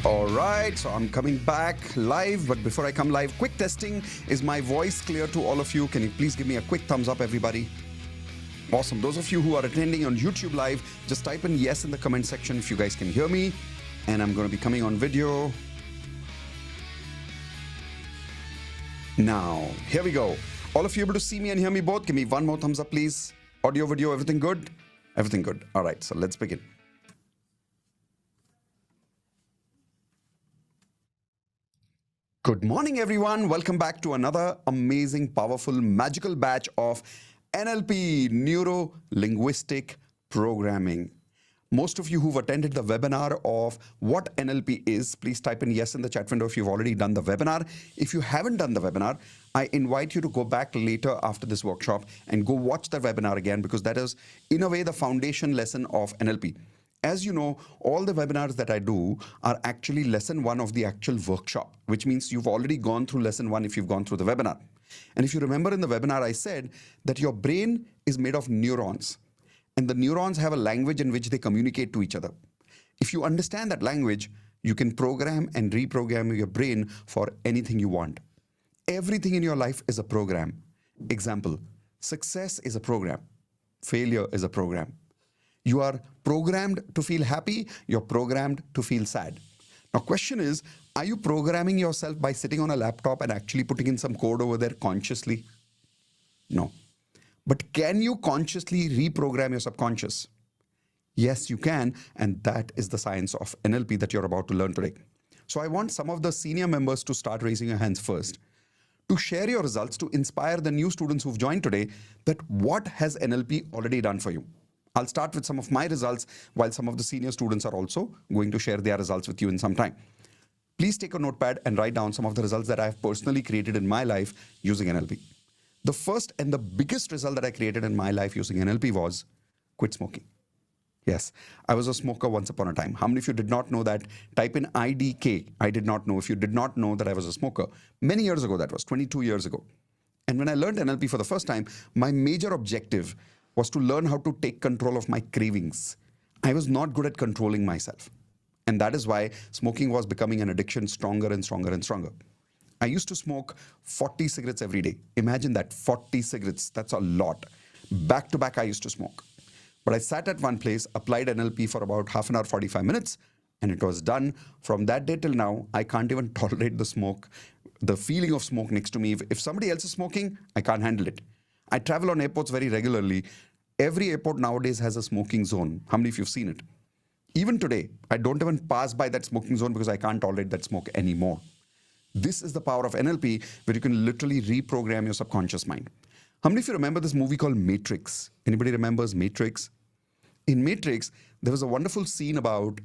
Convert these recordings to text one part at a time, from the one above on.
All right, so I'm coming back live, but before I come live, quick testing. Is my voice clear to all of you? Can you please give me a quick thumbs up, everybody? Awesome. Those of you who are attending on YouTube Live, just type in yes in the comment section if you guys can hear me. And I'm going to be coming on video. Now, here we go. All of you able to see me and hear me both? Give me one more thumbs up, please. Audio, video, everything good? Everything good. All right, so let's begin. Good morning, everyone. Welcome back to another amazing, powerful, magical batch of NLP, Neuro-Linguistic Programming. Most of you who've attended the webinar of what NLP is, please type in yes in the chat window if you've already done the webinar. If you haven't done the webinar, I invite you to go back later after this workshop and go watch the webinar again, because that is, in a way, the foundation lesson of NLP. As you know, all the webinars that I do are actually lesson one of the actual workshop, which means you've already gone through lesson one if you've gone through the webinar. And if you remember in the webinar, I said that your brain is made of neurons, and the neurons have a language in which they communicate to each other. If you understand that language, you can program and reprogram your brain for anything you want. Everything in your life is a program. Example, success is a program. Failure is a program. You are programmed to feel happy, you're programmed to feel sad. Now, question is, are you programming yourself by sitting on a laptop and actually putting in some code over there consciously? No. But can you consciously reprogram your subconscious? Yes, you can, and that is the science of NLP that you're about to learn today. So I want some of the senior members to start raising your hands first, to share your results, to inspire the new students who've joined today, that what has NLP already done for you? I'll start with some of my results, while some of the senior students are also going to share their results with you in some time. Please take a notepad and write down some of the results that I've personally created in my life using NLP. The first and the biggest result that I created in my life using NLP was quit smoking. Yes, I was a smoker once upon a time. How many of you did not know that? Type in IDK. I did not know. If you did not know that I was a smoker, many years ago, that was 22 years ago. And when I learned NLP for the first time, my major objective was to learn how to take control of my cravings. I was not good at controlling myself. And that is why smoking was becoming an addiction stronger and stronger and stronger. I used to smoke 40 cigarettes every day. Imagine that, 40 cigarettes, that's a lot. Back to back, I used to smoke. But I sat at one place, applied NLP for about half an hour, 45 minutes, and it was done. From that day till now, I can't even tolerate the smoke, the feeling of smoke next to me. If somebody else is smoking, I can't handle it. I travel on airports very regularly. Every airport nowadays has a smoking zone. How many of you have seen it? Even today, I don't even pass by that smoking zone because I can't tolerate that smoke anymore. This is the power of NLP, where you can literally reprogram your subconscious mind. How many of you remember this movie called Matrix? Anybody remembers Matrix? In Matrix, there was a wonderful scene about,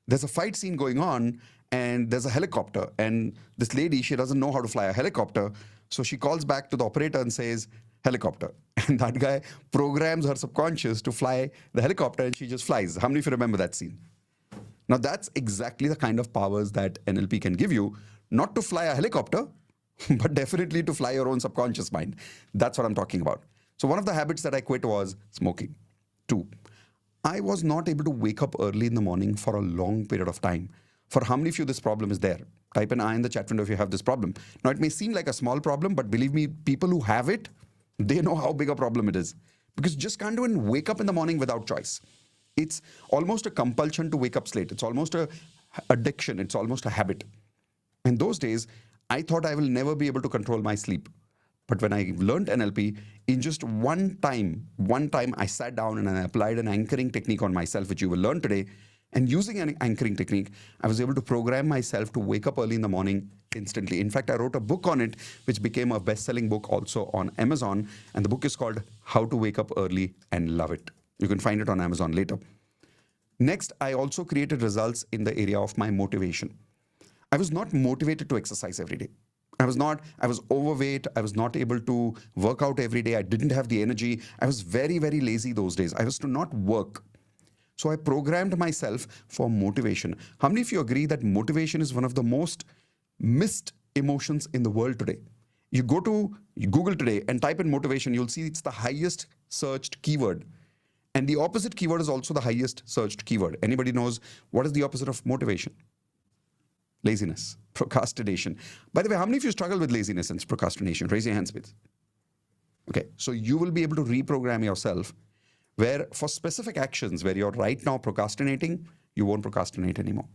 there's a fight scene going on and there's a helicopter, and this lady, she doesn't know how to fly a helicopter. So she calls back to the operator and says, helicopter. And that guy programs her subconscious to fly the helicopter, and she just flies. How many of you remember that scene? Now, that's exactly the kind of powers that NLP can give you, not to fly a helicopter, but definitely to fly your own subconscious mind. That's what I'm talking about. So one of the habits that I quit was smoking. 2, I was not able to wake up early in the morning for a long period of time. For how many of you this problem is there? Type an I in the chat window if you have this problem. Now, it may seem like a small problem, but believe me, people who have it, they know how big a problem it is. Because you just can't even wake up in the morning without choice. It's almost a compulsion to wake up late. It's almost an addiction. It's almost a habit. In those days, I thought I will never be able to control my sleep. But when I learned NLP, in just one time I sat down and I applied an anchoring technique on myself, which you will learn today. And using an anchoring technique, I was able to program myself to wake up early in the morning instantly. In fact, I wrote a book on it, which became a best-selling book also on Amazon. And the book is called How to Wake Up Early and Love It. You can find it on Amazon later. Next, I also created results in the area of my motivation. I was not motivated to exercise every day. I was overweight. I was not able to work out every day. I didn't have the energy. I was very, very lazy those days. I was to not work. So I programmed myself for motivation. How many of you agree that motivation is one of the most missed emotions in the world today? You go to Google today and type in motivation, you'll see it's the highest searched keyword. And the opposite keyword is also the highest searched keyword. Anybody knows what is the opposite of motivation? Laziness, procrastination. By the way, how many of you struggle with laziness and procrastination? Raise your hands, please. Okay, so you will be able to reprogram yourself where for specific actions where you're right now procrastinating, you won't procrastinate anymore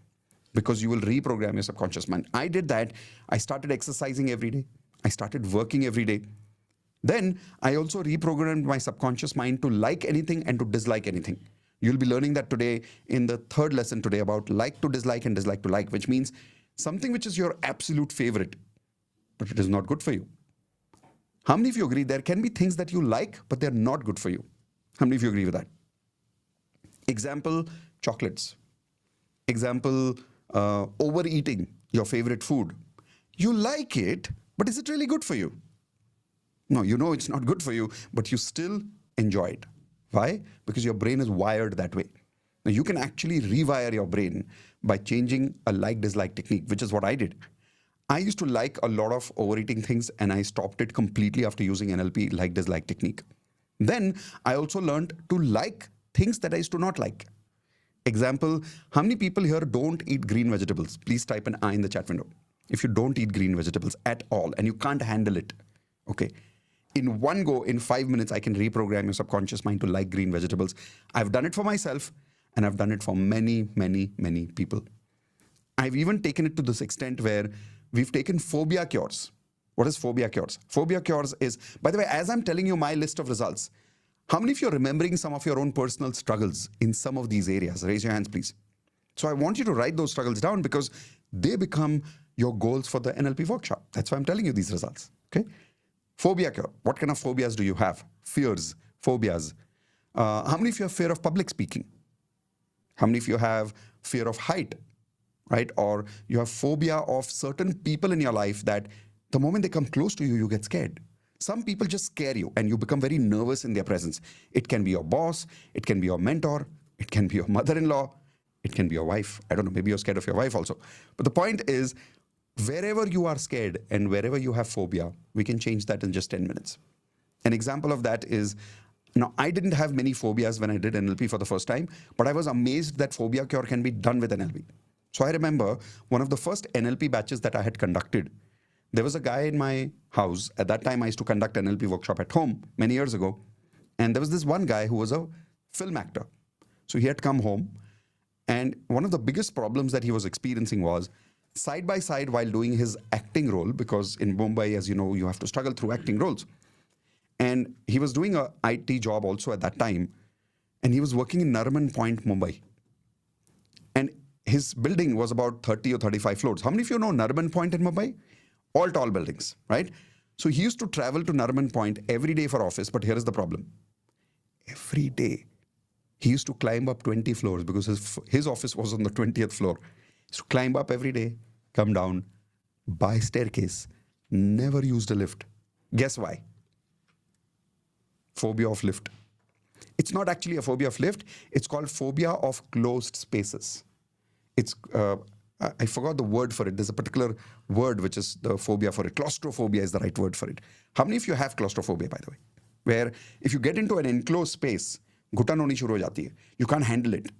because you will reprogram your subconscious mind. I did that. I started exercising every day. I started working every day. Then I also reprogrammed my subconscious mind to like anything and to dislike anything. You'll be learning that today in the third lesson today about like to dislike and dislike to like, which means something which is your absolute favorite, but it is not good for you. How many of you agree there can be things that you like, but they're not good for you? How many of you agree with that? Example, chocolates. Example, overeating your favorite food. You like it, but is it really good for you? No, you know it's not good for you, but you still enjoy it. Why? Because your brain is wired that way. Now, you can actually rewire your brain by changing a like-dislike technique, which is what I did. I used to like a lot of overeating things, and I stopped it completely after using NLP like-dislike technique. Then I also learned to like things that I used to not like. Example, how many people here don't eat green vegetables? Please type an I in the chat window. If you don't eat green vegetables at all and you can't handle it, okay. In one go, in 5 minutes, I can reprogram your subconscious mind to like green vegetables. I've done it for myself and I've done it for many, many, many people. I've even taken it to this extent where we've taken phobia cures. What is phobia cures? Phobia cures is, by the way, as I'm telling you my list of results, how many of you are remembering some of your own personal struggles in some of these areas? Raise your hands, please. So I want you to write those struggles down because they become your goals for the NLP workshop. That's why I'm telling you these results, okay? Phobia cure. What kind of phobias do you have? Fears, phobias. How many of you have fear of public speaking? How many of you have fear of height, right? Or you have phobia of certain people in your life that the moment they come close to you, you get scared. Some people just scare you and you become very nervous in their presence. It can be your boss, it can be your mentor, it can be your mother-in-law, it can be your wife. I don't know, maybe you're scared of your wife also. But the point is, wherever you are scared and wherever you have phobia, we can change that in just 10 minutes. An example of that is, now I didn't have many phobias when I did NLP for the first time, but I was amazed that phobia cure can be done with NLP. So I remember one of the first NLP batches that I had conducted. There was a guy in my house. At that time, I used to conduct NLP workshop at home many years ago. And there was this one guy who was a film actor. So he had come home. And one of the biggest problems that he was experiencing was side by side while doing his acting role, because in Mumbai, as you know, you have to struggle through acting roles. And he was doing a IT job also at that time. And he was working in Nariman Point, Mumbai. And his building was about 30 or 35 floors. How many of you know Nariman Point in Mumbai? All tall buildings, right? So he used to travel to Nariman Point every day for office, but here is the problem. Every day, he used to climb up 20 floors because his office was on the 20th floor. He used to climb up every day, come down, by staircase, never used a lift. Guess why? Phobia of lift. It's not actually a phobia of lift. It's called phobia of closed spaces. It's I forgot the word for it. There's a particular word which is the phobia for it. Claustrophobia is the right word for it. How many of you have claustrophobia, by the way? Where if you get into an enclosed space, घुटन होनी शुरू हो जाती है. You can't handle it.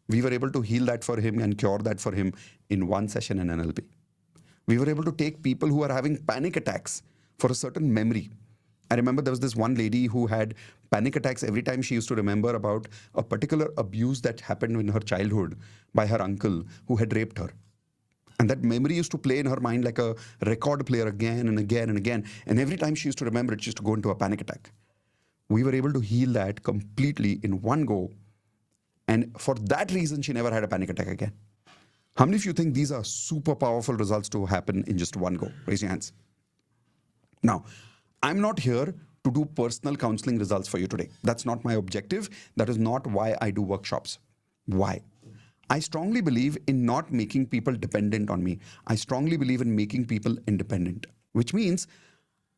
We were able to heal that for him and cure that for him in one session in NLP. We were able to take people who are having panic attacks for a certain memory. I remember there was this one lady who had panic attacks every time she used to remember about a particular abuse that happened in her childhood by her uncle who had raped her. And that memory used to play in her mind like a record player again and again and again. And every time she used to remember it, she used to go into a panic attack. We were able to heal that completely in one go. And for that reason, she never had a panic attack again. How many of you think these are super powerful results to happen in just one go? Raise your hands. Now, I'm not here to do personal counseling results for you today. That's not my objective. That is not why I do workshops. Why? I strongly believe in not making people dependent on me. I strongly believe in making people independent, which means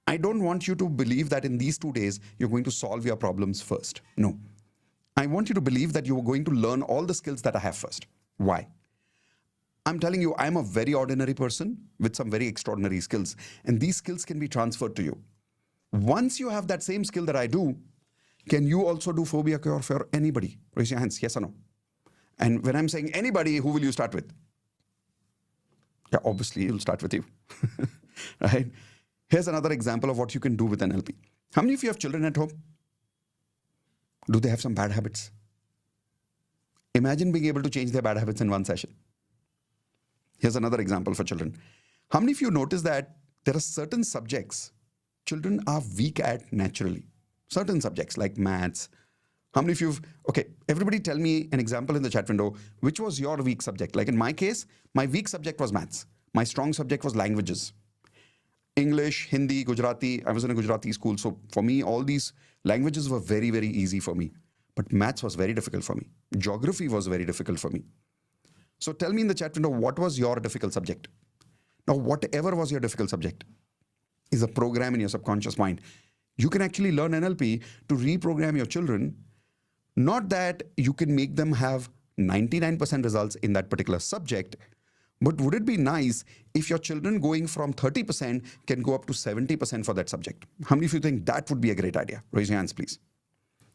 I don't want you to believe that in these 2 days, you're going to solve your problems first. No. I want you to believe that you are going to learn all the skills that I have first. Why? I'm telling you, I'm a very ordinary person with some very extraordinary skills. And these skills can be transferred to you. Once you have that same skill that I do, can you also do phobia cure for anybody? Raise your hands, yes or no? And when I'm saying anybody, who will you start with? Yeah, obviously, it'll start with you. Right? Here's another example of what you can do with NLP. How many of you have children at home? Do they have some bad habits? Imagine being able to change their bad habits in one session. Here's another example for children. How many of you notice that there are certain subjects children are weak at naturally? Certain subjects like maths. How many of you, okay, everybody tell me an example in the chat window. Which was your weak subject? Like in my case, my weak subject was maths. My strong subject was languages. English, Hindi, Gujarati. I was in a Gujarati school. So for me, all these languages were very, very easy for me. But maths was very difficult for me. Geography was very difficult for me. So tell me in the chat window, what was your difficult subject? Now, whatever was your difficult subject is a program in your subconscious mind. You can actually learn NLP to reprogram your children. Not that you can make them have 99% results in that particular subject, but would it be nice if your children going from 30% can go up to 70% for that subject? How many of you think that would be a great idea? Raise your hands, please.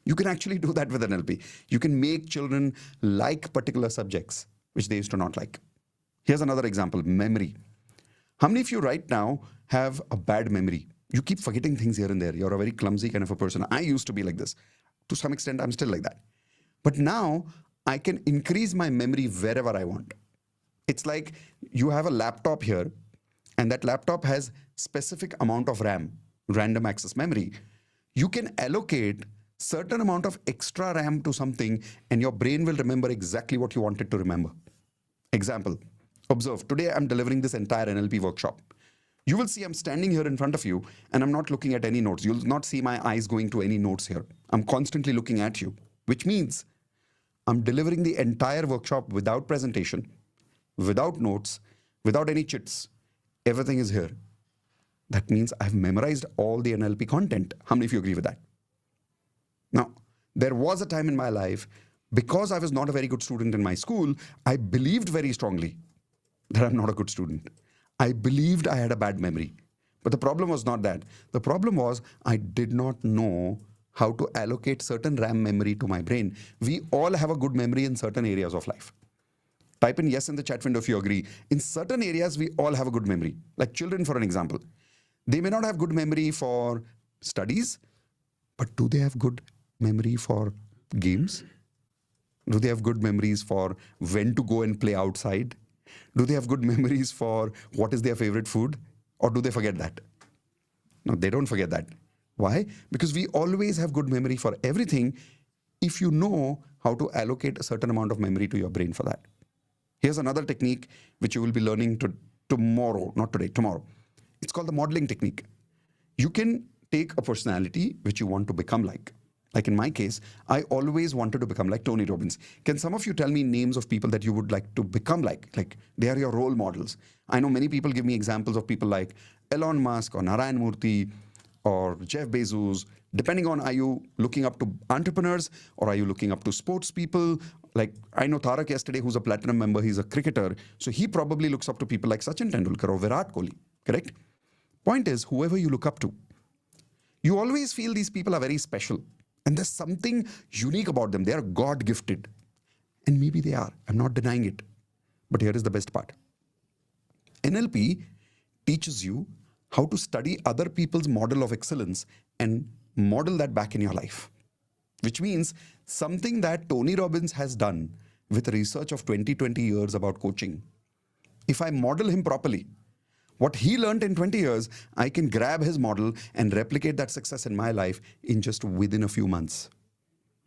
You can actually do that with NLP. You can make children like particular subjects, which they used to not like. Here's another example, memory. How many of you right now have a bad memory? You keep forgetting things here and there. You're a very clumsy kind of a person. I used to be like this. To some extent, I'm still like that. But now I can increase my memory wherever I want. It's like you have a laptop here, and that laptop has specific amount of RAM, random access memory. You can allocate certain amount of extra RAM to something, and your brain will remember exactly what you wanted to remember. Example, observe, today I'm delivering this entire NLP workshop. You will see I'm standing here in front of you and I'm not looking at any notes. You'll not see my eyes going to any notes here. I'm constantly looking at you, which means I'm delivering the entire workshop without presentation, without notes, without any chits. Everything is here. That means I've memorized all the NLP content. How many of you agree with that? Now, there was a time in my life, because I was not a very good student in my school, I believed very strongly that I'm not a good student. I believed I had a bad memory. But the problem was not that. The problem was I did not know how to allocate certain RAM memory to my brain. We all have a good memory in certain areas of life. Type in yes in the chat window if you agree. In certain areas, we all have a good memory. Like children, for an example. They may not have good memory for studies, but do they have good memory for games? Do they have good memories for when to go and play outside? Do they have good memories for what is their favorite food? Or do they forget that? No, they don't forget that. Why? Because we always have good memory for everything if you know how to allocate a certain amount of memory to your brain for that. Here's another technique which you will be learning tomorrow, not today, tomorrow. It's called the modeling technique. You can take a personality which you want to become like. Like in my case, I always wanted to become like Tony Robbins. Can some of you tell me names of people that you would like to become like? Like they are your role models. I know many people give me examples of people like Elon Musk or Narayan Murthy or Jeff Bezos. Depending on, are you looking up to entrepreneurs or are you looking up to sports people? Like I know Tarak yesterday, who's a platinum member, he's a cricketer. So he probably looks up to people like Sachin Tendulkar or Virat Kohli, correct? Point is, whoever you look up to, you always feel these people are very special. And there's something unique about them. They are God gifted. And maybe they are. I'm not denying it. But here is the best part. NLP teaches you how to study other people's model of excellence and model that back in your life. Which means something that Tony Robbins has done with research of 20 years about coaching. If I model him properly, what he learned in 20 years, I can grab his model and replicate that success in my life in just within a few months.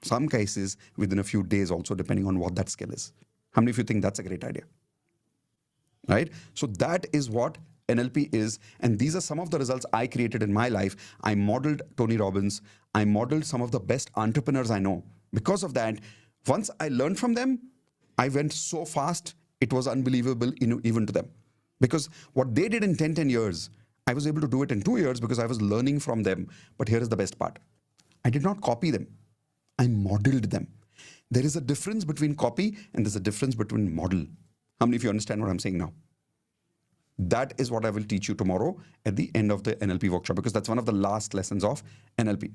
Some cases within a few days also, depending on what that skill is. How many of you think that's a great idea? Right? So that is what NLP is. And these are some of the results I created in my life. I modeled Tony Robbins. I modeled some of the best entrepreneurs I know. Because of that, once I learned from them, I went so fast, it was unbelievable even to them. Because what they did in 10 years, I was able to do it in 2 years because I was learning from them. But here is the best part. I did not copy them. I modeled them. There is a difference between copy and there's a difference between model. How many of you understand what I'm saying now? That is what I will teach you tomorrow at the end of the NLP workshop, because that's one of the last lessons of NLP.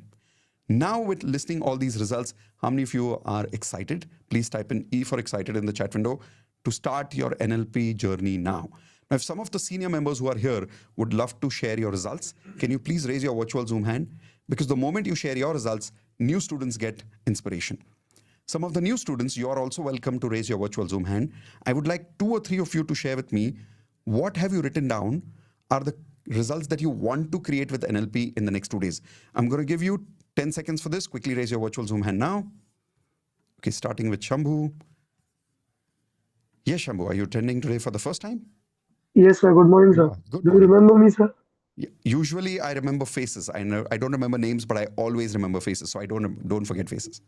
Now with listing all these results, how many of you are excited? Please type in E for excited in the chat window to start your NLP journey now. Now, if some of the senior members who are here would love to share your results, can you please raise your virtual Zoom hand? Because the moment you share your results, new students get inspiration. Some of the new students, you are also welcome to raise your virtual Zoom hand. I would like 2 or 3 of you to share with me what have you written down are the results that you want to create with NLP in the next 2 days. I'm going to give you 10 seconds for this. Quickly raise your virtual Zoom hand now. Okay, starting with Shambhu. Yes, Shambhu, are you attending today for the first time? Yes, sir. Good morning, sir. Good Do you morning. remember me, sir? Usually I remember faces. I don't remember names, but I always remember faces. So I don't forget faces.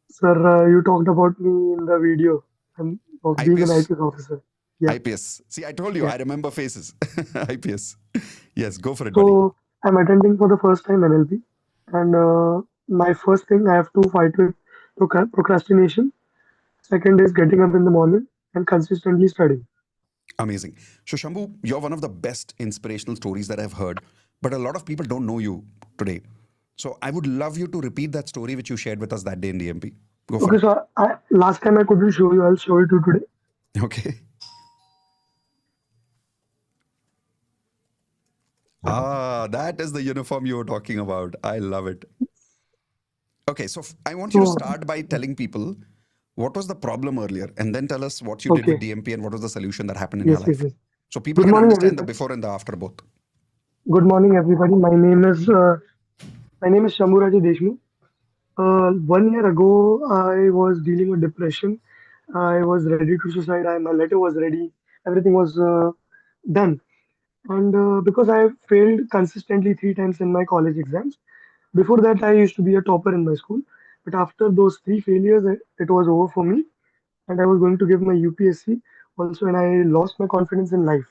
Sir, you talked about me in the video. I'm of being an IPS. IPS officer. Yeah, IPS. See, I told you, yeah. I remember faces. IPS. Yes, go for it, buddy. So I'm attending for the first time NLP, and my first thing I have to fight with procrastination. Second is getting up in the morning and consistently studying. Amazing. So, Shambhu, you're one of the best inspirational stories that I've heard, but a lot of people don't know you today. So, I would love you to repeat that story which you shared with us that day in DMP. Go for Okay, it. so last time I couldn't show you. I'll show it to you today. Okay. Ah, that is the uniform you were talking about. I love it. Okay, so I want you to So start by telling people what was the problem earlier and then tell us what you did with okay, DMP and what was the solution that happened in your yes, yes, life. yes. So people Good can morning, understand the everybody. before and the after both. Good morning, everybody. My name is Shamuraji Deshmukh. 1 year ago, I was dealing with depression. I was ready to suicide. My letter was ready. Everything was done. And because I failed consistently 3 times in my college exams, before that, I used to be a topper in my school. But after those 3 failures, it was over for me. And I was going to give my UPSC also, and I lost my confidence in life.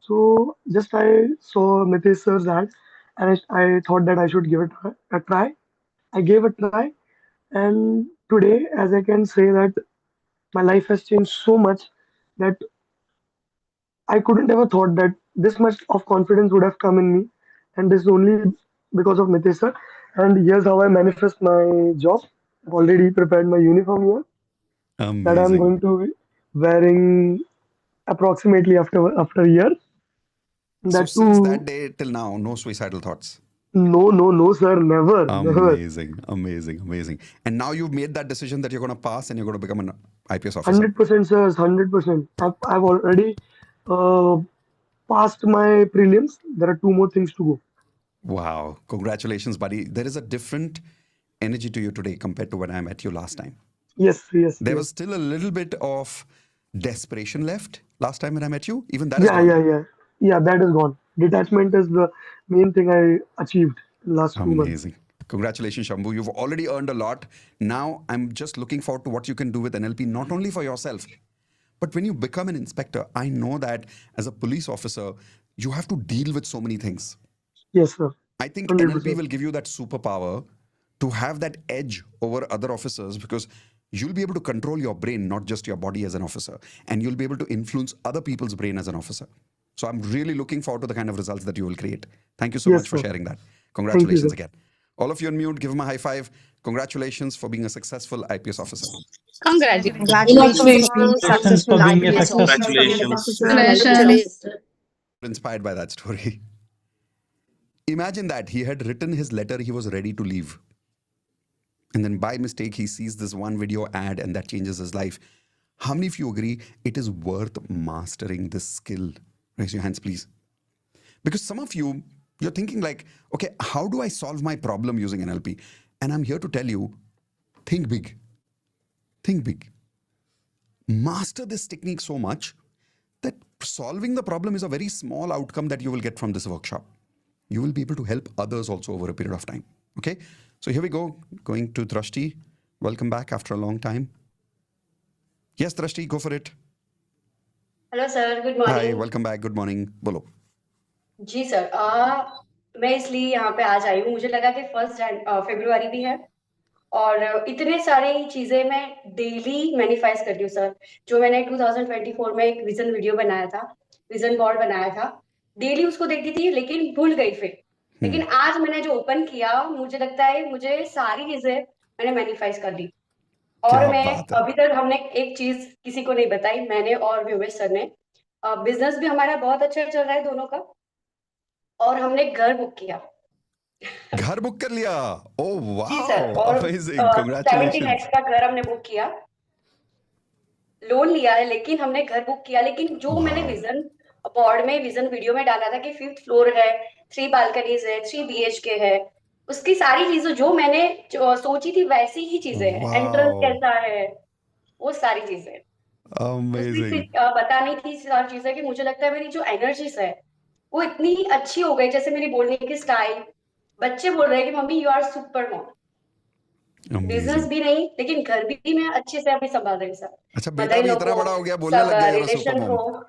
So just I saw Mitesh sir's ad, and I thought that I should give it a try. I gave a try, and today, as I can say that my life has changed so much that I couldn't ever thought that this much of confidence would have come in me, and this is only because of Mitesh sir. And here's how I manifest my job. I've already prepared my uniform here that I'm Amazing. going to be wearing approximately after a year. So That since too, that day till now, no suicidal thoughts. no, no, no, sir, never, never. Amazing, amazing, amazing. And now you've made that decision that you're going to pass and you're going to become an IPS officer. 100%, sir, 100%. I've already uh, passed my prelims. There are 2 more things to go. Wow. Congratulations, buddy. There is a different energy to you today compared to when I met you last time. Yes, yes, There yes. was still a little bit of desperation left last time when I met you. Even that is Yeah, gone. yeah, yeah. Yeah, that is gone. Detachment is the main thing I achieved in last 2 months. Amazing. Congratulations, Shambhu. You've already earned a lot. Now I'm just looking forward to what you can do with NLP, not only for yourself, but when you become an inspector, I know that as a police officer, you have to deal with so many things. Yes, sir. I think NLP 100%. will give you that superpower to have that edge over other officers because you'll be able to control your brain, not just your body as an officer, and you'll be able to influence other people's brain as an officer. So I'm really looking forward to the kind of results that you will create. Thank you so Yes, much for sir. sharing that. Thank you, Congratulations sir. again. All of you on mute, give him a high five. Congratulations for being a successful IPS officer. Congratulations for Congratulations successful for being a IPS successful officer. IPS Congratulations. officer. Congratulations. Inspired by that story. Imagine that he had written his letter, he was ready to leave. And then by mistake, he sees this one video ad and that changes his life. How many of you agree it is worth mastering this skill? Raise your hands, please. Because some of you, you're thinking like, okay, how do I solve my problem using NLP? And I'm here to tell you, think big. Think big. Master this technique so much that solving the problem is a very small outcome that you will get from this workshop. You will be able to help others also over a period of time. Okay, so here we go. Going to Drashti. Welcome back after a long time. Yes, Drashti, go for it. Hello sir good Hi, morning welcome back. Good morning. Bolo. जी sir मैं इसलिए यहाँ पे आज आई हूँ मुझे लगा कि 1 फरवरी भी है और इतने सारे चीजें मैं डेली मैनिफेस्ट करती हूँ सर जो मैंने 2024 में एक विजन वीडियो बनाया था विजन बोर्ड बनाया था डेली उसको देखती थी लेकिन भूल गई फिर लेकिन आज मैंने जो ओपन किया मुझे लगता है मुझे सारी चीजें मैंने मैनिफेस्ट कर दी और क्या मैं बात है. अभी तक हमने एक चीज किसी को नहीं बताई मैंने और व्योमेश सर ने बिजनेस भी हमारा बहुत अच्छा चल रहा है दोनों का, और हमने घर बुक किया। घर बुक कर लिया? ओह जी सर, वाओ, और अमेजिंग, 70 lakhs कांग्रेचुलेशंस। का घर हमने बुक किया, लोन लिया है, लेकिन हमने घर बुक किया। लेकिन जो मैंने वाओ विजन बोर्ड में, विजन वीडियो में डाला था कि 5th फ्लोर है, 3 बालकनीज है, 3 BHK है, उसकी सारी चीजें जो मैंने जो सोची थी वैसी ही चीजें हैं। एंट्रेंस वाओ, कैसा है, वो सारी चीजें। उसकी अमेजिंग। सिर्फ बतानी थी सारी चीजें, कि मुझे लगता है मेरी जो एनर्जीज है वो इतनी अच्छी हो गई, जैसे मेरी बोलने की स्टाइल, बच्चे बोल रहे हैं कि mummy you are super mom. Business amazing. भी नहीं, लेकिन घर भी मैं अच्छे से अभी संभाल रही हूँ सर। अच्छा, मदर बेटा इन भी लॉ इतना को, बड़ा हो गया, बोलने सब लग गया, you're a super रिलेशन को। mom.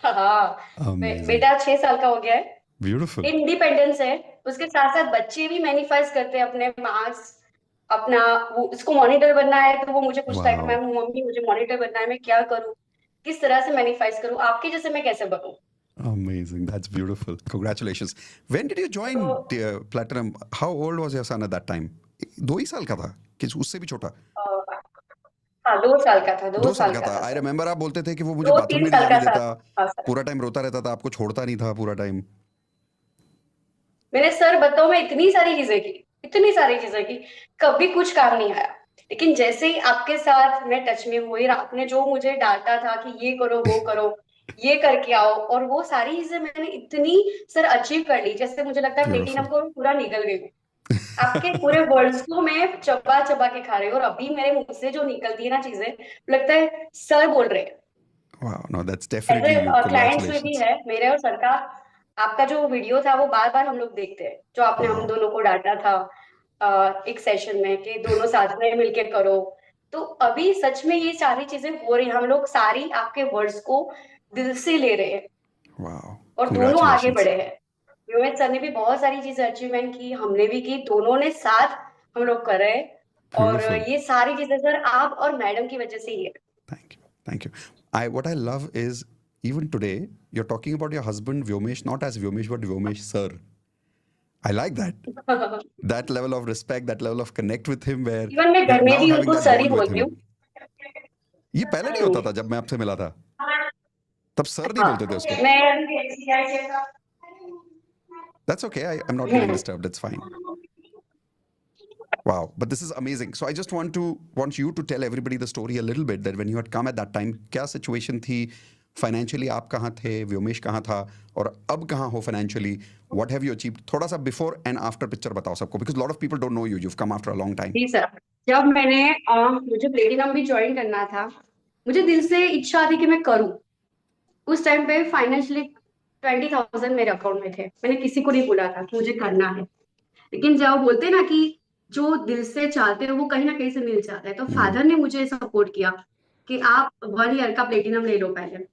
हाँ, Amazing. बेटा 6 साल का हो गया है, Beautiful. इंडिपेंडेंस है। उसके साथ साथ बच्चे भी मैनिफेस्ट करते हैं अपने मार्क्स, अपना, वो उसको मॉनिटर बनना है तो वो मुझे पूछता है कि Wow. मैम मम्मी मुझे मॉनिटर बनना है, मैं क्या करूँ, किस तरह से मैनिफेस्ट करूँ, आपके जैसे मैं कैसे बनूँ। Amazing. That's beautiful. Congratulations. When did you join तो Platinum? How old was your son at that time? 2 ही साल का था कि उससे भी छोटा? हाँ, 2 साल का था, दो 2 साल साल का का था। था आई सर। रिमेम्बर आप बोलते थे कि वो मुझे दो बाथरूम तीन भी नहीं साल जाने का देता, था सर। पूरा टाइम रोता रहता था, आपको छोड़ता नहीं था पूरा टाइम। मैंने सर बताओ, मैं इतनी सारी चीजें की, इतनी सारी चीजें की, कभी कुछ काम नहीं आया। लेकिन जैसे ही आपके साथ मैं टच में हुई, आपने जो मुझे डांटा था कि ये करो वो करो, ये करके आओ, और वो सारी चीजें मैंने इतनी सर अचीव कर ली, जैसे मुझे लगता है ब्यूटीफुल। प्लेटिनम को पूरा निगल गई हूँ। आपके पूरे वर्ड्स को मैं चबा चबा के खा रही हूँ, और अभी मेरे मुंह से जो निकलती है ना चीजें, लगता है सर बोल रहे हैं। Wow, no, that's ऐसे definitely you. क्लाइंट्स में भी Congratulations. है मेरे और सर का। आपका जो वीडियो था वो बार बार हम लोग देखते हैं, जो आपने हम Wow, दोनों को डांटा था एक सेशन में, कि दोनों साथ में मिलके करो। तो अभी सच में ये सारी चीजें हो रही हैं, हम लोग सारी आपके वर्ड्स को दिल से ले रहे हैं, wow. और दोनों आगे Congratulations. बढ़े हैं। योगेश सर ने भी बहुत सारी चीजें अचीवमेंट की, हमने भी की, दोनों ने साथ हम लोग कर रहे हैं। और Beautiful. ये सारी चीजें सर आप और मैडम की वजह से ही है। Thank you. Thank you. What I love is even today you're talking about your husband Vyomesh not as Vyomesh but Vyomesh sir. I like that. That level of respect, that level of connect with him where even मैं you're घर में now भी having उनको that sir he bond with बोलती him. हूँ। ये पहले नहीं होता था जब मैं आपसे मिला था, तब सर नहीं हाँ, बोलते थे उसको. मैं That's okay. I'm not getting disturbed. It's fine. Wow, but this is amazing. So I just want you to tell everybody the story a little bit that when you had come at that time, क्या situation थी financially, आप कहाँ थे, व्योमेश कहाँ था, और अब कहाँ हो financially, what have you achieved? थोड़ा सा before and after picture बताओ सबको, because a lot of people don't know you. You've come after a long time. जी सर, जब मैंने मुझे प्लेटिनम भी ज्वाइन करना था, मुझे दिल से इच्छा थी कि मैं करूं। उस टाइम पे फाइनेंशियली 20,000 मेरे अकाउंट में थे, मैंने किसी को नहीं बोला था कि मुझे करना है। लेकिन जब बोलते हैं ना कि जो दिल से चाहते हो वो कहीं ना कहीं से मिल जाता है, तो Hmm. फादर ने मुझे सपोर्ट किया कि आप 1 ईयर का प्लेटिनम ले लो पहले।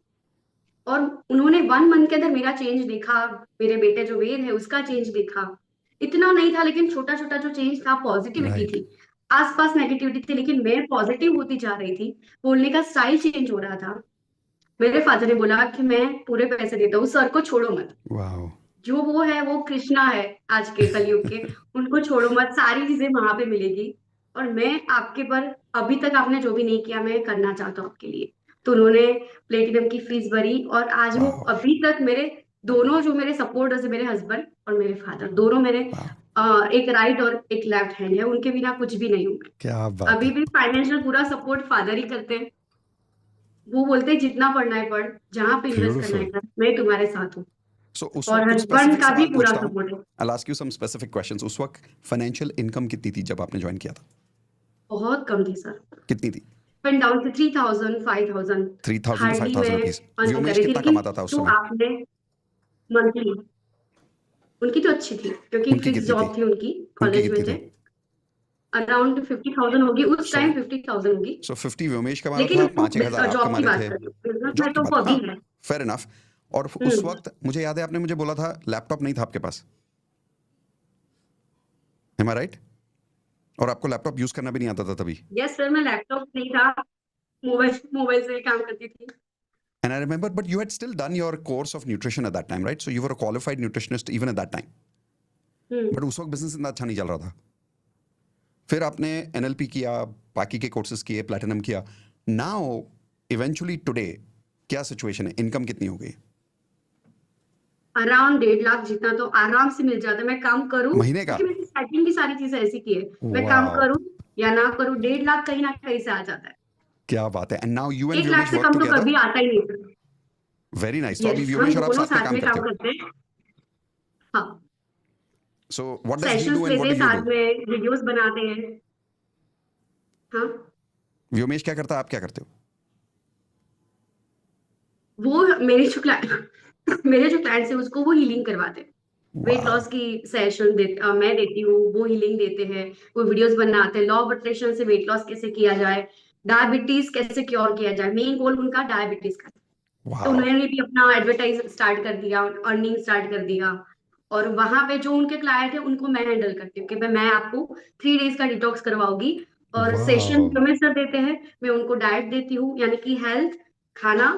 और उन्होंने 1 मंथ के अंदर मेरा चेंज देखा, मेरे बेटे जो वेद है उसका चेंज देखा। इतना नहीं था, लेकिन छोटा छोटा जो चेंज था, पॉजिटिविटी Right. थी। आसपास नेगेटिविटी थी, लेकिन मैं पॉजिटिव होती जा रही थी। बोलने का स्टाइल चेंज हो रहा था। मेरे फादर ने बोला कि मैं पूरे पैसे देता हूँ, सर को छोड़ो मत, Wow. जो वो है वो कृष्णा है आज के कलयुग के, उनको छोड़ो मत, सारी चीजें वहां पे मिलेगी। और मैं आपके पर, अभी तक आपने जो भी नहीं किया मैं करना चाहता हूँ आपके लिए। तो उन्होंने प्लेटिनम की फीस भरी, और आज वो Wow. अभी तक मेरे दोनों जो मेरे सपोर्टर्स है, मेरे हस्बैंड और मेरे फादर, दोनों मेरे Wow. एक राइट और एक लेफ्ट हैंड है, उनके बिना कुछ भी नहीं हूँ मैं। क्या बात अभी है. भी फाइनेंशियल पूरा सपोर्ट फादर ही करते हैं। वो बोलते हैं जितना पढ़ना है पढ़, जहां पे इन्वेस्ट करना है Beautiful. कर, मैं तुम्हारे साथ हूँ। So उस वक्त और कुछ हस्बैंड specific का भी सवाल पूरा पूछता हूँ. सपोर्ट है। I'll ask you some specific questions. उस वक्त financial income कितनी थी जब आपने ज्वाइन किया था? बहुत कम थी सर, कितनी थी? पेन डाउन से 3,000 5,000 3,000 to हार्डली 5,000 मैं रुपीज. अर्न कर व्योमेश रही थी। कितना लेकिन कमाता था उस जो समय? आपने मंथली, उनकी तो अच्छी थी क्योंकि उनकी फिक्स कितनी थी? जॉब थी उनकी, उनकी कॉलेज में कितनी थे। थी? अराउंड 50,000 होगी उस सो टाइम, 50,000 होगी। सो 50 व्योमेश कमा रहा लेकिन था, 5,000 आप जॉब कमा की रहे बात थे. कर रही हूँ, बिजनेस जॉब में की तो बात, वो हाँ, अभी है। Fair enough. और उस हम्म। वक्त मुझे याद है आपने मुझे बोला था लैपटॉप नहीं था आपके पास. एम आई राइट? और आपको लैपटॉप यूज करना भी नहीं आता था तभी. यस सर, मैं लैपटॉप नहीं था, मोबाइल मोबाइल से ही काम करती थी। And I remember, but you had still done your course of nutrition at that time, right? So you were a qualified nutritionist even at that time. Hmm. But उस वक्त business इतना अच्छा नहीं चल रहा था. फिर आपने NLP किया, बाकी के कोर्सेज किए, प्लैटिनम किया. Now इवेंचुअली टुडे क्या सिचुएशन है, इनकम कितनी हो गई अराउंड 1.5 लाख जितना तो आराम से मिल जाता है। मैं काम करूं महीने का? क्योंकि मैंने सेटिंग की सारी चीजें ऐसी की है, मैं काम वाओ, करूं या ना करूं 1.5 लाख कहीं ना कहीं से आ जाता है। क्या बात है। And now you and 1 lakh Vyomesh से वर्क कम तो टुगेदर? कभी आता ही नहीं था। Very nice. तो अभी यस, हम व्योमेश और आप दोनों साथ में साथ काम में करते काम हो? करते हैं। हाँ, so what does he sessions do and what लेते डू हैं, यू डू? साथ में वीडियोस बनाते हैं। हाँ, व्योमेश क्या करता है, आप क्या करते हो? वो मेरे जो क्लाइंट्स हैं उसको वो हीलिंग करवाते हैं। वेट वाओ, लॉस की सेशन मैं देती हूँ, वो हीलिंग देते हैं। वो वीडियोस बनाते हैं, लॉ ऑफ अट्रैक्शन से वेट लॉस कैसे किया जाए, डायबिटीज कैसे क्योर किया जाए। मेन गोल उनका डायबिटीज का। तो वाओ, उन्होंने भी अपना एडवर्टाइज स्टार्ट कर दिया, अर्निंग स्टार्ट कर दिया। और वहां पे जो उनके क्लाइंट है उनको मैं हैंडल करती हूँ कि भाई मैं आपको 3 डेज का डिटॉक्स करवाऊंगी। और सेशन वाओ, जो मैं सर देते हैं, मैं उनको डाइट देती हूँ, यानी कि हेल्थ, खाना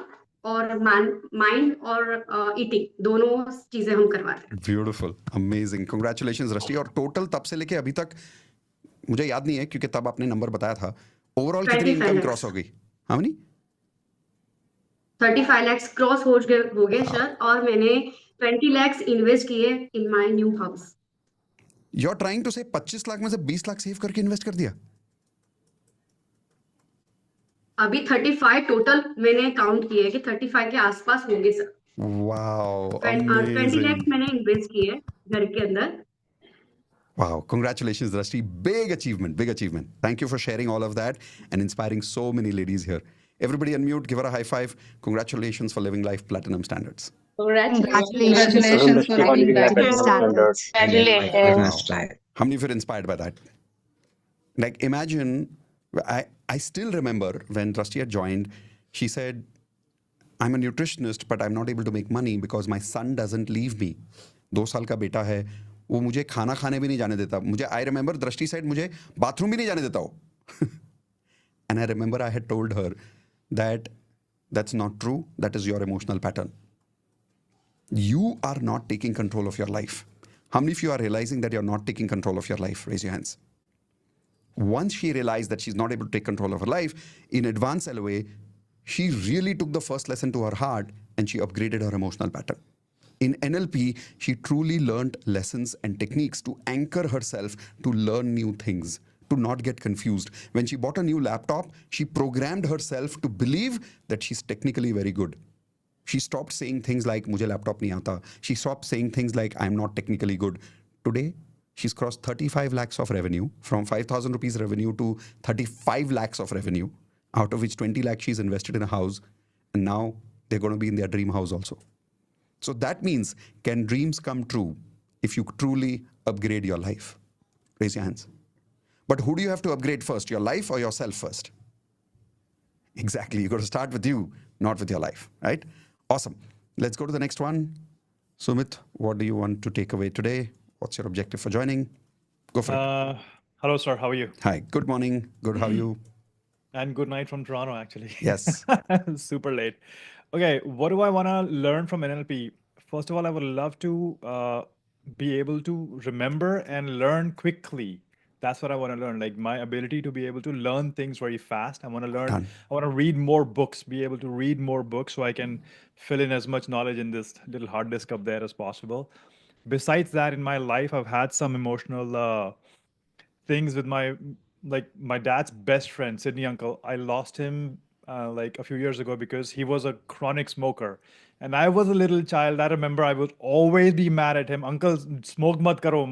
और माइंड और ईटिंग, दोनों चीजें हम करवाते हैं। ब्यूटीफुल, अमेजिंग, कांग्रेचुलेशंस रष्टि। और टोटल तब से लेके अभी तक मुझे याद नहीं है क्योंकि तब आपने नंबर बताया था, ओवरऑल कितनी 25 इनकम क्रॉस लैक्स हो गई? How many? 35 लैक्स क्रॉस हो गए वाओ, सर। और मैंने 20 लैक्स इन्वेस्ट किए in my new house. You are trying to say 25 lakh में से 20 लाख सेव करके इन्वेस्ट कर दिया? अभी 35 टोटल मैंने काउंट किए कि 35 के आसपास होंगे सर। Wow, 20 amazing. लैक्स मैंने इन्वेस्ट किए घर के अंदर। Wow, congratulations, Drashti. Big achievement, big achievement. Thank you for sharing all of that and inspiring so many ladies here. Everybody unmute, give her a high five. Congratulations for living life platinum standards. Congratulations for Congratulations for living living life platinum at standards. standards. Congratulations. Wow. How many feel inspired by that? Like imagine, I still remember when Drashti had joined, she said, I'm a nutritionist, but I'm not able to make money because my son doesn't leave me. 2 साल का बेटा है, वो मुझे खाना खाने भी नहीं जाने देता। मुझे आई रिमेंबर दृष्टि साइड मुझे बाथरूम भी नहीं जाने देता हो। And I remember I had told her that that's not true, that is your emotional pattern. You are not taking control of your life. How many of you are realizing that you're not taking control of your life? Raise your hands. Once she realized that she's not able to take control of her life, in advance LOA, she really took the first lesson to her heart and she upgraded her emotional pattern. In NLP, she truly learned lessons and techniques to anchor herself to learn new things, to not get confused. When she bought a new laptop, she programmed herself to believe that she's technically very good. She stopped saying things like, "Mujhe laptop nahi aata." She stopped saying things like, "I'm not technically good." Today, she's crossed 35 lakhs of revenue, from 5,000 rupees revenue to 35 lakhs of revenue, out of which 20 lakhs she's invested in a house. And now they're going to be in their dream house also. So that means, can dreams come true if you truly upgrade your life? Raise your hands. But who do you have to upgrade first, your life or yourself first? Exactly. You've got to start with you, not with your life, right? Awesome. Let's go to the next one. Sumit, what do you want to take away today? What's your objective for joining? Go for it. Hello, sir. How are you? Hi. Good morning. Good. How are you? And good night from Toronto, actually. Yes. Super late. Okay, what do I want to learn from NLP? First of all, I would love to be able to remember and learn quickly. That's what I want to learn. Like my ability to be able to learn things very fast. I want to learn, Done. I want to read more books, be able to read more books so I can fill in as much knowledge in this little hard disk up there as possible. Besides that, in my life, I've had some emotional things with my dad's best friend, Sydney uncle. I lost him like a few years ago because he was a chronic smoker. And I was a little child. I remember I would always be mad at him. Uncle, smoke mat karo,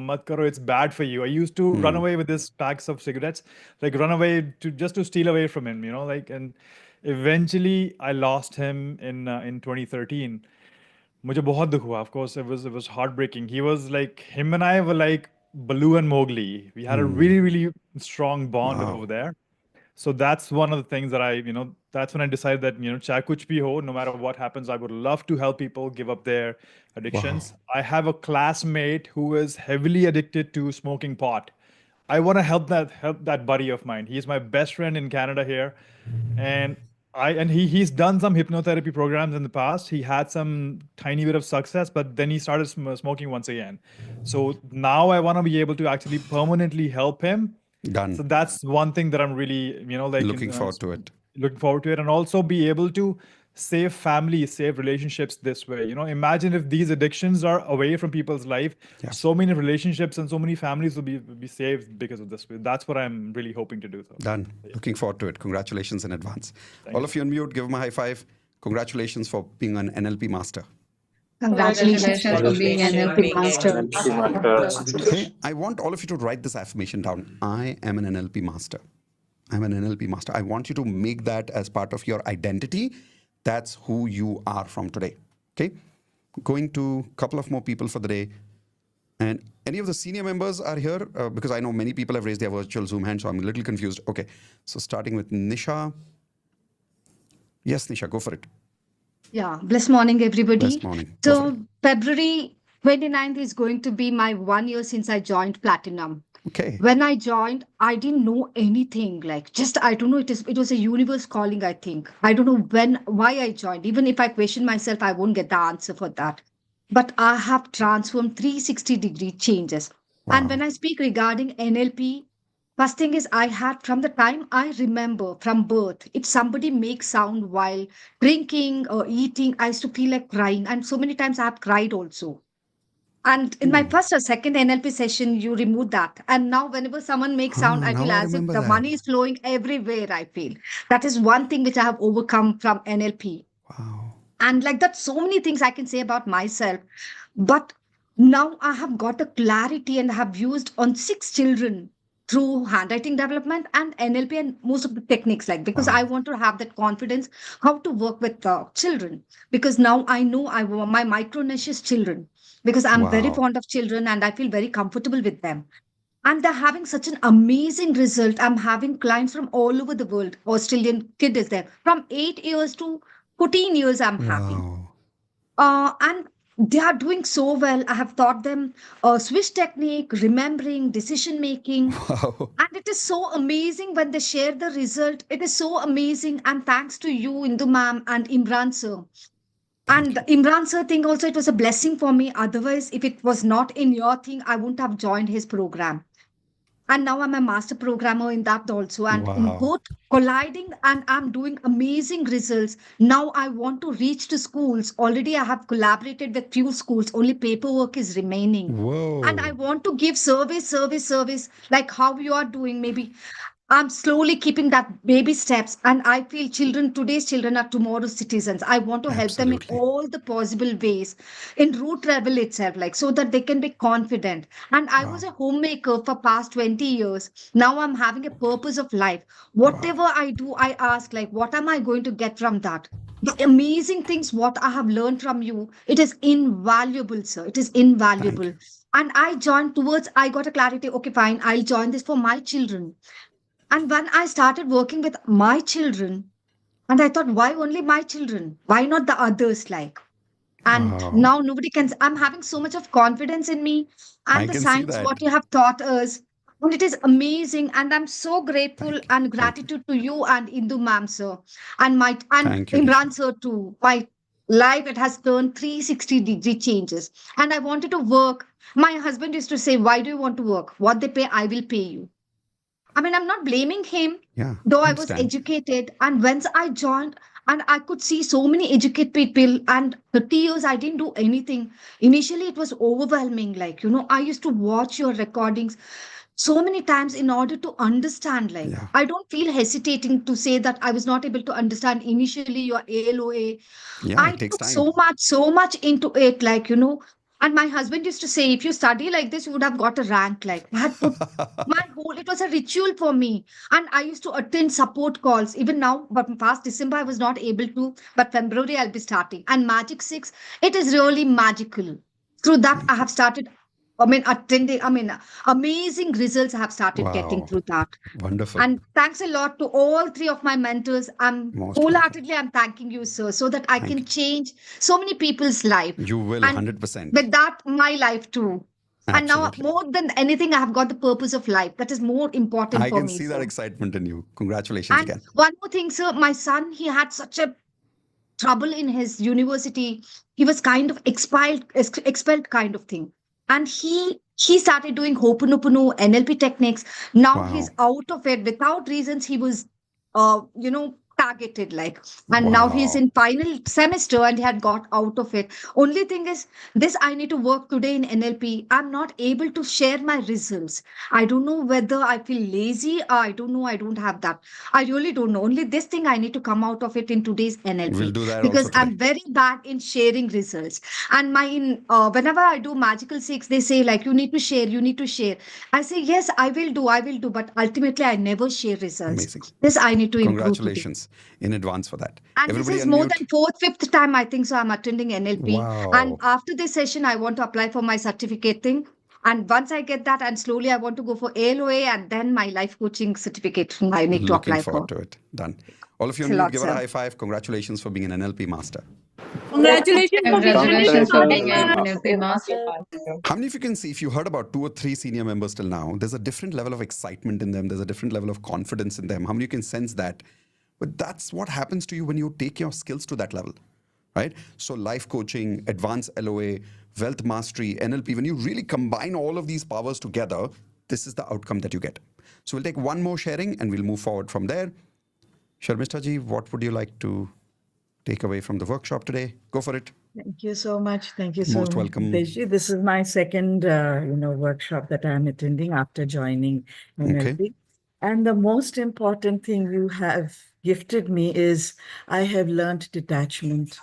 it's bad for you. I used to run away with his packs of cigarettes, like run away to just to steal away from him, like. And eventually I lost him in 2013. मुझे बहुत दुख हुआ. Of course, it was heartbreaking. He was like, him and I were like Baloo and Mowgli. We had a really, really strong bond Wow. over there. So that's one of the things that that's when I decided that, chahe kuch bhi ho, no matter what happens, I would love to help people give up their addictions. I have a classmate who is heavily addicted to smoking pot. I want to help that buddy of mine. He's my best friend in Canada here, and he's done some hypnotherapy programs in the past. He had some tiny bit of success, but then he started smoking once again. So now I want to be able to actually permanently help him. Done. So that's one thing that I'm really, like Looking forward to it. looking forward to it, and also be able to save families, save relationships this way. Imagine if these addictions are away from people's life, Yeah. so many relationships and so many families will be saved because of this. That's what I'm really hoping to do. So Done. Looking forward to it. Congratulations in advance. All of you on mute, give them a high five. Congratulations for being an NLP master. Congratulations for being an NLP master. Okay, I want all of you to write this affirmation down. I am an NLP master. I'm an NLP master. I want you to make that as part of your identity. That's who you are from today. Okay, going to a couple of more people for the day. And any of the senior members are here? Because I know many people have raised their virtual Zoom hand, so I'm a little confused. Okay, so starting with Nisha. Yes, Nisha, go for it. Yeah, blessed morning, everybody. Blessed morning. Go for So, February 29th is going to be my 1 year since I joined Platinum. Okay. When I joined, I didn't know anything. Like, just I don't know. It was a universe calling. I think I don't know why I joined. Even if I question myself, I won't get the answer for that. But I have transformed 360-degree changes. And when I speak regarding NLP, first thing is I had from the time I remember from birth, if somebody makes sound while drinking or eating, I used to feel like crying. And so many times I have cried also. And in my first or second NLP session, you remove that. And now whenever someone makes sound, I now feel I as if remember the that. money is flowing everywhere, I feel. That is one thing which I have overcome from NLP. Wow. And like that, so many things I can say about myself. But now I have got a clarity and have used on 6 children through handwriting development and NLP and most of the techniques, like because I want to have that confidence how to work with children. Because now I know my micro niche is children because I'm very Wow. fond of children and I feel very comfortable with them. And they're having such an amazing result. I'm having clients from all over the world. Australian kid is there from 8 years to 14 years. I'm having. Wow. And they are doing so well. I have taught them Swiss technique, remembering, decision making. Wow. And it is so amazing when they share the result. It is so amazing. And thanks to you, Indu ma'am and Imran sir. And the Imran sir thing also, it was a blessing for me. Otherwise, if it was not in your thing, I wouldn't have joined his program. And now I'm a master programmer in that also. And in Wow. both colliding and I'm doing amazing results. Now I want to reach to schools. Already I have collaborated with few schools. Only paperwork is remaining. Whoa. And I want to give service, like how you are doing. Maybe I'm slowly keeping that baby steps. And I feel today's children are tomorrow's citizens. I want to help them in Absolutely. all the possible ways in root level itself, like so that they can be confident. And I was a homemaker for past 20 years. Now I'm having a purpose of life. Whatever I do, I ask, like, what am I going to get from that? The amazing things, what I have learned from you, it is invaluable, sir. It is Thank invaluable. you. And I got a clarity. Okay, fine. I'll join this for my children. And when I started working with my children, and I thought, why only my children? Why not the others? Like, and Wow. now nobody can. I'm having so much of confidence in me I and the can see science, that. what you have taught us. And it is amazing. And I'm so grateful Thank you. and Thank you. gratitude to you and Indu ma'am, sir. And Thank you, Imran, Nisha. sir, too. My life, it has turned 360-degree changes. And I wanted to work. My husband used to say, why do you want to work? What they pay, I will pay you. I mean, I'm not blaming him, Yeah. though I was Understand. educated. And once I joined, and I could see so many educated people, and 30 years I didn't do anything. Initially, it was overwhelming. Like, I used to watch your recordings so many times in order to understand. Like, Yeah. I don't feel hesitating to say that I was not able to understand initially your ALOA. Yeah. I It takes took time. so much into it, like, and my husband used to say, if you study like this, you would have got a rank. Like, I had put it was a ritual for me. And I used to attend support calls even now, but past December, I was not able to. But February, I'll be starting. And Magic 6, it is really magical. Through that, I Thank you. have started, amazing results I have started getting Wow. through that. Wonderful. And thanks a lot to all three of my mentors. Most welcome. Wholeheartedly, I'm thanking you, sir, so that I Thank can you. change so many people's life. You will, And 100%. with that, my life too. And now, Absolutely. more than anything, I have got the purpose of life. That is more important I for can me, see that sir. excitement in you. Congratulations And again. one more thing, sir, my son, he had such a trouble in his university. He was kind of expelled kind of thing. And he started doing Ho'oponopono, NLP techniques. Now he's Wow. out of it without reasons. He was, targeted, like. And now he's Wow. in final semester and he had got out of it. Only thing is, this I need to work today in NLP. I'm not able to share my results. I don't know whether I feel lazy or I don't know. I don't have that. I really don't know. Only this thing I need to come out of it in today's We'll NLP, do that also because today. I'm very bad in sharing results. And whenever I do magical six, they say like, you need to share, you need to share. I say yes, I will do, but ultimately I never share results. Amazing. This I need to improve today. Congratulations in advance for that. And this Everybody is more unmute. than fourth, fifth time I think so I'm attending NLP. And Wow. after this session, I want to apply for my certificate thing. And once I get that, and slowly I want to go for ALOA and then my life coaching certificate I need to Looking apply forward for. to it. Done. All of you Thanks a on mute, lot, give her a sir. high five. Congratulations for being an NLP master. Congratulations for being Congratulations for being being an an NLP master. How many of you can see, if you heard about 2 or 3 senior members till now, there's a different level of excitement in them, there's a different level of confidence in them. How many of you can sense that? But that's what happens to you when you take your skills to that level, right? So life coaching, advanced LOA, wealth mastery, NLP, when you really combine all of these powers together, this is the outcome that you get. So we'll take one more sharing and we'll move forward from there. Sharmishta ji, what would you like to take away from the workshop today? Go for it. Thank you so much. Thank you so Most much, welcome. Mitesh ji. This is my second, workshop that I'm attending after joining Okay. NLP. And the most important thing you have gifted me is I have learned detachment.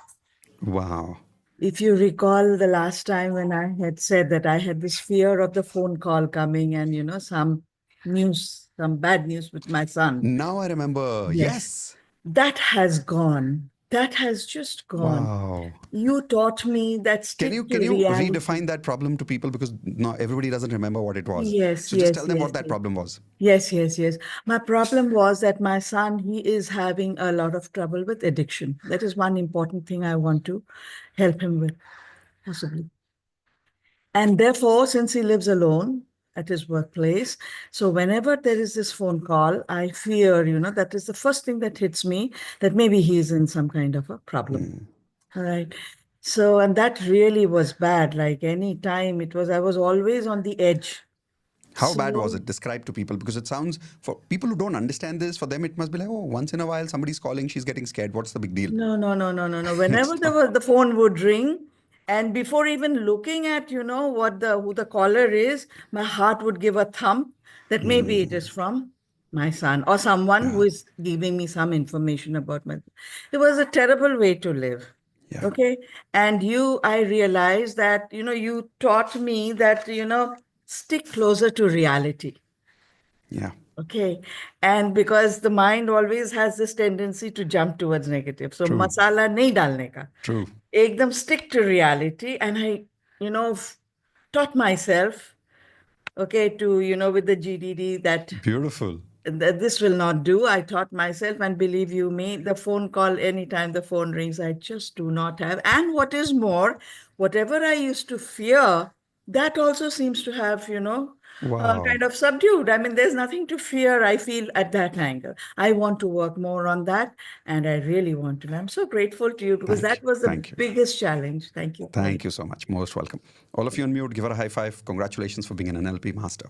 Wow. If you recall the last time when I had said that I had this fear of the phone call coming and, some news, some bad news with my son. Now I remember. Yes. That has gone. That has just gone. Wow. You taught me that Can stick you to reality. redefine that problem to people, because no, everybody doesn't remember what it was. Yes, So just yes, tell them what yes, that yes. problem was. Yes, yes, yes. My problem was that my son, he is having a lot of trouble with addiction. That is one important thing I want to help him with, possibly. And therefore, since he lives alone at his workplace, so whenever there is this phone call, I fear, that is the first thing that hits me, that maybe he's in some kind of a problem. All right. So, and that really was bad. Like any time I was always on the edge. How bad was So- it? Describe to people, because it sounds, for people who don't understand this, for them it must be like, oh, once in a while somebody's calling, she's getting scared. What's the big deal? No. Whenever the phone would ring, and before even looking at, what who the caller is, my heart would give a thump that maybe it is from my son or someone who is giving me some information about my. It was a terrible way to live. Yeah. Okay. And I realized that, you taught me that, stick closer to reality. Yeah. Okay. And because the mind always has this tendency to jump towards negative. So True. masala nahi dalne ka. True. Ekdam stick to reality. And I, taught myself, okay, to, with the GDD that Beautiful. this will not do. I taught myself, and believe you me, the phone call, anytime the phone rings, I just do not have. And what is more, whatever I used to fear, that also seems to have, Wow. kind of subdued. I mean, there's nothing to fear, I feel, at that angle. I want to work more on that, and I really want to. And I'm so grateful to you, because Thank that you. was the Thank you. biggest challenge. Thank you. Thank you so much. Most welcome. All of you on mute, give her a high five. Congratulations for being an NLP master.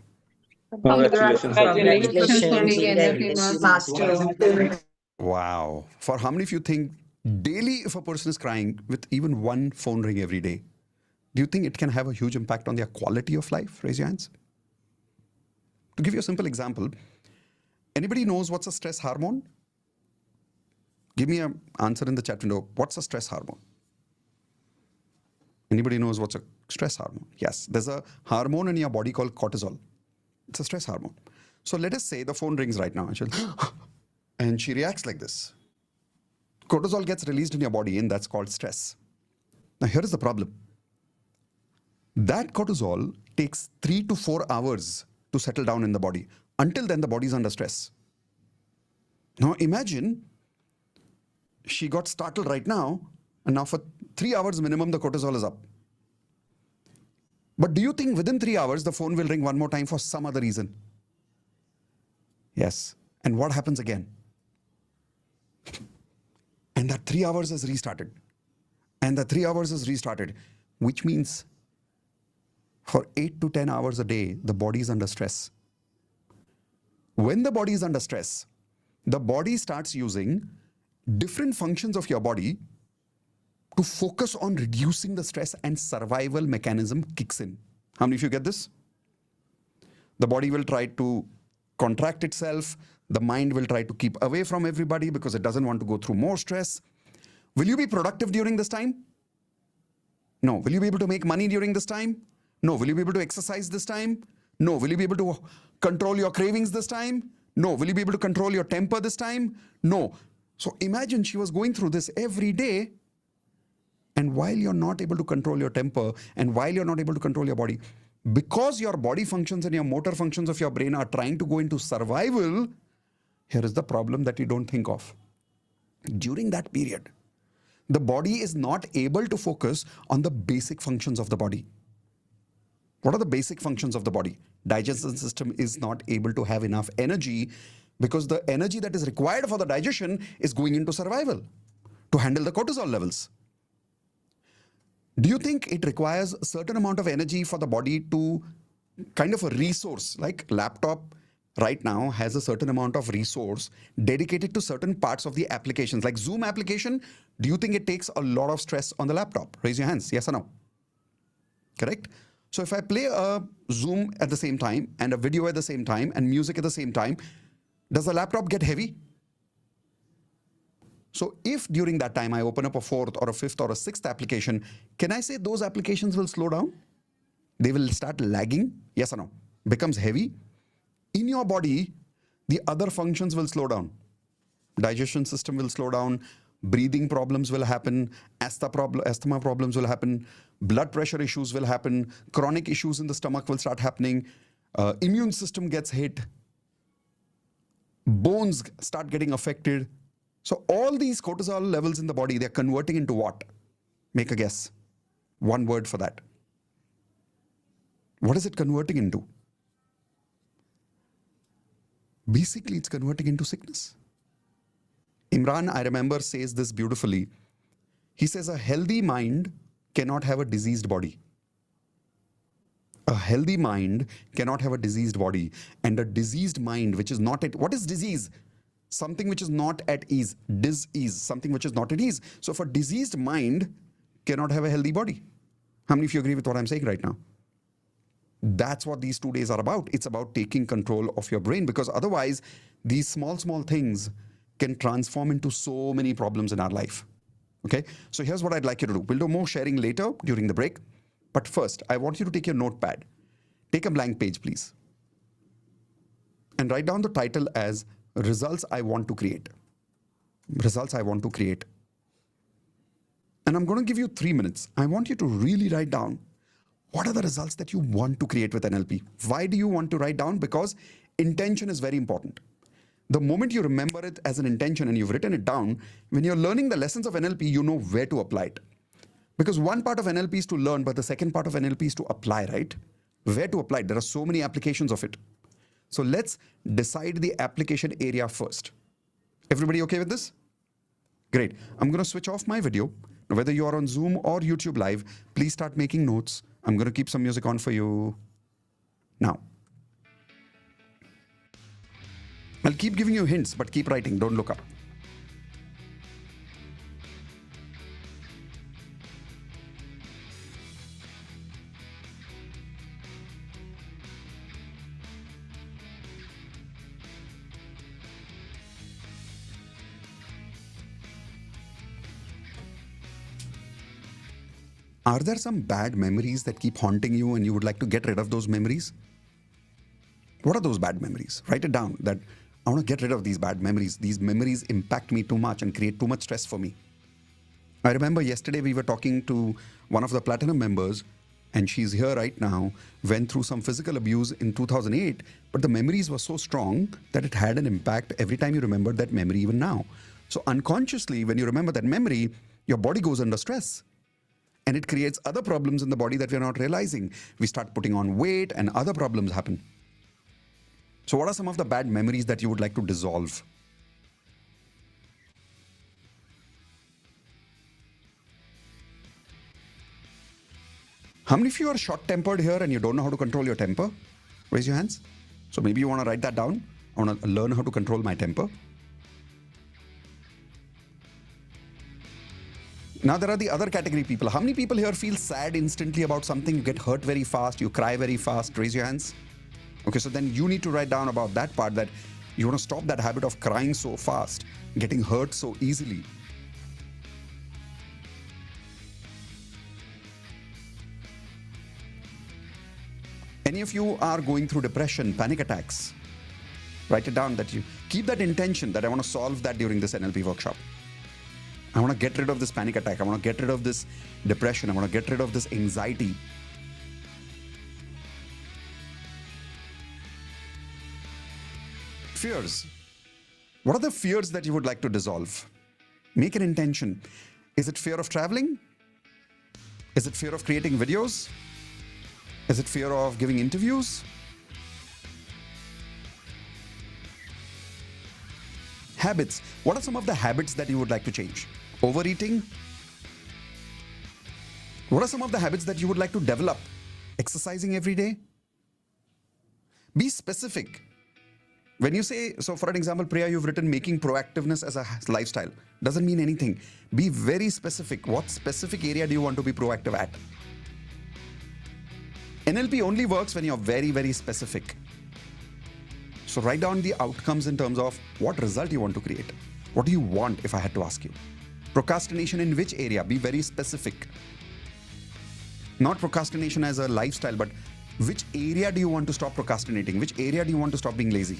Congratulations for being NLP master. Wow. For how many of you think daily, if a person is crying with even one phone ring every day, do you think it can have a huge impact on their quality of life? Raise your hands. To give you a simple example, anybody knows what's a stress hormone? Give me an answer in the chat window. What's a stress hormone? Anybody knows what's a stress hormone? Yes, there's a hormone in your body called cortisol. It's a stress hormone. So let us say the phone rings right now and she reacts like this. Cortisol gets released in your body, and that's called stress. Now here is the problem. That cortisol takes 3 to 4 hours to settle down in the body. Until then, the body is under stress. Now imagine she got startled right now, and now for 3 hours minimum, the cortisol is up. But do you think within 3 hours, the phone will ring one more time for some other reason? Yes. And what happens again? And that 3 hours is restarted. And the 3 hours is restarted, which means for 8 to 10 hours a day, the body is under stress. When the body is under stress, the body starts using different functions of your body to focus on reducing the stress, and survival mechanism kicks in. How many of you get this? The body will try to contract itself. The mind will try to keep away from everybody because it doesn't want to go through more stress. Will you be productive during this time? No. Will you be able to make money during this time? No. Will you be able to exercise this time? No. Will you be able to control your cravings this time? No. Will you be able to control your temper this time? No. So imagine she was going through this every day. And while you're not able to control your temper, and while you're not able to control your body, because your body functions and your motor functions of your brain are trying to go into survival, here is the problem that you don't think of. During that period, the body is not able to focus on the basic functions of the body. What are the basic functions of the body? Digestion system is not able to have enough energy because the energy that is required for the digestion is going into survival to handle the cortisol levels. Do you think it requires a certain amount of energy for the body to kind of a resource, like laptop right now has a certain amount of resource dedicated to certain parts of the applications, like Zoom application? Do you think it takes a lot of stress on the laptop? Raise your hands, yes or no? Correct? So if I play a Zoom at the same time and a video at the same time and music at the same time, does the laptop get heavy? So if during that time I open up a fourth or a fifth or a sixth application, can I say those applications will slow down? They will start lagging? Yes or no? Becomes heavy. In your body, the other functions will slow down. Digestion system will slow down. Breathing problems will happen. Asthma problems will happen. Blood pressure issues will happen. Chronic issues in the stomach will start happening. Immune system gets hit. Bones start getting affected. So all these cortisol levels in the body, they're converting into what? Make a guess. One word for that. What is it converting into? Basically, it's converting into sickness. Imran, I remember, says this beautifully. He says, a healthy mind cannot have a diseased body. A healthy mind cannot have a diseased body. And a diseased mind, which is not at... What is disease? Something which is not at ease. Dis-ease. Something which is not at ease. So if a diseased mind cannot have a healthy body. How many of you agree with what I'm saying right now? That's what these 2 days are about. It's about taking control of your brain, because otherwise these small things can transform into so many problems in our life. Okay, so here's what I'd like you to do. We'll do more sharing later during the break. But first, I want you to take your notepad. Take a blank page, please. And write down the title as Results I Want to Create. Results I Want to Create. And I'm going to give you 3 minutes. I want you to really write down what are the results that you want to create with NLP. Why do you want to write down? Because intention is very important. The moment you remember it as an intention and you've written it down, when you're learning the lessons of NLP, you know where to apply it. Because one part of NLP is to learn, but the second part of NLP is to apply, right? Where to apply it? There are so many applications of it. So let's decide the application area first. Everybody okay with this? Great. I'm going to switch off my video. Now, whether you are on Zoom or YouTube Live, please start making notes. I'm going to keep some music on for you now. I'll keep giving you hints, but keep writing. Don't look up. Are there some bad memories that keep haunting you and you would like to get rid of those memories? What are those bad memories? Write it down, that I want to get rid of these bad memories. These memories impact me too much and create too much stress for me. I remember yesterday we were talking to one of the Platinum members, and she's here right now, went through some physical abuse in 2008, but the memories were so strong that it had an impact every time you remembered that memory even now. So unconsciously, when you remember that memory, your body goes under stress. And it creates other problems in the body that we're not realizing. We start putting on weight and other problems happen. So what are some of the bad memories that you would like to dissolve? How many of you are short-tempered here and you don't know how to control your temper? Raise your hands. So maybe you want to write that down. I want to learn how to control my temper. Now there are the other category people. How many people here feel sad instantly about something? You get hurt very fast, you cry very fast. Raise your hands. Okay, so then you need to write down about that part, that you want to stop that habit of crying so fast, getting hurt so easily. Any of you are going through depression, panic attacks? Write it down, that you keep that intention that I want to solve that during this NLP workshop. I want to get rid of this panic attack. I want to get rid of this depression. I want to get rid of this anxiety. Fears. What are the fears that you would like to dissolve? Make an intention. Is it fear of traveling? Is it fear of creating videos? Is it fear of giving interviews? Habits. What are some of the habits that you would like to change? Overeating? What are some of the habits that you would like to develop? Exercising every day? Be specific. When you say, so for an example, Priya, you've written making proactiveness as a lifestyle. Doesn't mean anything. Be very specific. What specific area do you want to be proactive at? NLP only works when you're very, very specific. So write down the outcomes in terms of what result you want to create. What do you want, if I had to ask you? Procrastination in which area? Be very specific. Not procrastination as a lifestyle, but which area do you want to stop procrastinating? Which area do you want to stop being lazy?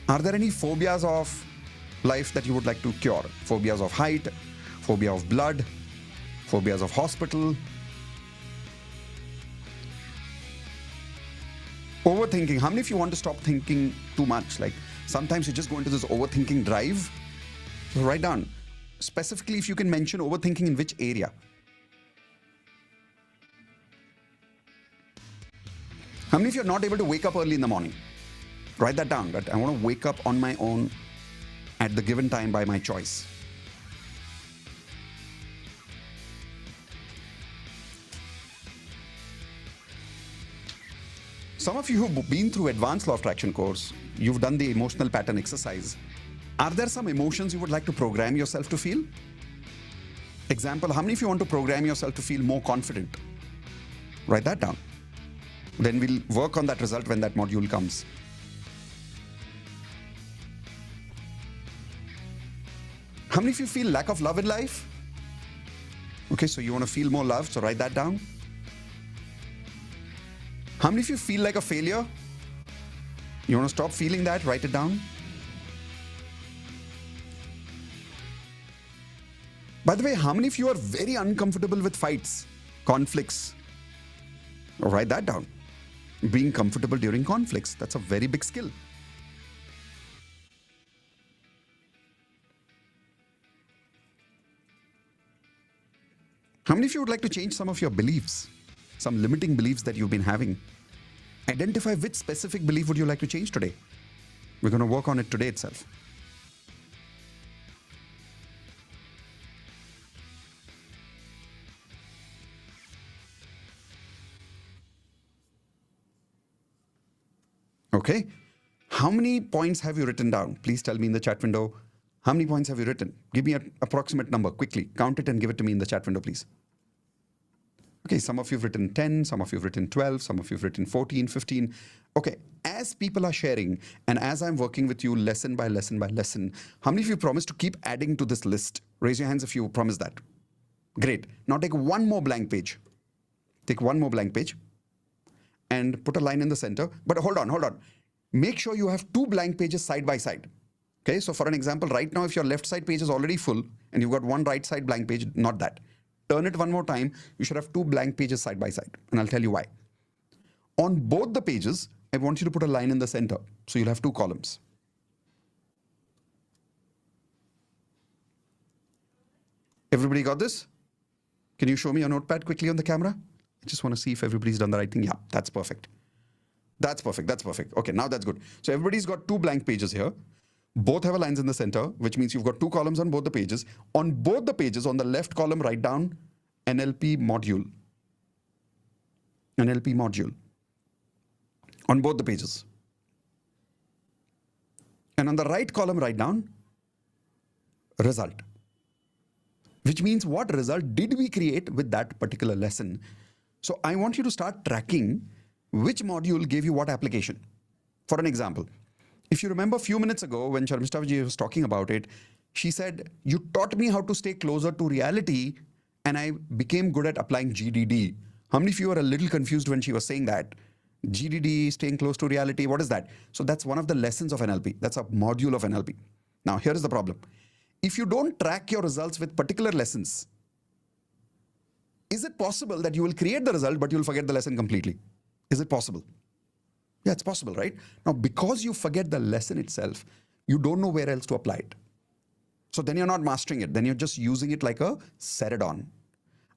Are there any phobias of life that you would like to cure? Phobias of height, phobia of blood, phobias of hospital. Overthinking. How many of you want to stop thinking too much? Like sometimes you just go into this overthinking drive. So write down specifically if you can mention overthinking in which area. How many of you are not able to wake up early in the morning? Write that down, that I want to wake up on my own at the given time by my choice. Some of you who've been through advanced law of attraction course, you've done the emotional pattern exercise. Are there some emotions you would like to program yourself to feel? Example, how many of you want to program yourself to feel more confident? Write that down. Then we'll work on that result when that module comes. How many of you feel lack of love in life? Okay, so you want to feel more love, so write that down. How many of you feel like a failure? You want to stop feeling that? Write it down. By the way, how many of you are very uncomfortable with fights, conflicts? Write that down. Being comfortable during conflicts, that's a very big skill. How many of you would like to change some of your beliefs, some limiting beliefs that you've been having? Identify which specific belief would you like to change today. We're going to work on it today itself. Okay. How many points have you written down? Please tell me in the chat window. How many points have you written? Give me an approximate number quickly. Count it and give it to me in the chat window, please. Okay, some of you have written 10, some of you have written 12, some of you have written 14, 15. Okay, as people are sharing and as I'm working with you lesson by lesson by lesson, how many of you promise to keep adding to this list? Raise your hands if you promise that. Great. Now take one more blank page. Take one more blank page and put a line in the center. But hold on. Make sure you have two blank pages side by side. Okay, so for an example, right now, if your left side page is already full and you've got one right side blank page, not that. Turn it one more time. You should have two blank pages side by side. And I'll tell you why. On both the pages, I want you to put a line in the center. So you'll have two columns. Everybody got this? Can you show me your notepad quickly on the camera? I just want to see if everybody's done the right thing. Yeah, that's perfect. That's perfect. Okay, now that's good. So everybody's got two blank pages here. Both have a lines in the center, which means you've got two columns on both the pages. On both the pages, on the left column, write down NLP module. NLP module. On both the pages. And on the right column, write down result, which means what result did we create with that particular lesson. So I want you to start tracking which module gave you what application. For an example, if you remember a few minutes ago when Sharmishta was talking about it, she said, you taught me how to stay closer to reality and I became good at applying GDD. How many of you are a little confused when she was saying that? GDD, staying close to reality, what is that? So that's one of the lessons of NLP. That's a module of NLP. Now, here is the problem. If you don't track your results with particular lessons, is it possible that you will create the result, but you'll forget the lesson completely? Is it possible? Yeah, it's possible, right? Now, because you forget the lesson itself, you don't know where else to apply it. So then you're not mastering it. Then you're just using it like a set-it-on.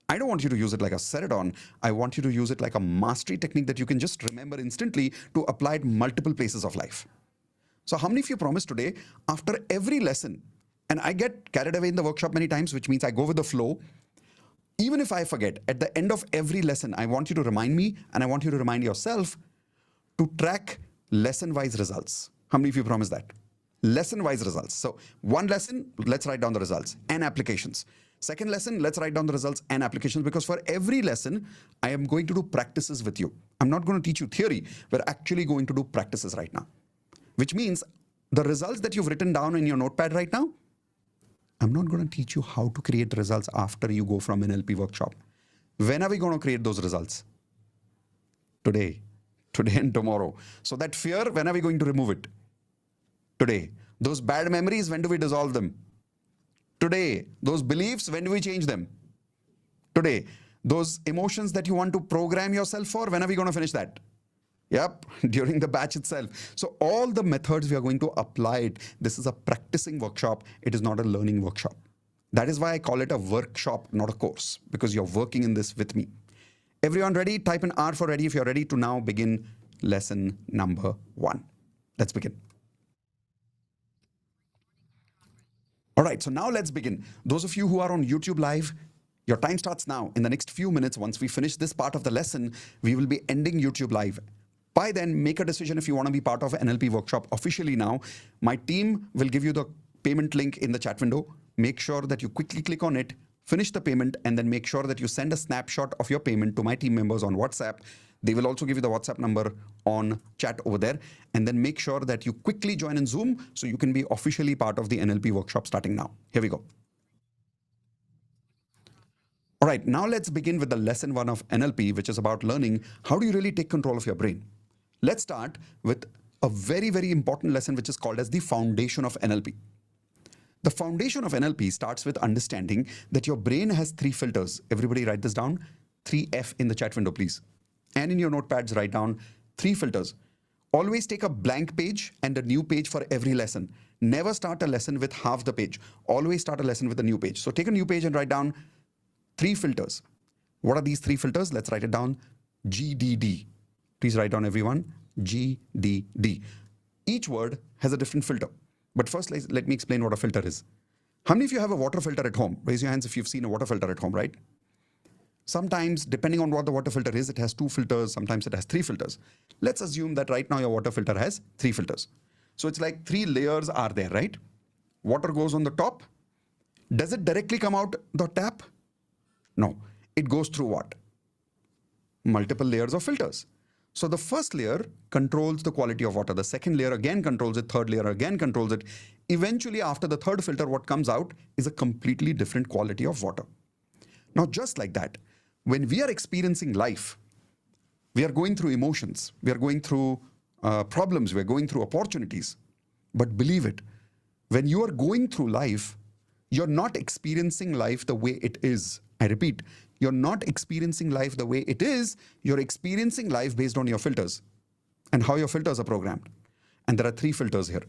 I don't want you to use it like a set-it-on. I want you to use it like a mastery technique that you can just remember instantly to apply it multiple places of life. So how many of you promise today, after every lesson, and I get carried away in the workshop many times, which means I go with the flow. Even if I forget, at the end of every lesson, I want you to remind me and I want you to remind yourself to track lesson-wise results. How many of you promise that? Lesson-wise results. So one lesson, let's write down the results and applications. Second lesson, let's write down the results and applications, because for every lesson, I am going to do practices with you. I'm not going to teach you theory. We're actually going to do practices right now, which means the results that you've written down in your notepad right now, I'm not going to teach you how to create results after you go from an NLP workshop. When are we going to create those results? Today and tomorrow. So that fear, when are we going to remove it? Today. Those bad memories, when do we dissolve them? Today. Those beliefs, when do we change them? Today. Those emotions that you want to program yourself for, when are we going to finish that? Yep, during the batch itself. So all the methods we are going to apply it. This is a practicing workshop. It is not a learning workshop. That is why I call it a workshop, not a course, because you're working in this with me. Everyone ready? Type an R for ready if you're ready to now begin lesson number 1. Let's begin. All right, so now let's begin. Those of you who are on YouTube Live, your time starts now. In the next few minutes, once we finish this part of the lesson, we will be ending YouTube Live. By then, make a decision if you want to be part of NLP workshop officially now. My team will give you the payment link in the chat window. Make sure that you quickly click on it, finish the payment, and then make sure that you send a snapshot of your payment to my team members on WhatsApp. They will also give you the WhatsApp number on chat over there. And then make sure that you quickly join in Zoom so you can be officially part of the NLP workshop starting now. Here we go. All right, now let's begin with the lesson 1 of NLP, which is about learning how do you really take control of your brain. Let's start with a very, very important lesson, which is called as the foundation of NLP. The foundation of NLP starts with understanding that your brain has 3 filters. Everybody write this down. 3F in the chat window, please. And in your notepads, write down 3 filters. Always take a blank page and a new page for every lesson. Never start a lesson with half the page. Always start a lesson with a new page. So take a new page and write down 3 filters. What are these 3 filters? Let's write it down. GDD. Please write down, everyone. GDD. Each word has a different filter. But first, let me explain what a filter is. How many of you have a water filter at home? Raise your hands if you've seen a water filter at home, right? Sometimes, depending on what the water filter is, it has 2 filters. Sometimes it has 3 filters. Let's assume that right now your water filter has 3 filters. So it's like 3 layers are there, right? Water goes on the top. Does it directly come out the tap? No. It goes through what? Multiple layers of filters. So the first layer controls the quality of water. The second layer again controls it. Third layer again controls it. Eventually, after the third filter, what comes out is a completely different quality of water. Now, just like that, when we are experiencing life, we are going through emotions. We are going through problems. We are going through opportunities. But believe it, when you are going through life, you're not experiencing life the way it is. I repeat, you're not experiencing life the way it is. You're experiencing life based on your filters and how your filters are programmed. And there are 3 filters here.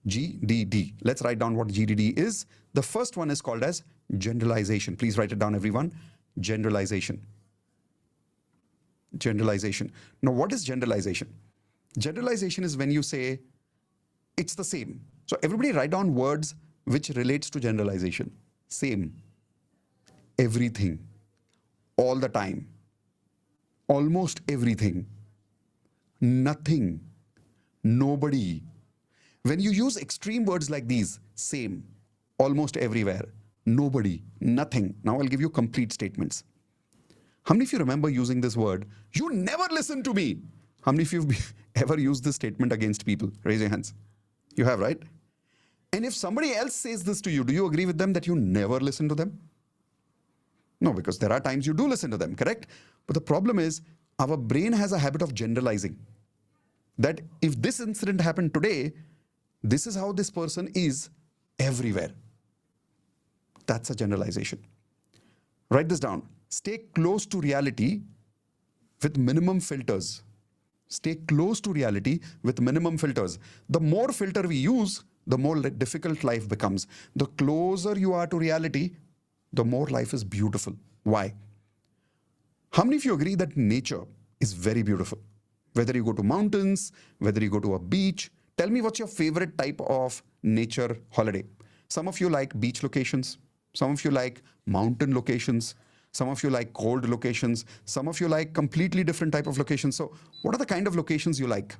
GDD. Let's write down what GDD is. The first one is called as generalization. Please write it down, everyone. Generalization. Generalization. Now, what is generalization? Generalization is when you say it's the same. So everybody write down words which relates to generalization. Same. Everything. All the time. Almost everything. Nothing. Nobody. When you use extreme words like these, same, almost everywhere, nobody, nothing. Now I'll give you complete statements. How many of you remember using this word? You never listen to me. How many of you have ever used this statement against people? Raise your hands. You have, right? And if somebody else says this to you, do you agree with them that you never listen to them? No, because there are times you do listen to them, correct? But the problem is, our brain has a habit of generalizing. That if this incident happened today, this is how this person is everywhere. That's a generalization. Write this down. Stay close to reality with minimum filters. Stay close to reality with minimum filters. The more filter we use, the more difficult life becomes. The closer you are to reality, the more life is beautiful. Why? How many of you agree that nature is very beautiful? Whether you go to mountains, whether you go to a beach, tell me what's your favorite type of nature holiday. Some of you like beach locations. Some of you like mountain locations. Some of you like cold locations. Some of you like completely different type of locations. So what are the kind of locations you like?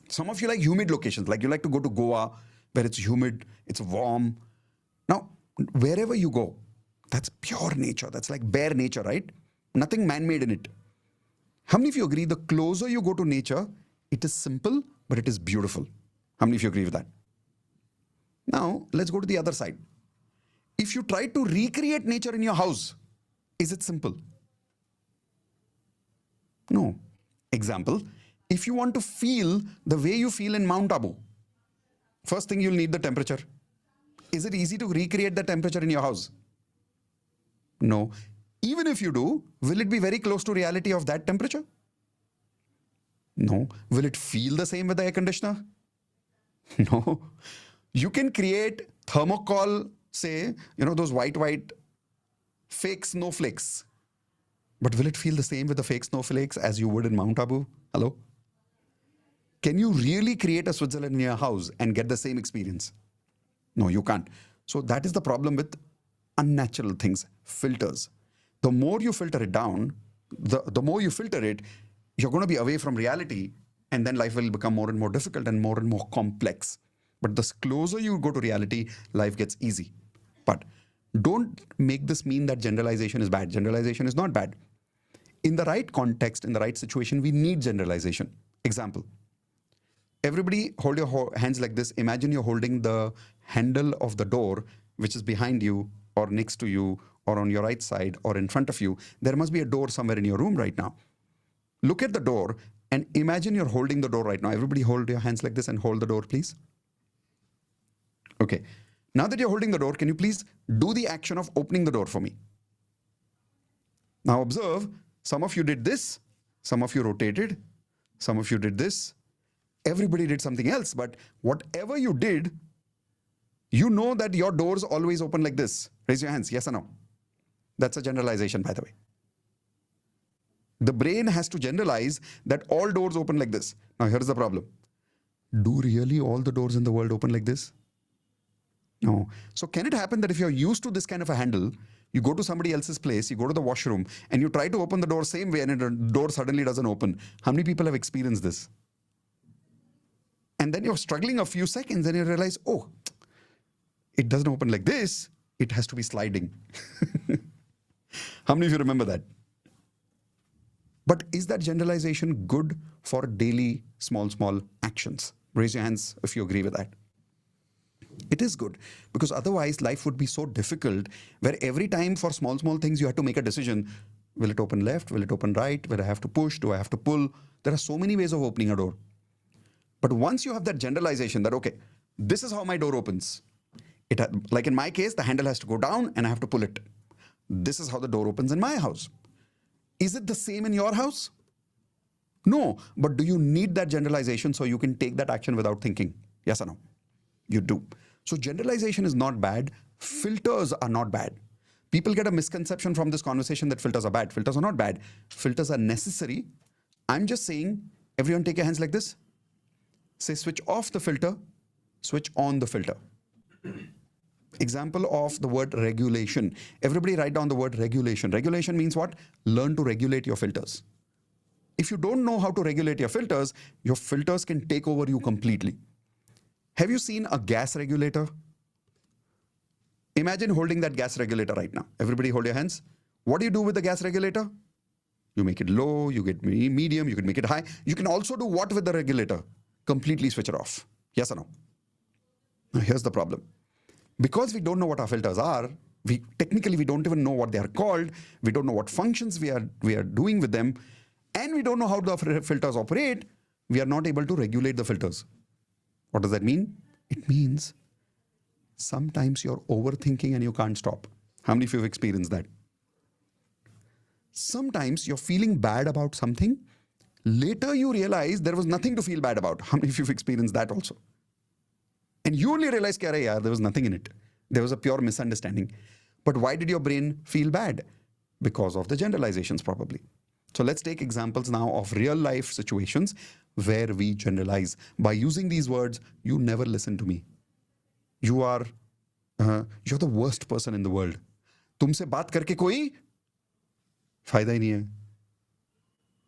Some of you like humid locations, like you like to go to Goa, where it's humid, it's warm. Now, wherever you go, that's pure nature. That's like bare nature, right? Nothing man-made in it. How many of you agree the closer you go to nature, it is simple, but it is beautiful? How many of you agree with that? Now, let's go to the other side. If you try to recreate nature in your house, is it simple? No. Example, if you want to feel the way you feel in Mount Abu, first thing you'll need the temperature. Is it easy to recreate the temperature in your house? No. Even if you do, will it be very close to reality of that temperature? No. Will it feel the same with the air conditioner? No. You can create thermocol, say, those white fake snowflakes. But will it feel the same with the fake snowflakes as you would in Mount Abu? Hello? Can you really create a Switzerland in your house and get the same experience? No, you can't. So that is the problem with unnatural things, filters. The more you filter it down, the more you filter it, you're going to be away from reality, and then life will become more and more difficult and more complex. But the closer you go to reality, life gets easy. But don't make this mean that generalization is bad. Generalization is not bad. In the right context, in the right situation, we need generalization. Example. Everybody hold your hands like this. Imagine you're holding the handle of the door, which is behind you or next to you or on your right side or in front of you. There must be a door somewhere in your room right now. Look at the door and imagine you're holding the door right now. Everybody hold your hands like this and hold the door, please. Okay. Now that you're holding the door, can you please do the action of opening the door for me? Now observe, some of you did this, some of you rotated, some of you did this. Everybody did something else, but whatever you did, you know that your doors always open like this. Raise your hands, yes or no? That's a generalization, by the way. The brain has to generalize that all doors open like this. Now here's the problem. Do really all the doors in the world open like this? No. So can it happen that if you're used to this kind of a handle, you go to somebody else's place, you go to the washroom, and you try to open the door same way and the door suddenly doesn't open? How many people have experienced this? And then you're struggling a few seconds and you realize, oh, it doesn't open like this. It has to be sliding. How many of you remember that? But is that generalization good for daily small actions? Raise your hands if you agree with that. It is good, because otherwise life would be so difficult, where every time for small things you have to make a decision. Will it open left? Will it open right? Will I have to push? Do I have to pull? There are so many ways of opening a door. But once you have that generalization that, okay, this is how my door opens. Like in my case, the handle has to go down and I have to pull it. This is how the door opens in my house. Is it the same in your house? No. But do you need that generalization so you can take that action without thinking? Yes or no? You do. So generalization is not bad. Filters are not bad. People get a misconception from this conversation that filters are bad. Filters are not bad. Filters are necessary. I'm just saying, everyone take your hands like this. Say switch off the filter, switch on the filter. Example of the word regulation. Everybody write down the word regulation. Regulation means what? Learn to regulate your filters. If you don't know how to regulate your filters can take over you completely. Have you seen a gas regulator? Imagine holding that gas regulator right now. Everybody hold your hands. What do you do with the gas regulator? You make it low, you get medium, you can make it high. You can also do what with the regulator? Completely switch it off. Yes or no? Now here's the problem. Because we don't know what our filters are, we don't even know what they are called, we don't know what functions we are doing with them, and we don't know how the filters operate, we are not able to regulate the filters. What does that mean? It means sometimes you're overthinking and you can't stop. How many of you have experienced that? Sometimes you're feeling bad about something. Later you realize there was nothing to feel bad about. How many of you have experienced that also? And you only realize, there was nothing in it. There was a pure misunderstanding. But why did your brain feel bad? Because of the generalizations probably. So let's take examples now of real life situations where we generalize. By using these words, you never listen to me. You're the worst person in the world. तुमसे बात करके कोई फायदा ही नहीं है.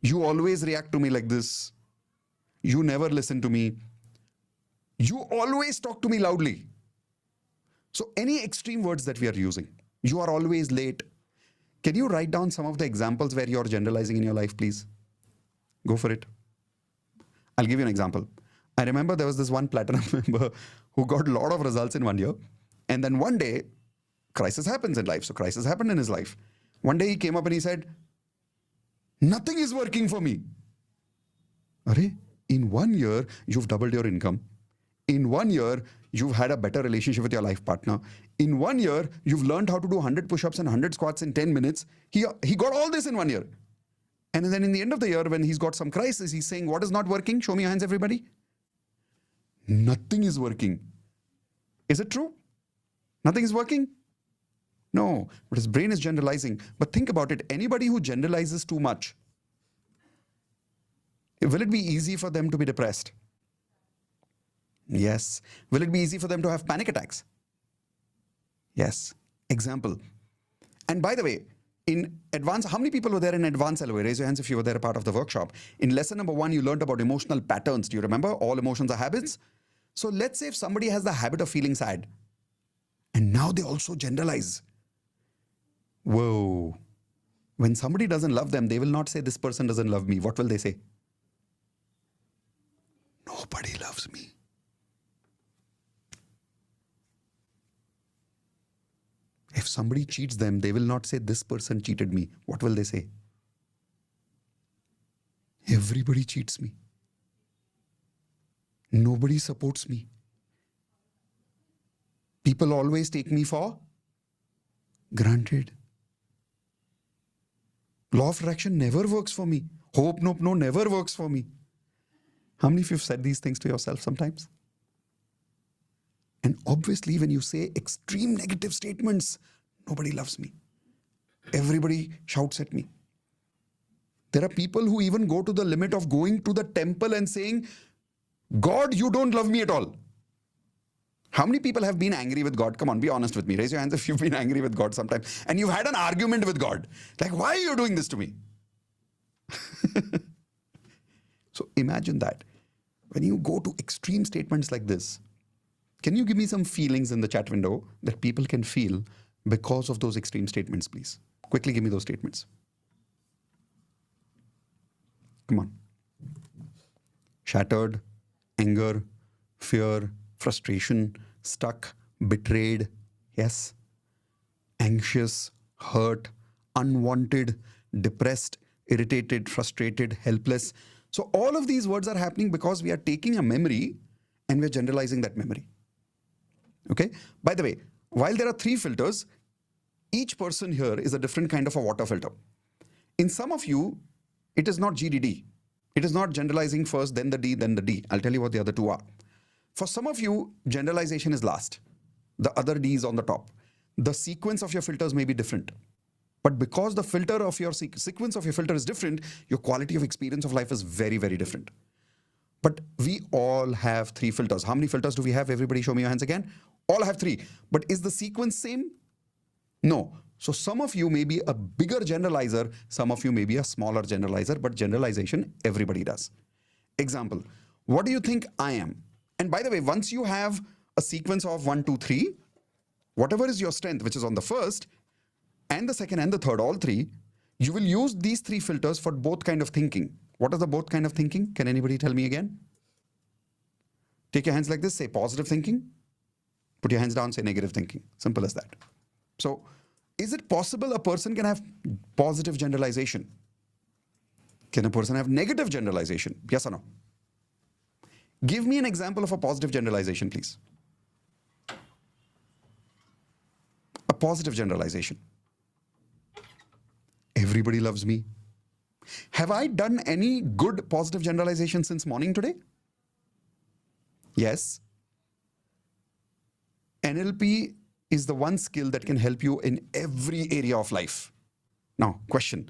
You always react to me like this. You never listen to me. You always talk to me loudly. So any extreme words that we are using, you are always late. Can you write down some of the examples where you're generalizing in your life, please? Go for it. I'll give you an example. I remember there was this one platinum member who got a lot of results in 1 year. And then one day, crisis happens in life. So crisis happened in his life. One day he came up and he said, nothing is working for me. Arey, in 1 year, you've doubled your income. In 1 year, you've had a better relationship with your life partner. In 1 year, you've learned how to do 100 push-ups and 100 squats in 10 minutes. He got all this in 1 year. And then in the end of the year, when he's got some crisis, he's saying, what is not working? Show me your hands, everybody. Nothing is working. Is it true? Nothing is working? No, but his brain is generalizing. But think about it. Anybody who generalizes too much, will it be easy for them to be depressed? Yes. Will it be easy for them to have panic attacks? Yes. Example. And by the way, in advance, how many people were there in advance LOA? Raise your hands if you were there a part of the workshop. In lesson number 1, you learned about emotional patterns. Do you remember? All emotions are habits. So let's say if somebody has the habit of feeling sad, and now they also generalize. Whoa. When somebody doesn't love them, they will not say, this person doesn't love me. What will they say? Nobody loves me. If somebody cheats them, they will not say, this person cheated me. What will they say? Everybody cheats me. Nobody supports me. People always take me for granted. Law of attraction never works for me. Hope, nope, no, never works for me. How many of you have said these things to yourself sometimes? And obviously, when you say extreme negative statements, nobody loves me. Everybody shouts at me. There are people who even go to the limit of going to the temple and saying, God, you don't love me at all. How many people have been angry with God? Come on, be honest with me. Raise your hands if you've been angry with God sometime. And you've had an argument with God. Like, why are you doing this to me? So imagine that. When you go to extreme statements like this, can you give me some feelings in the chat window that people can feel because of those extreme statements, please? Quickly give me those statements. Come on. Shattered, anger, fear, frustration, stuck, betrayed, yes. Anxious, hurt, unwanted, depressed, irritated, frustrated, helpless. So all of these words are happening because we are taking a memory and we're generalizing that memory. Okay? By the way, while there are 3 filters, each person here is a different kind of a water filter. In some of you, it is not GDD. It is not generalizing first, then the D, then the D. I'll tell you what the other 2 are. For some of you, generalization is last. The other D is on the top. The sequence of your filters may be different. But because the filter of your sequence of your filter is different, your quality of experience of life is very, very different. But we all have 3 filters. How many filters do we have? Everybody show me your hands again. All have 3. But is the sequence same? No. So some of you may be a bigger generalizer, some of you may be a smaller generalizer, but generalization everybody does. Example, what do you think I am? And by the way, once you have a sequence of 1, 2, 3, whatever is your strength, which is on the first and the second and the third, all three, you will use these 3 filters for both kind of thinking. What is the both kind of thinking? Can anybody tell me again? Take your hands like this, say positive thinking. Put your hands down, say negative thinking. Simple as that. So, is it possible a person can have positive generalization? Can a person have negative generalization? Yes or no? Give me an example of a positive generalization, please. A positive generalization. Everybody loves me. Have I done any good positive generalization since morning today? Yes. NLP is the one skill that can help you in every area of life. Now, question.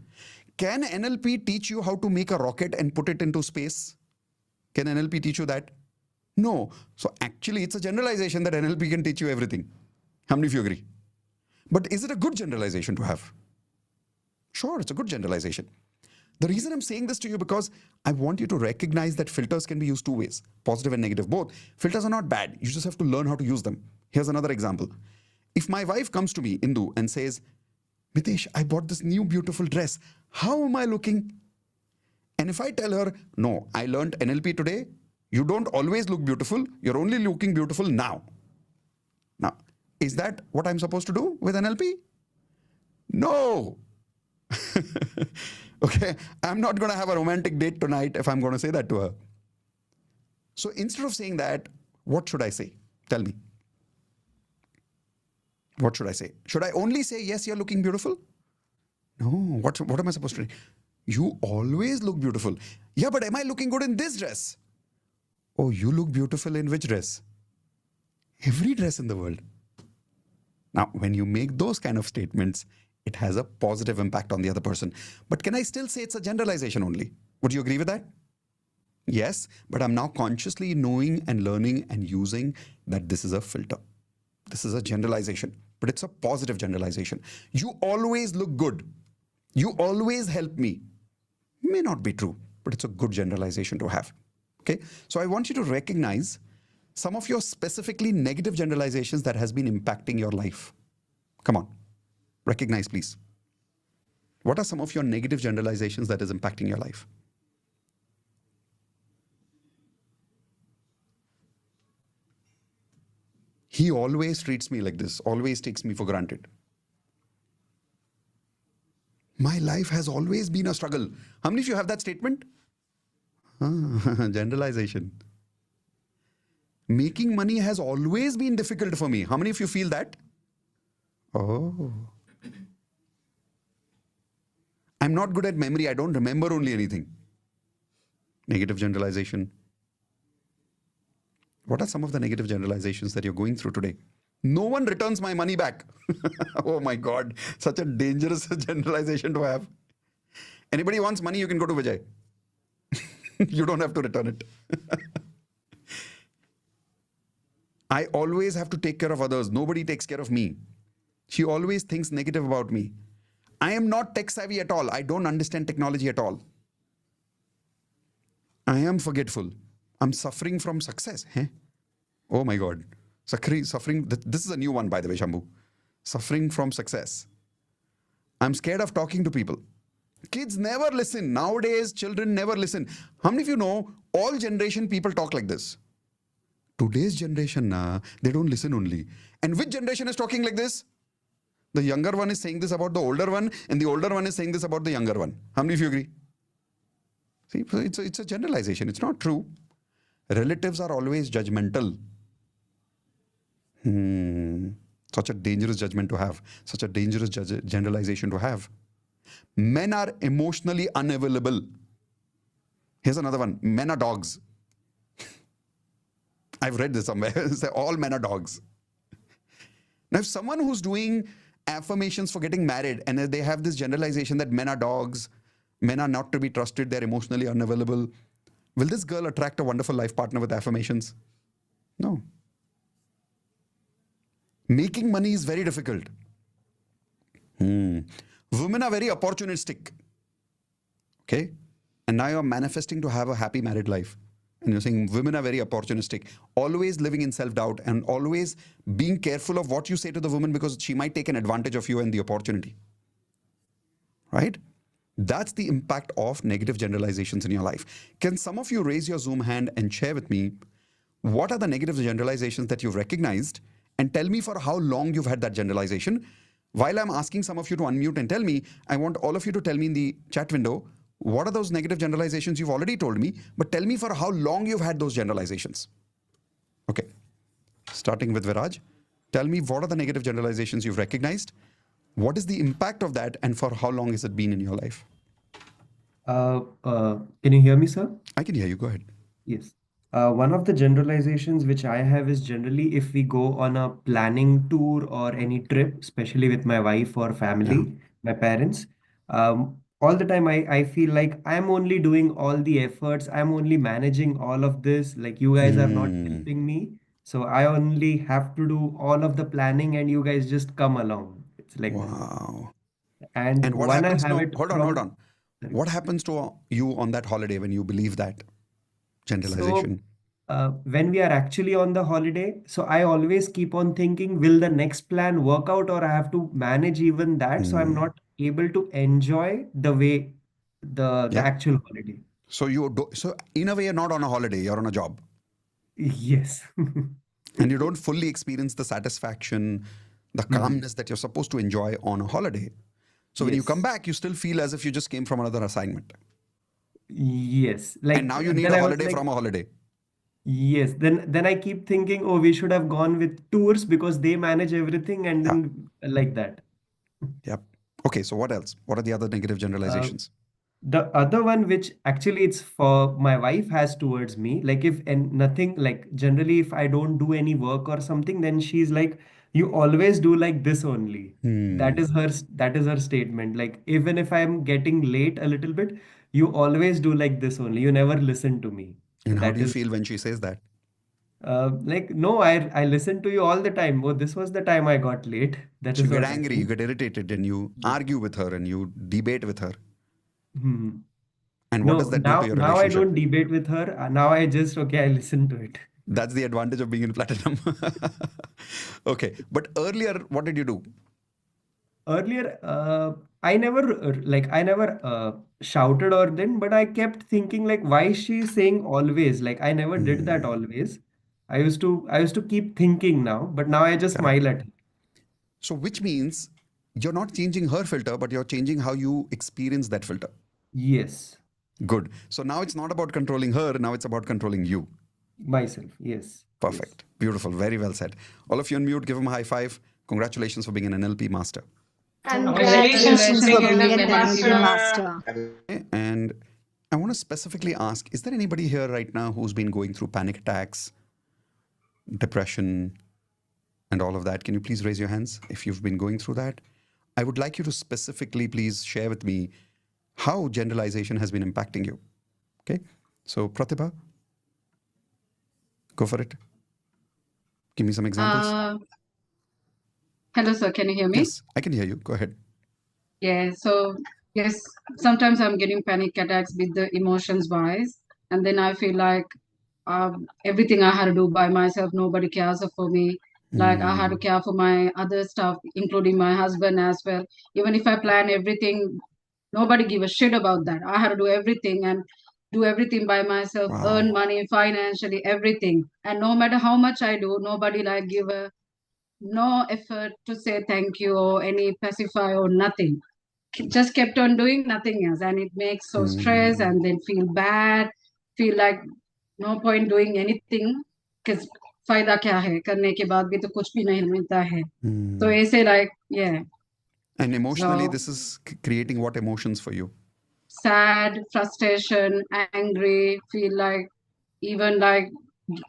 Can NLP teach you how to make a rocket and put it into space? Can NLP teach you that? No. So actually, it's a generalization that NLP can teach you everything. How many of you agree? But is it a good generalization to have? Sure, it's a good generalization. The reason I'm saying this to you because I want you to recognize that filters can be used 2 ways, positive and negative both. Filters are not bad. You just have to learn how to use them. Here's another example. If my wife comes to me, Indu, and says, Mitesh, I bought this new beautiful dress. How am I looking? And if I tell her, no, I learned NLP today. You don't always look beautiful. You're only looking beautiful now. Now, is that what I'm supposed to do with NLP? No. Okay, I'm not going to have a romantic date tonight if I'm going to say that to her. So instead of saying that, what should I say? Tell me. What should I say? Should I only say, yes, you're looking beautiful? No, what am I supposed to do? You always look beautiful. Yeah, but am I looking good in this dress? Oh, you look beautiful in which dress? Every dress in the world. Now, when you make those kind of statements, it has a positive impact on the other person. But can I still say it's a generalization only? Would you agree with that? Yes, but I'm now consciously knowing and learning and using that this is a filter. This is a generalization, but it's a positive generalization. You always look good. You always help me. May not be true, but it's a good generalization to have. Okay, so I want you to recognize some of your specifically negative generalizations that has been impacting your life. Come on, recognize please. What are some of your negative generalizations that is impacting your life? He always treats me like this, always takes me for granted. My life has always been a struggle. How many of you have that statement? Generalization. Making money has always been difficult for me. How many of you feel that? Oh. I'm not good at memory. I don't remember only anything. Negative generalization. What are some of the negative generalizations that you're going through today? No one returns my money back. Oh my God, such a dangerous generalization to have. Anybody wants money, you can go to Vijay. You don't have to return it. I always have to take care of others. Nobody takes care of me. She always thinks negative about me. I am not tech savvy at all. I don't understand technology at all. I am forgetful. I'm suffering from success. Huh? Oh my God. Suffering. This is a new one, by the way, Shambhu. Suffering from success. I'm scared of talking to people. Kids never listen. Nowadays, children never listen. How many of you know all generation people talk like this? Today's generation, they don't listen only. And which generation is talking like this? The younger one is saying this about the older one, and the older one is saying this about the younger one. How many of you agree? See, it's a generalization. It's not true. Relatives are always judgmental. Such a dangerous judgment to have. Such a dangerous generalization to have. Men are emotionally unavailable. Here's another one. Men are dogs. I've read this somewhere. Say all men are dogs. Now, if someone who's doing affirmations for getting married and they have this generalization that men are dogs, men are not to be trusted, they're emotionally unavailable, will this girl attract a wonderful life partner with affirmations? No. Making money is very difficult. Women are very opportunistic. Okay? And now you're manifesting to have a happy married life. And you're saying women are very opportunistic, always living in self-doubt and always being careful of what you say to the woman because she might take an advantage of you and the opportunity. Right? That's the impact of negative generalizations in your life. Can some of you raise your Zoom hand and share with me what are the negative generalizations that you've recognized and tell me for how long you've had that generalization? While I'm asking some of you to unmute and tell me, I want all of you to tell me in the chat window, what are those negative generalizations you've already told me, but tell me for how long you've had those generalizations. Okay, starting with Viraj, tell me what are the negative generalizations you've recognized, what is the impact of that, and for how long has it been in your life? Can you hear me, sir? I can hear you, go ahead. Yes. One of the generalizations which I have is generally if we go on a planning tour or any trip, especially with my wife or family, my parents, all the time I feel like I'm only doing all the efforts, I'm only managing all of this, like you guys are not helping me. So I only have to do all of the planning and you guys just come along. It's like that. Wow. And And what when I happens have now? it Hold on. Sorry. What happens to you on that holiday when you believe that generalization? So, when we are actually on the holiday, so I always keep on thinking, will the next plan work out or I have to manage even that? So I'm not able to enjoy the way the Yeah. actual holiday. So so in a way, you're not on a holiday, you're on a job. Yes. And you don't fully experience the satisfaction, the calmness that you're supposed to enjoy on a holiday. So when you come Yes. back, you still feel as if you just came from another assignment. Yes. And Like now you need then a I was holiday like, from a holiday. yes. Then I keep thinking, oh, we should have gone with tours because they manage everything and Yeah. then like that. Yep. Okay, so what else? What are the other negative Uh, generalizations? The other one, which actually it's for my wife has towards me, like if and nothing, like generally if I don't do any work or something, then she's like, you always do like this only. That is that is her statement. Like even if I'm getting late a little bit, you always do like this only. You never listen to me. So And how do that you is feel when she says that? like no, I listen to you all the time. Oh, this was the time I got late. That So you is get what angry, you happened. get irritated, and you Yes. argue with her and you debate with her. Hmm. And what does No, that do to your now I relationship? don't debate with her. Now I just okay, I listen to it. That's the advantage of being in platinum. Okay, but earlier, what did you do? Earlier, I never I never shouted or then, but I kept thinking like, why is she saying always? Like I never did that always. I used to keep thinking now, but now I just Correct. smile at her. So, which means you're not changing her filter, but you're changing how you experience that filter. Yes, Good. So now it's not about controlling her, now it's about controlling you. myself. Yes, yes. Perfect. Beautiful. Very well said. All of you on mute, give him a high five. Congratulations for being an NLP master. Congratulations for being an NLP master. Okay, and I want to specifically ask, is there anybody here right now who's been going through panic attacks, depression, and all of that? Can you please raise your hands if you've been going through that? I would like you to specifically please share with me how generalization has been impacting you. Okay, so Pratibha, go for it. Give me some examples. Hello, sir. Can you hear me? Yes, I can hear you. Go ahead. Yeah. So, yes, sometimes I'm getting panic attacks with the emotions wise. And then I feel like everything I had to do by myself, nobody cares for me. Like I had to care for my other stuff, including my husband as well. Even if I plan everything, nobody give a shit about that. I had to do everything and do everything by myself, earn Wow. money, financially, everything. And no matter how much I do, nobody like give a no effort to say thank you or any pacify or nothing. Just kept on doing nothing else, and it makes so stress and then feel bad, feel like no point doing anything because फायदा क्या है करने के बाद भी तो कुछ भी नहीं मिलता है तो ऐसे like yeah And emotionally, so this is creating what emotions for you? sad, frustration, angry, feel like even like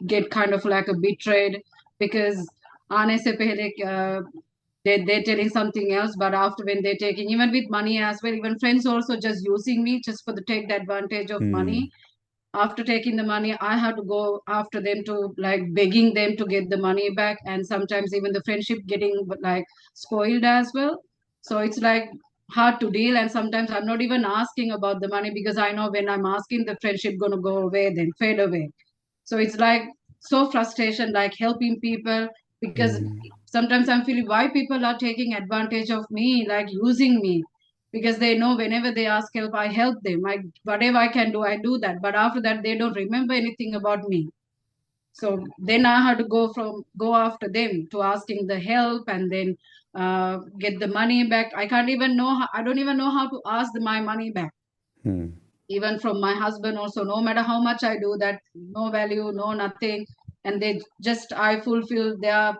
get kind of like a betrayed because आने से पहले they're telling something else, but after when they're taking even with money as well, even friends also just using me just for the take the advantage of money. After taking the money, I had to go after them to like begging them to get the money back, and sometimes even the friendship getting like spoiled as well. So it's like hard to deal, and sometimes I'm not even asking about the money because I know when I'm asking, the friendship gonna go away, then fade away. So it's like so frustration, like helping people, because sometimes I'm feeling why people are taking advantage of me, like using me, because they know whenever they ask help, I help them. Whatever I can do, I do that. But after that, they don't remember anything about me. So then I had to go after them to asking the help, and then get the money back. I can't even know. I don't even know how to ask my money back. Even from my husband also, no matter how much I do that, no value, no nothing. And they just, I fulfill their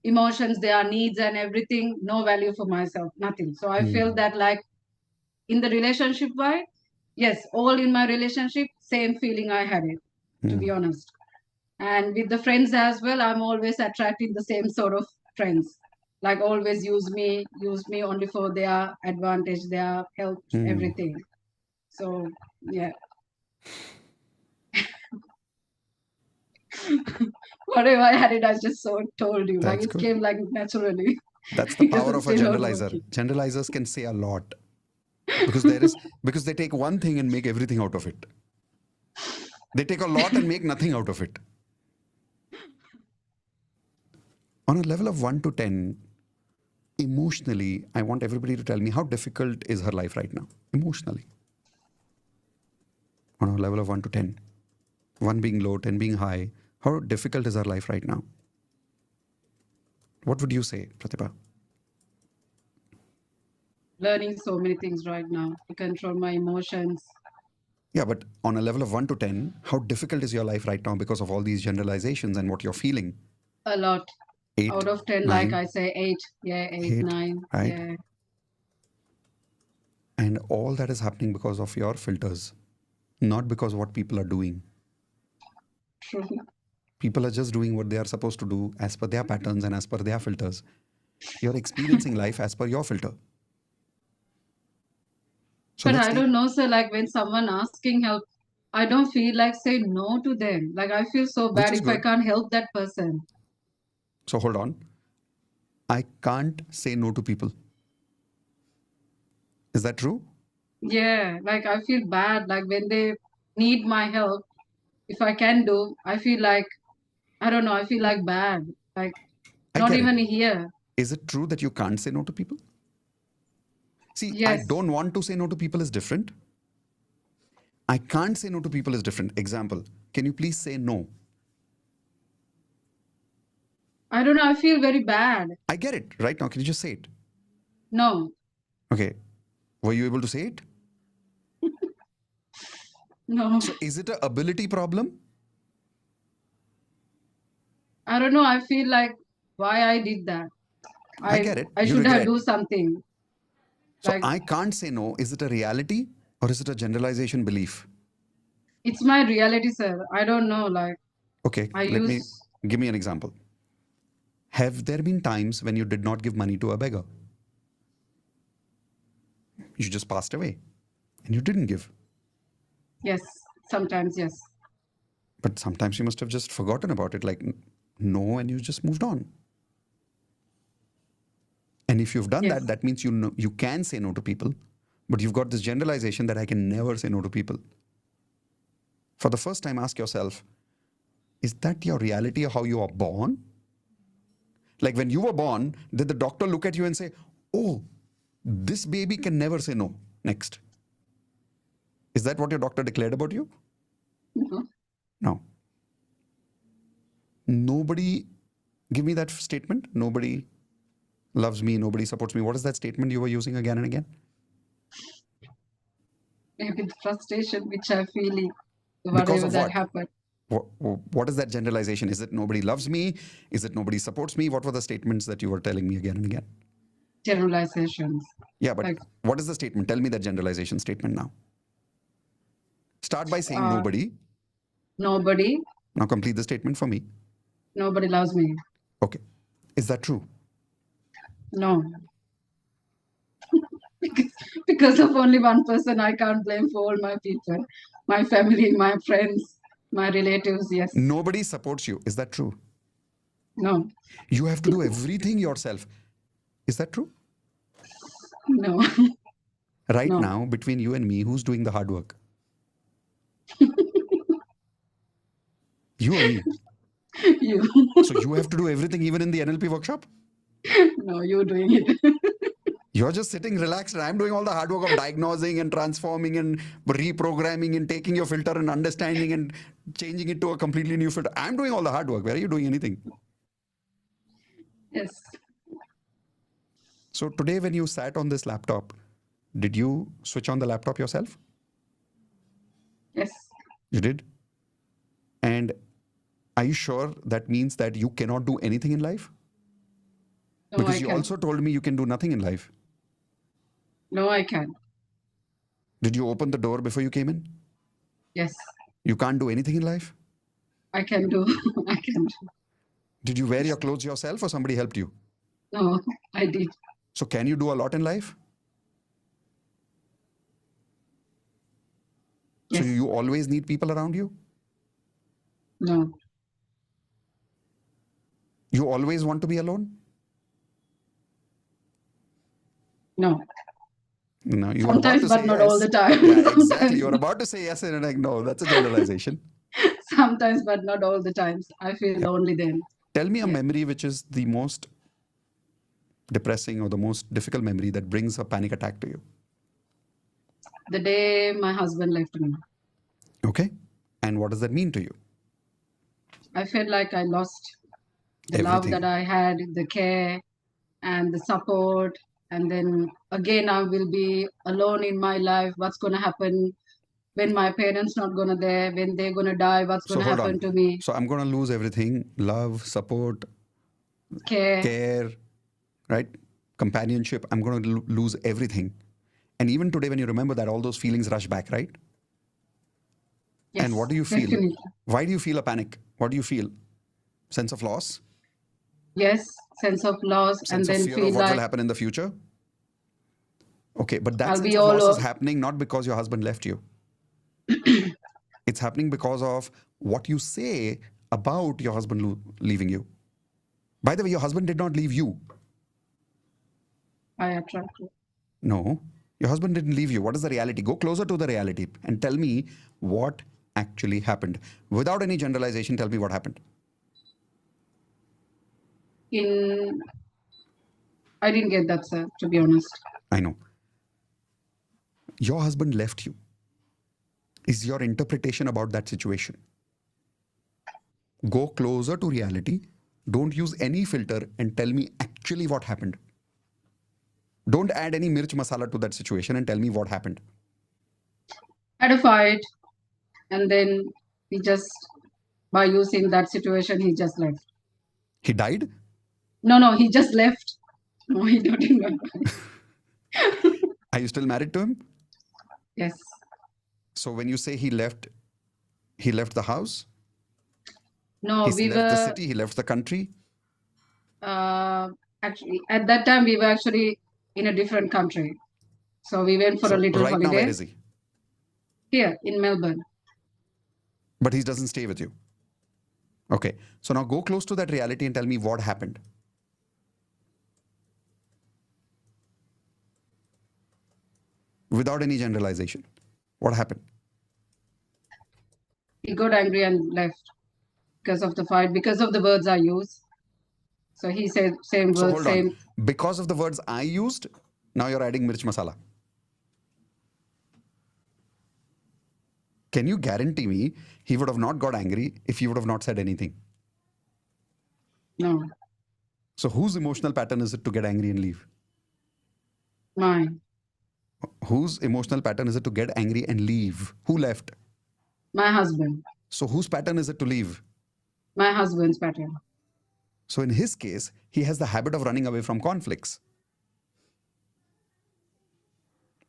emotions, their needs and everything, no value for myself, nothing. So I feel that like in the relationship wise, yes, all in my relationship, same feeling I had it, to be honest. And with the friends as well, I'm always attracting the same sort of friends, like always use me only for their advantage, their help, everything. So yeah. Whatever I had it, I just told you. Like That's it good. came like naturally. That's the Because power it's of a still not generalizer. working. Generalizers can say a lot because because they take one thing and make everything out of it. They take a lot and make nothing out of it. On a level of 1 to 10, emotionally, I want everybody to tell me how difficult is her life right now, emotionally. On a level of 1 to 10, 1 being low, 10 being high, how difficult is her life right now? What would you say, Pratibha? Learning so many things right now to control my emotions. Yeah, but on a level of 1 to 10, how difficult is your life right now because of all these generalizations and what you're feeling? A lot. 8, Out of 10, 9, like I say, 8. Yeah, 8, 8, 9. right? Yeah. And all that is happening because of your filters, not because of what people are doing. True. People are just doing what they are supposed to do as per their patterns and as per their filters. You're experiencing life as per your filter. So But let's I take, don't know, sir, like when someone asking help, I don't feel like say no to them. Like I feel so which bad is if I good. can't help that person. So hold on. I can't say no to people. Is that true? Yeah, like I feel bad. Like when they need my help, if I can do, I feel like, I don't know, I feel like bad. Like I not get even it. here. Is it true that you can't say no to people? See, I Yes. don't want to say no to people is different. I can't say no to people is different. Example, can you please say no? I don't know, I feel very bad. I get it. Right now, can you just say it? No, Okay. Were you able to say it? no. So is it an ability problem? I don't know, I feel like why I did that. I get it. I You should have regret. do something. So Like I can't say no. Is it a reality or is it a generalization belief? it's my reality, sir. I don't know. Like Okay, I use give me an example. Have there been times when you did not give money to a beggar? You just passed away and you didn't give. yes, sometimes yes. But sometimes you must have just forgotten about it, like no, and you just moved on. And if you've done Yes. that, that means you know you can say no to people, but you've got this generalization that I can never say no to people. For the first time, ask yourself, is that your reality of how you are born? Like when you were born, did the doctor look at you and say, oh, this baby can never say no? Next. Is that what your doctor declared about you? No. No. Nobody, give me that statement. Nobody loves me, nobody supports me. What is that statement you were using again and again? Maybe the frustration which I'm feeling, Because whatever of that what? happened. What is that generalization? Is it nobody loves me? Is it nobody supports me? What were the statements that you were telling me again and again? Generalizations. Yeah, but Like what is the statement? Tell me that generalization statement now. Start by saying nobody. nobody Now complete the statement for me. loves me. Okay. Is that true? No. Because of only one person, I can't blame for all my people, my family, my friends, my relatives. Yes. Nobody supports you. Is that true? No. You have to do everything yourself. Is that true? No. Right No. now, between you and me, who's doing the hard work? You or me? You. So you have to do everything even in the NLP workshop? No, you're doing it. You're just sitting relaxed and I'm doing all the hard work of diagnosing and transforming and reprogramming and taking your filter and understanding and changing it to a completely new filter. I'm doing all the hard work. Where are you doing anything? Yes. So today when you sat on this laptop, did you switch on the laptop yourself? Yes. You did? And are you sure that means that you cannot do anything in life? No, Because I you can. also told me you can do nothing in life. No, I can. Did you open the door before you came in? Yes. You can't do anything in life? I can do. I can do. Did you wear your clothes yourself or somebody helped you? No, I did. So can you do a lot in life? Yes. So you always need people around you? No. You always want to be alone? No. No, you were about Sometimes, to but say not yes. all the time. Yeah, exactly. Sometimes. You were about to say yes and like, no, that's a generalization. Sometimes, but not all the times. I feel lonely then. Tell me a Yeah. memory which is the most depressing or the most difficult memory that brings a panic attack to you. The day my husband left me, Okay. And what does that mean to you? I felt like I lost the love Everything. that I had, the care and the support. And then again, I will be alone in my life. What's going to happen when my parents not going to there, when they're going to die, what's So going to hold happen on. to me? So I'm going to lose everything: love, support, Care. care, right? Companionship. I'm going to lose everything. And even today, when you remember that, all those feelings rush back, right? Yes, And what do you feel? definitely. Why do you feel a panic? What do you feel? Sense of loss? Yes, sense of loss, and Sense of then fear feel of what will like happen in the future? Okay, but that I'll sense be of all loss is happening not because your husband left you. It's happening because of what you say about your husband leaving you. By the way, your husband did not leave you. I attract you. No, your husband didn't leave you. What is the reality? Go closer to the reality and tell me what actually happened. Without any generalization, tell me what happened. I didn't get that, sir, to be honest. I know. Your husband left you. Is your interpretation about that situation. Go closer to reality. Don't use any filter and tell me actually what happened. Don't add any mirch masala to that situation and tell me what happened. Had a fight, and then he just, by using that situation, he just left. He died? No, he just left. No, he don't remember. Are you still married to him? Yes. So when you say he left the house? No, He we left the were city? He left the country? actually at that time we were actually in a different country. So we went for a So little right now, where holiday is he? here in Melbourne. But he doesn't stay with you. Okay. So now go close to that reality and tell me what happened. Without any generalization. What happened? He got angry and left because of the fight, because of the words I use. So he said same So words, hold on. same. Because of the words I used, now you're adding mirch masala. Can you guarantee me he would have not got angry if you would have not said anything? No, So whose emotional pattern is it to get angry and leave? mine. Whose emotional pattern is it to get angry and leave? Who left? My husband. So whose pattern is it to leave? My husband's pattern. So in his case, he has the habit of running away from conflicts.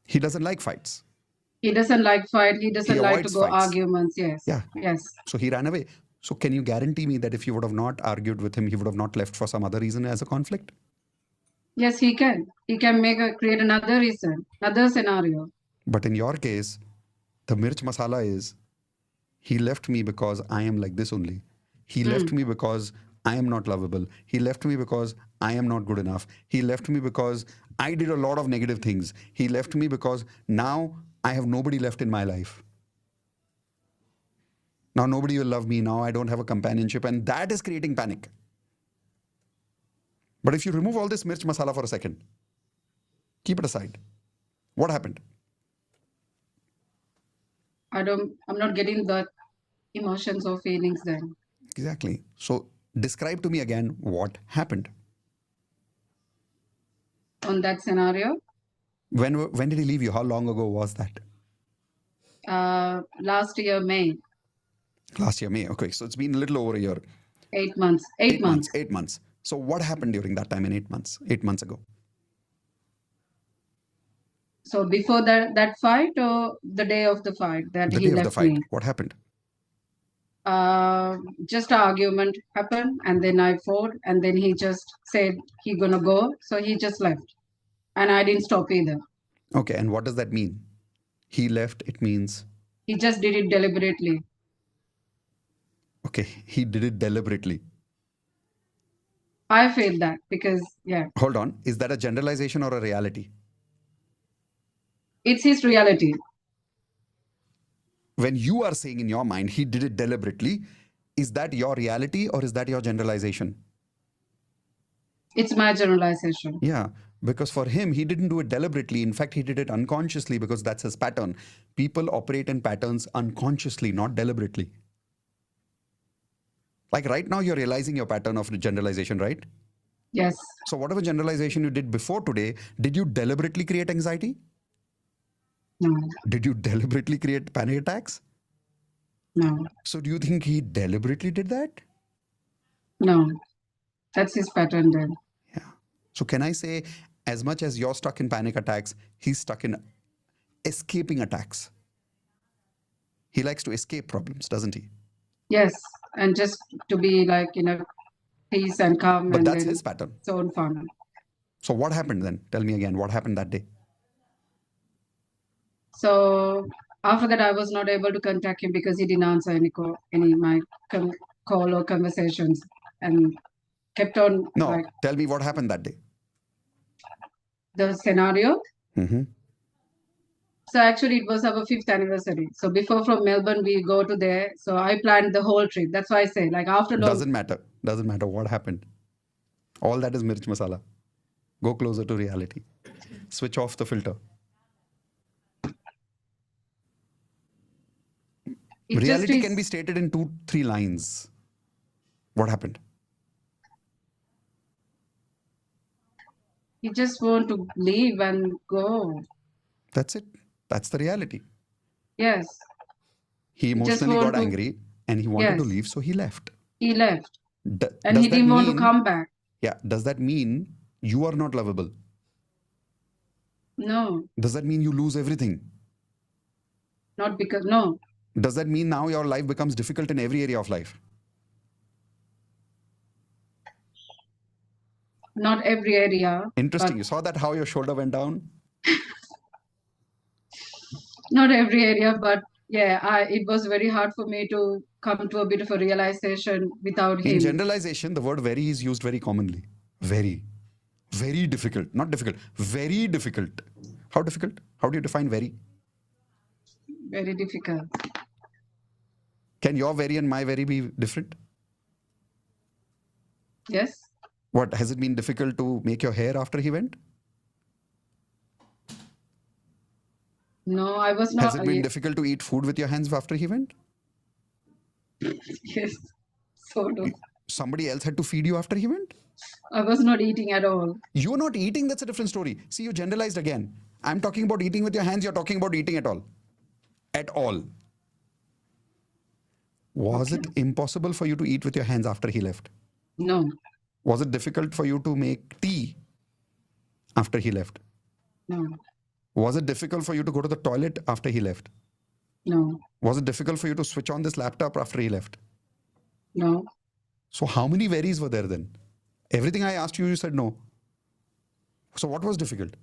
He doesn't like fights. He doesn't like fight. He doesn't like to avoids go fights. arguments. Yes. Yeah. Yes. So he ran away. So can you guarantee me that if you would have not argued with him, he would have not left for some other reason as a conflict? Yes, he can. He can create another reason, another scenario. But in your case, the mirch masala is, he left me because I am like this only. He left me because I am not lovable. He left me because I am not good enough. He left me because I did a lot of negative things. He left me because now I have nobody left in my life. Now nobody will love me. Now I don't have a companionship. And that is creating panic. But if you remove all this mirch masala for a second, keep it aside. What happened? I'm not getting the emotions or feelings then. Exactly. So describe to me again what happened. On that scenario, When did he leave you? How long ago was that? last year, May, Last year, May. Okay, so it's been a little over a year. 8 months. 8 months. 8 months. So what happened during that time in 8 months? 8 months ago. So before that fight or the day of the fight that The he day of the left fight. me? What happened? Just an argument happened, and then I fought, and then he just said he gonna go, so he just left, and I didn't stop either. Okay, and what does that mean? He left, it means, He just did it deliberately. okay, he did it deliberately. I feel that because, yeah, Hold on, is that a generalization or a reality? it's his reality. When you are saying in your mind, he did it deliberately, is that your reality or is that your generalization? It's my generalization. Yeah, because for him, he didn't do it deliberately. In fact, he did it unconsciously because that's his pattern. People operate in patterns unconsciously, not deliberately. Like right now, you're realizing your pattern of generalization, right? Yes. So whatever generalization you did before today, did you deliberately create anxiety? No. Did you deliberately create panic attacks? No. So do you think he deliberately did that? No. That's his pattern then. Yeah. So can I say, as much as you're stuck in panic attacks, he's stuck in escaping attacks. He likes to escape problems, doesn't he? Yes. And just to be like, peace and calm, But and that's then his pattern. so on fun. So what happened then? Tell me again, what happened that day? So after that, I was not able to contact him because he didn't answer any my call or conversations, and kept on No, like tell me what happened that day. the scenario. Mm-hmm. So actually, it was our 5th anniversary. So before from Melbourne, we go to there. So I planned the whole trip. That's why I say, like after long, Doesn't matter. Doesn't matter what happened. All that is mirch masala. Go closer to reality. Switch off the filter. it just Reality is, can be stated in 2-3 lines. What happened? he just want to leave and go. That's it. That's the reality. Yes, He just emotionally want got to- angry and he wanted to Yes. leave, so he left. he left, D- and does he that didn't want to mean- come back. Yeah. Does that mean you are not lovable? No, Does that mean you lose everything? not because no. Does that mean now your life becomes difficult in every area of life? Not every area. Interesting. You saw that how your shoulder went down? Not every area, but yeah, it was very hard for me to come to a bit of a realization without In him. generalization, the word very is used very commonly. Very. Very difficult. Not difficult. Very difficult. How difficult? How do you define very? Very difficult. Can your very and my very be different? Yes. What? Has it been difficult to make your hair after he went? No, I was not. Has it been difficult to eat food with your hands after he went? Yes, sort of. Somebody else had to feed you after he went? I was not eating at all. You're not eating, that's a different story. See, you generalized again. I'm talking about eating with your hands, you're talking about eating at all. At all. Was it impossible for you to eat with your hands after he left? No, Was it difficult for you to make tea after he left? no, Was it difficult for you to go to the toilet after he left? no, Was it difficult for you to switch on this laptop after he left? no. So how many varies were there then? Everything I asked you, you said no. So what was difficult?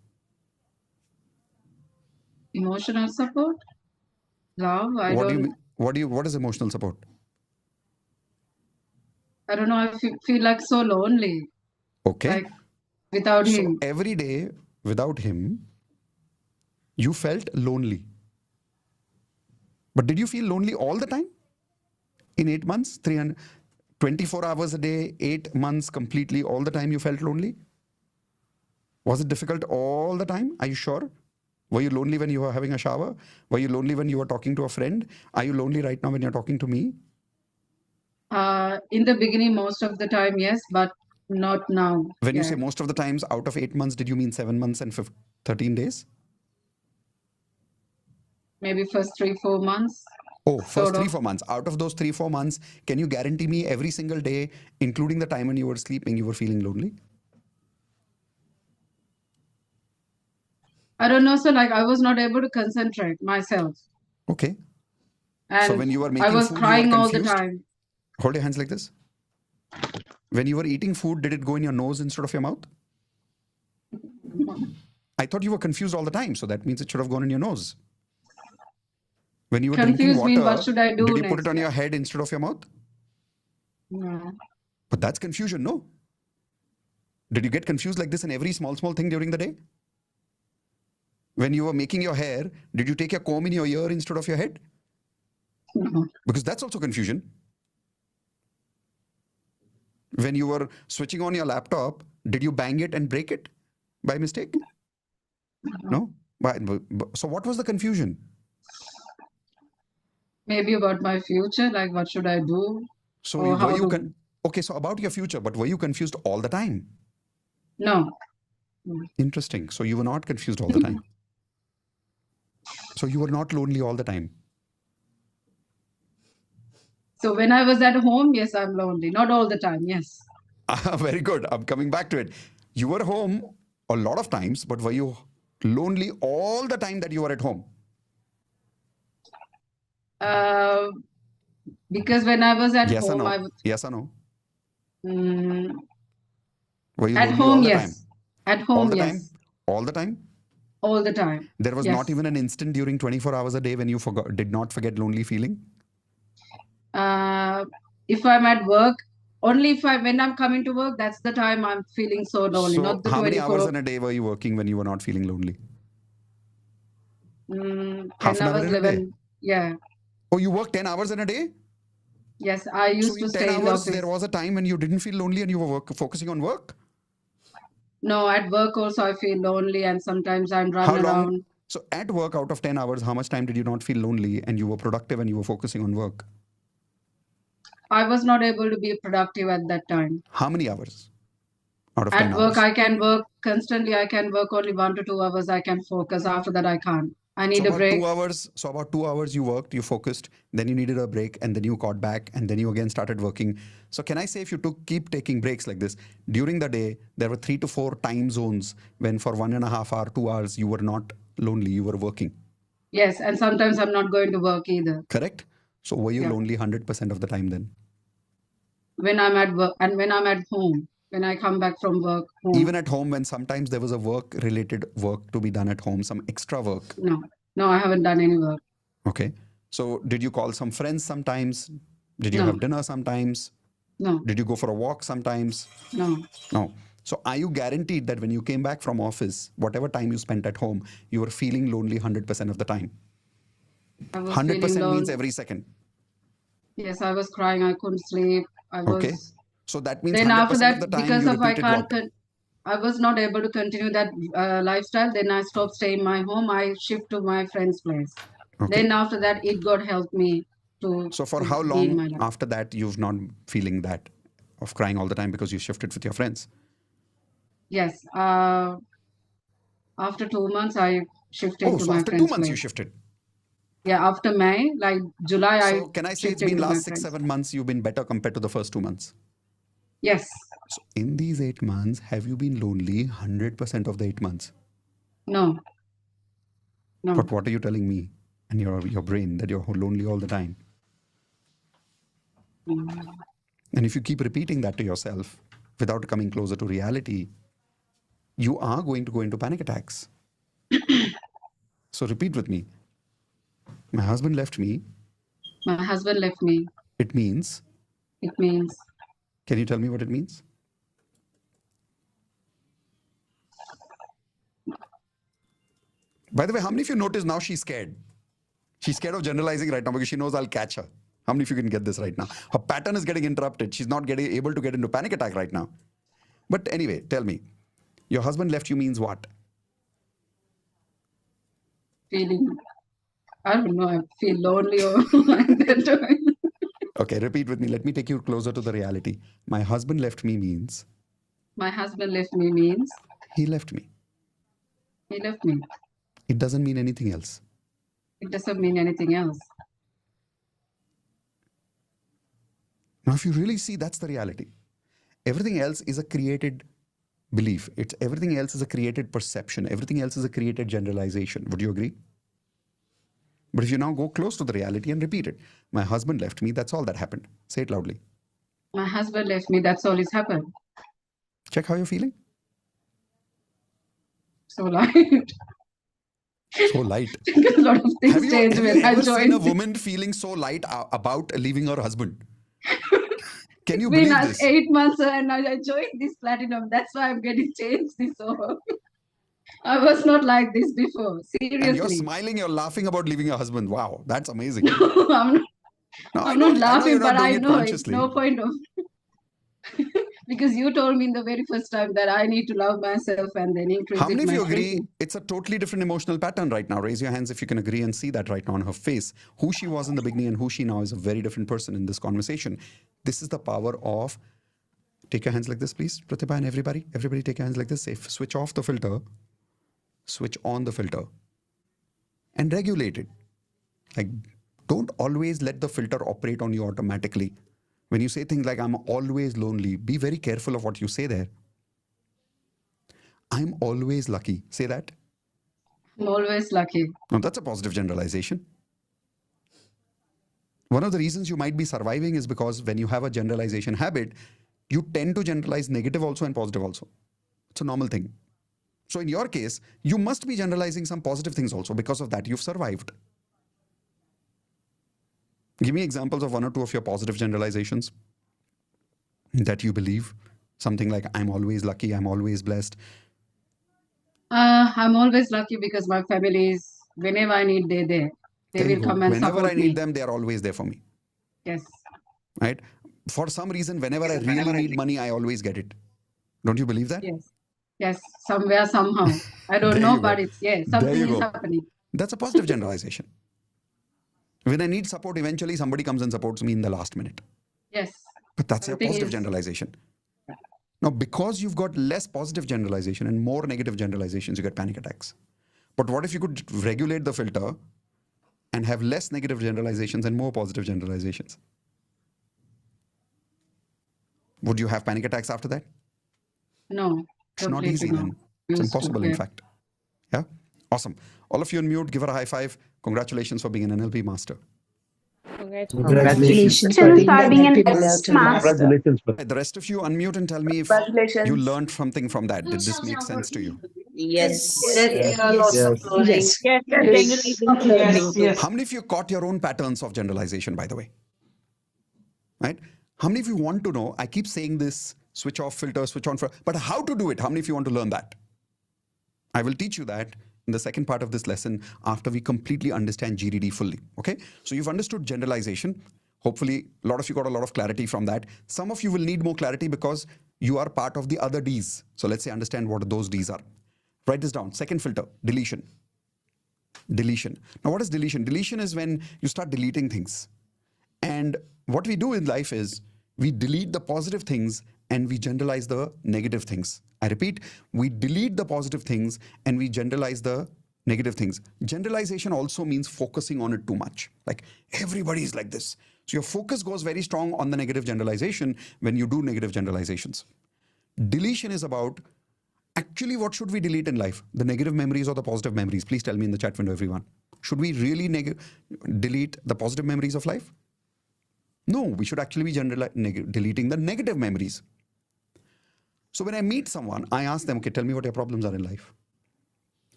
Emotional support, love. What is emotional support? I don't know. I feel like so lonely. Okay. Like without So him. every day without him, you felt lonely. But did you feel lonely all the time? In 8 months, 24 hours a day, 8 months completely, all the time you felt lonely? Was it difficult all the time? Are you sure? Were you lonely when you were having a shower? Were you lonely when you were talking to a friend? Are you lonely right now when you're talking to me? In the beginning, most of the time, yes, but not now. When you say most of the times, out of 8 months, did you mean 7 months and 13 days? Maybe first 3-4 months. Oh, first sort 3-4 of. months. Out of those 3-4 months, can you guarantee me every single day, including the time when you were sleeping, you were feeling lonely? I don't know, so like I was not able to concentrate myself. Okay. And So when you were I making was food, you were crying all the confused? time. Hold your hands like this. When you were eating food, did it go in your nose instead of your mouth? I thought you were confused all the time, so that means it should have gone in your nose. When you were drinking Confused means what water, should I do did you put next? it on your head instead of your mouth? No. But that's confusion, no? Did you get confused like this in every small thing during the day? When you were making your hair, did you take your comb in your ear instead of your head? No. Because that's also confusion. When you were switching on your laptop, did you bang it and break it by mistake? No? So what was the confusion? Maybe about my future, like what should I do? So Or were how you to... okay, so about your future, but were you confused all the time? No. Interesting. So you were not confused all the time. So you were not lonely all the time. So when I was at home, yes, I'm lonely. Not all the time, yes. Very good. I'm coming back to it. You were home a lot of times, but were you lonely all the time that you were at home? Because when I was at Yes or home, no? I would... Yes or no? Mm, Were you at lonely all home, the yes. time? At All home, the yes. time? All the time? All the time. There was Yes. not even an instant during 24 hours a day when you did not forget lonely feeling? If I'm at work, only if when I'm coming to work, that's the time I'm feeling so lonely. So Not the how many 24. hours in a day were you working when you were not feeling lonely? 10 Half an hour hours, in a day? 11. Yeah. Oh, you work 10 hours in a day? Yes, I So used in to 10 stay in the hours, office. there was a time when you didn't feel lonely and you were focusing on work? No, at work also I feel lonely and sometimes I'm How running long? around. So at work, out of 10 hours, how much time did you not feel lonely and you were productive and you were focusing on work? I was not able to be productive at that time. How many hours out of 10 At work, hours? I can work constantly. I can work only 1 to 2 hours. I can focus. After that, I can't. I So need a about break. 2 hours. So about 2 hours you worked, you focused, then you needed a break, and then you caught back, and then you again started working. So can I say if you keep taking breaks like this during the day, there were 3 to 4 time zones when for 1.5 hour, 2 hours, you were not lonely, you were working. Yes, and sometimes I'm not going to work either. Correct? So were you Yeah. lonely 100% of the time then? When I'm at work and when I'm at home, when I come back from work home. Even at home, when sometimes there was a related work to be done at home, some extra work. No, I haven't done any work. Okay. So did you call some friends sometimes? Did you No. have dinner sometimes? No, Did you go for a walk sometimes? no. No. So are you guaranteed that when you came back from office, whatever time you spent at home, you were feeling lonely 100% of the time? I was 100% feeling means lonely. every second. Yes, I was crying. I couldn't sleep. I Okay. was. So that means Then 100% after of that, the time because you of I repeated can't, what? I was not able to continue that lifestyle. Then I stopped staying in my home. I shift to my friend's place. Okay. Then after that, it God helped me to. So for to how be in my long life. after that you've not feeling that of crying all the time because you shifted with your friends? Yes. After 2 months, I shifted Oh, to so my after 2 friend's months you place. shifted. Yeah, after May, like July, I So can I say it's shifted been to my last 6, friends. 7 months you've been better compared to the first 2 months? Yes. So in these 8 months, have you been lonely 100% of the 8 months? No. No. But what are you telling me and your brain that you're lonely all the time? And if you keep repeating that to yourself without coming closer to reality, you are going to go into panic attacks. So repeat with me. My husband left me. My husband left me. It means, It means can you tell me what it means? By the way, how many of you notice now she's scared? She's scared of generalizing right now because she knows I'll catch her. How many of you can get this right now? Her pattern is getting interrupted. She's not getting able to get into panic attack right now. But anyway, tell me, your husband left you means what? Feeling, I don't know, I feel lonely or like that. Okay, repeat with me. Let me take you closer to the reality. My husband left me means My husband left me means he left me. he left me. It doesn't mean anything else. It doesn't mean anything else. Now, if you really see, that's the reality. Everything else is a created belief. Everything else is a created perception. Everything else is a created generalization. Would you agree? But if you now go close to the reality and repeat it, my husband left me, that's all that happened. Say it loudly. My husband left me, that's all it's happened. Check how you're feeling. So light. So light. A lot of things Have you changed when I ever seen a joined. woman feeling so light about leaving her husband? Can you It's been believe this? 8 months and I joined this platinum. That's why I'm getting changed this over. I was not like this before. Seriously. And you're smiling, you're laughing about leaving your husband. Wow, that's amazing. I'm not, No, I'm not laughing, you're not but doing I it know it's consciously. no point of because you told me in the very first time that I need to love myself and then increase How many of my you agree thinking. it's a totally different emotional pattern right now? Raise your hands if you can agree and see that right now on her face. Who she was in the beginning and who she now is a very different person in this conversation. This is the power of, take your hands like this, please, Pratibha and everybody. Everybody take your hands like this. Say, switch off the filter, switch on the filter, and regulate it. Like, don't always let the filter operate on you automatically. When you say things like, I'm always lonely, be very careful of what you say there. I'm always lucky. Say that. I'm always lucky. Now, that's a positive generalization. One of the reasons you might be surviving is because when you have a generalization habit, you tend to generalize negative also and positive also. It's a normal thing. So in your case, you must be generalizing some positive things also. Because of that, you've survived. Give me examples of one or two of your positive generalizations that you believe. Something like, I'm always lucky, I'm always blessed. I'm always lucky because my family is, whenever I need, they're there. They There you will go. come and Whenever support I need me. them, they are always there for me. Yes. Right? For some reason, whenever I really need money, I always get it. Don't you believe that? Yes. Yes. Somewhere, somehow. I don't There know, you but go. it's, yes, There something you is go. happening. That's a positive generalization. When I need support, eventually somebody comes and supports me in the last minute. Yes. But that's a Everything positive is- generalization. Now, because you've got less positive generalization and more negative generalizations, you get panic attacks. But what if you could regulate the filter and have less negative generalizations and more positive generalizations? Would you have panic attacks after that? No. It's not completely easy no. then. It's Used to, impossible, in yeah. fact. Yeah? Awesome. All of you on mute, give her a high five. Congratulations for being an NLP master. Congratulations for being an an NLP master. master. The rest of you unmute and tell me if you learned something from that. Did this make sense to you? Yes. Yes, Yes. Yes, Yes. How many of you caught your own patterns of generalization, by the way? Right? How many of you want to know? I keep saying this, switch off filter, switch on filter, but how to do it? How many of you want to learn that? I will teach you that in the second part of this lesson after we completely understand GDD fully. Okay? So you've understood generalization. Hopefully, a lot of you got a lot of clarity from that. Some of you will need more clarity because you are part of the other Ds. So let's say understand what those Ds are. Write this down. Second filter, deletion. Deletion. Now, what is deletion? Deletion is when you start deleting things. And what we do in life is we delete the positive things and we generalize the negative things. I repeat, we delete the positive things and we generalize the negative things. Generalization also means focusing on it too much. Like everybody is like this. So your focus goes very strong on the negative generalization when you do negative generalizations. Deletion is about actually what should we delete in life? The negative memories or the positive memories? Please tell me in the chat window, everyone. Should we really delete the positive memories of life? No, we should actually be deleting the negative memories. So when I meet someone, I ask them, okay, tell me what your problems are in life.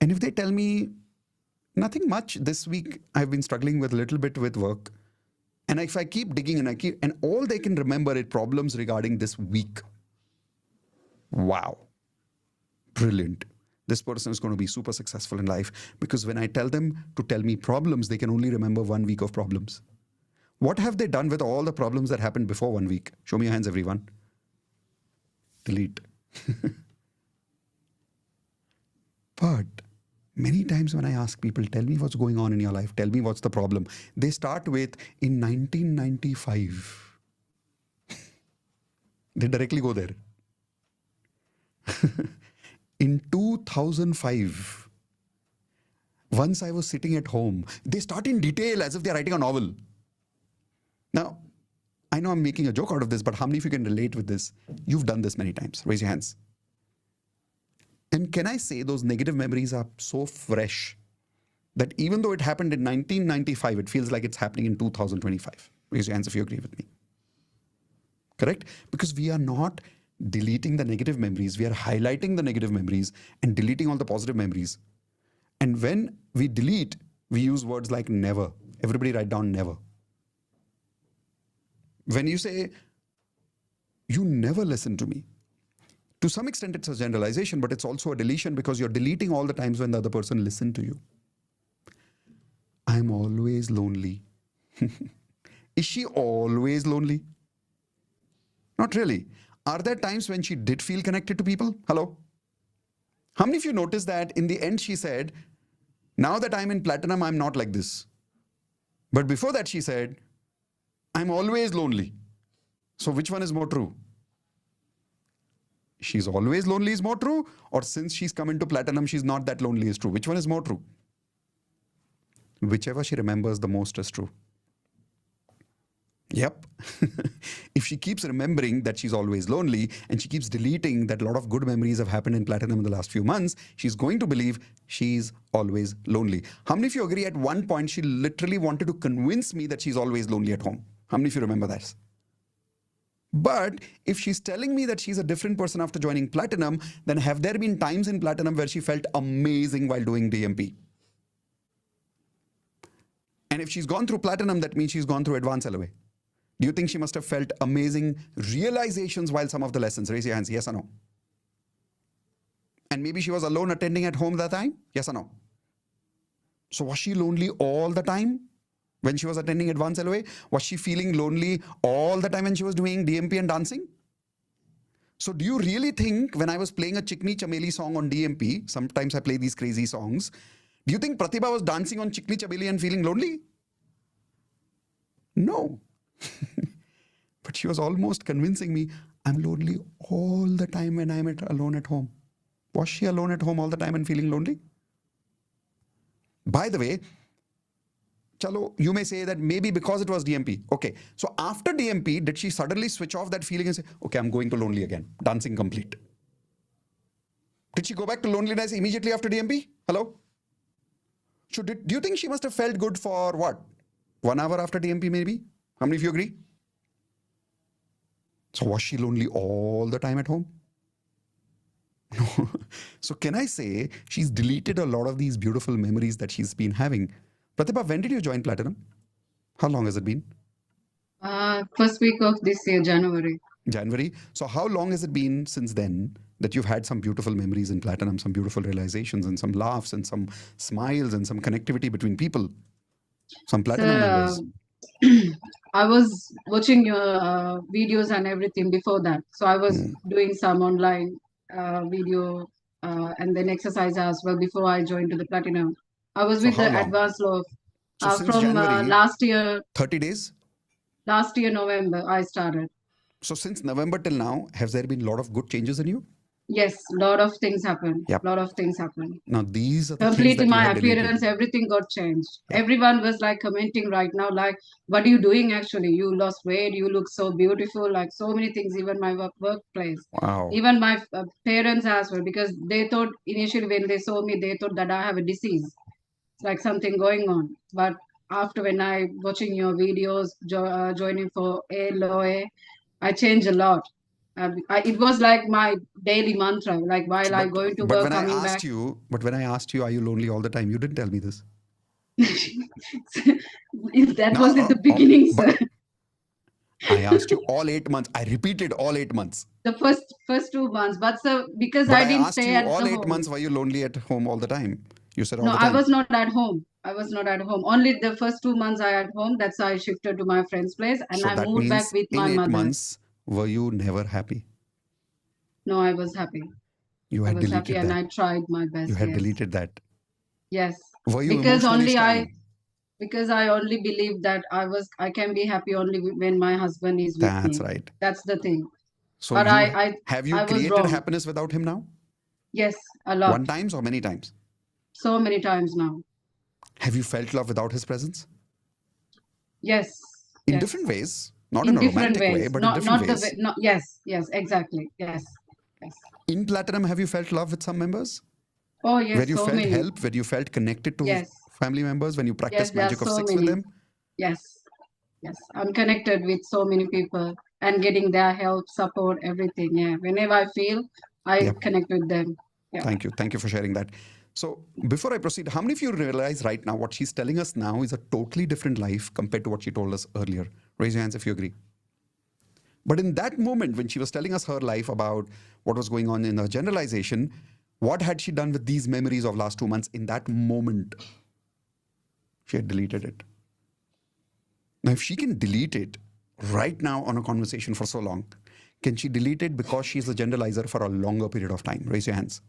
And if they tell me nothing much, this week I've been struggling with a little bit with work. And if I keep digging and all they can remember is problems regarding this week. Wow. Brilliant. This person is going to be super successful in life because when I tell them to tell me problems, they can only remember 1 week of problems. What have they done with all the problems that happened before 1 week? Show me your hands, everyone. Delete. But many times when I ask people, tell me what's going on in your life, tell me what's the problem, they start with, in 1995. They directly go there. In 2005, once I was sitting at home, they start in detail as if they're writing a novel. Now, I know I'm making a joke out of this, but how many of you can relate with this? You've done this many times. Raise your hands. And can I say those negative memories are so fresh that even though it happened in 1995, it feels like it's happening in 2025. Raise your hands if you agree with me. Correct? Because we are not deleting the negative memories. We are highlighting the negative memories and deleting all the positive memories. And when we delete, we use words like never. Everybody write down never. When you say, you never listen to me, to some extent it's a generalization, but it's also a deletion because you're deleting all the times when the other person listened to you. I'm always lonely. Is she always lonely? Not really. Are there times when she did feel connected to people? Hello? How many of you noticed that in the end she said, now that I'm in platinum, I'm not like this. But before that she said, I'm always lonely. So which one is more true? She's always lonely is more true, or since she's come into platinum, she's not that lonely is true? Which one is more true? Whichever she remembers the most is true. Yep. If she keeps remembering that she's always lonely and she keeps deleting that a lot of good memories have happened in platinum in the last few months, she's going to believe she's always lonely. How many of you agree at one point she literally wanted to convince me that she's always lonely at home? How many of you remember that? But if she's telling me that she's a different person after joining platinum, then have there been times in platinum where she felt amazing while doing DMP? And if she's gone through platinum, that means she's gone through advanced LOA. Do you think she must have felt amazing realizations while some of the lessons? Raise your hands, yes or no? And maybe she was alone attending at home that time? Yes or no? So was she lonely all the time when she was attending advanced LOA? Was she feeling lonely all the time when she was doing DMP and dancing? So do you really think when I was playing a Chikni Chameli song on DMP, sometimes I play these crazy songs, do you think Pratibha was dancing on Chikni Chameli and feeling lonely? No. But she was almost convincing me, I'm lonely all the time when I'm alone at home. Was she alone at home all the time and feeling lonely? By the way, chalo, you may say that maybe because it was DMP. Okay, so after DMP, did she suddenly switch off that feeling and say, okay, I'm going to lonely again, dancing complete? Did she go back to loneliness immediately after DMP? Hello? So do you think she must have felt good for what? 1 hour after DMP maybe? How many of you agree? So was she lonely all the time at home? No. So can I say she's deleted a lot of these beautiful memories that she's been having? Pratibha, when did you join Platinum? How long has it been? First week of this year, January. January. So how long has it been since then that you've had some beautiful memories in Platinum, some beautiful realizations and some laughs and some smiles and some connectivity between people? Some Platinum members. I was watching your videos and everything before that. So I was doing some online video and then exercise as well before I joined to the Platinum. I was with the advanced law So from January, last year. 30 days? Last year, November, I started. So since November till now, has there been a lot of good changes in you? Yes, a lot of things happened. Yep. Lot of things happened. Now these are the Completely things that my you have appearance, deleted. everything got changed. Yep. Everyone was like commenting right now, like, what are you doing actually? You lost weight, you look so beautiful, like so many things, even my workplace. Wow. Even my parents as well, because they thought initially when they saw me, they thought that I have a disease. It's like something going on. But after when I watching your videos, joining for ALOA, I changed a lot. It was like my daily mantra, like while I going to work, coming back. But when I asked you, are you lonely all the time? You didn't tell me this. That was in the beginning, sir. I asked you all 8 months. I repeated all 8 months. The first 2 months, but sir, because But I didn't asked stay you at all the 8 home. months, were you lonely at home all the time? You said all No, the time. I was not at home. I was not at home. Only the first 2 months I at home. That's why I shifted to my friend's place, and So I that moved back means with in my 8 months, mother. were you never happy? No, I was happy. You I had was happy, deleted and that. I tried my best. You had Yes, deleted that. yes. Were you Because emotionally only strong? I only believed that I can be happy only when my husband is with That's me. right. That's the thing. So But you have you I was created wrong. happiness without him now? Yes, a lot. One times or many times? So many times now. Have you felt love without his presence? Yes, In yes. different ways, not in In a different romantic way, ways. but in different Not the way. ways. No, yes, yes, exactly. Yes, yes. In Platinum, have you felt love with some members? Oh Where yes, you so felt many. help, where you felt connected to Yes, family members, when you yes. practiced There are magic of so six with many. them? Yes, yes. I'm connected with so many people and getting their help, support, everything. Yeah. Whenever I feel, I Yep. connect with them. Yeah. Thank you. Thank you for sharing that. So before I proceed, how many of you realize right now what she's telling us now is a totally different life compared to what she told us earlier? Raise your hands if you agree. But in that moment, when she was telling us her life about what was going on in her generalization, what had she done with these memories of last 2 months? In that moment, she had deleted it. Now, if she can delete it right now on a conversation for so long, can she delete it because she's a generalizer for a longer period of time? Raise your hands.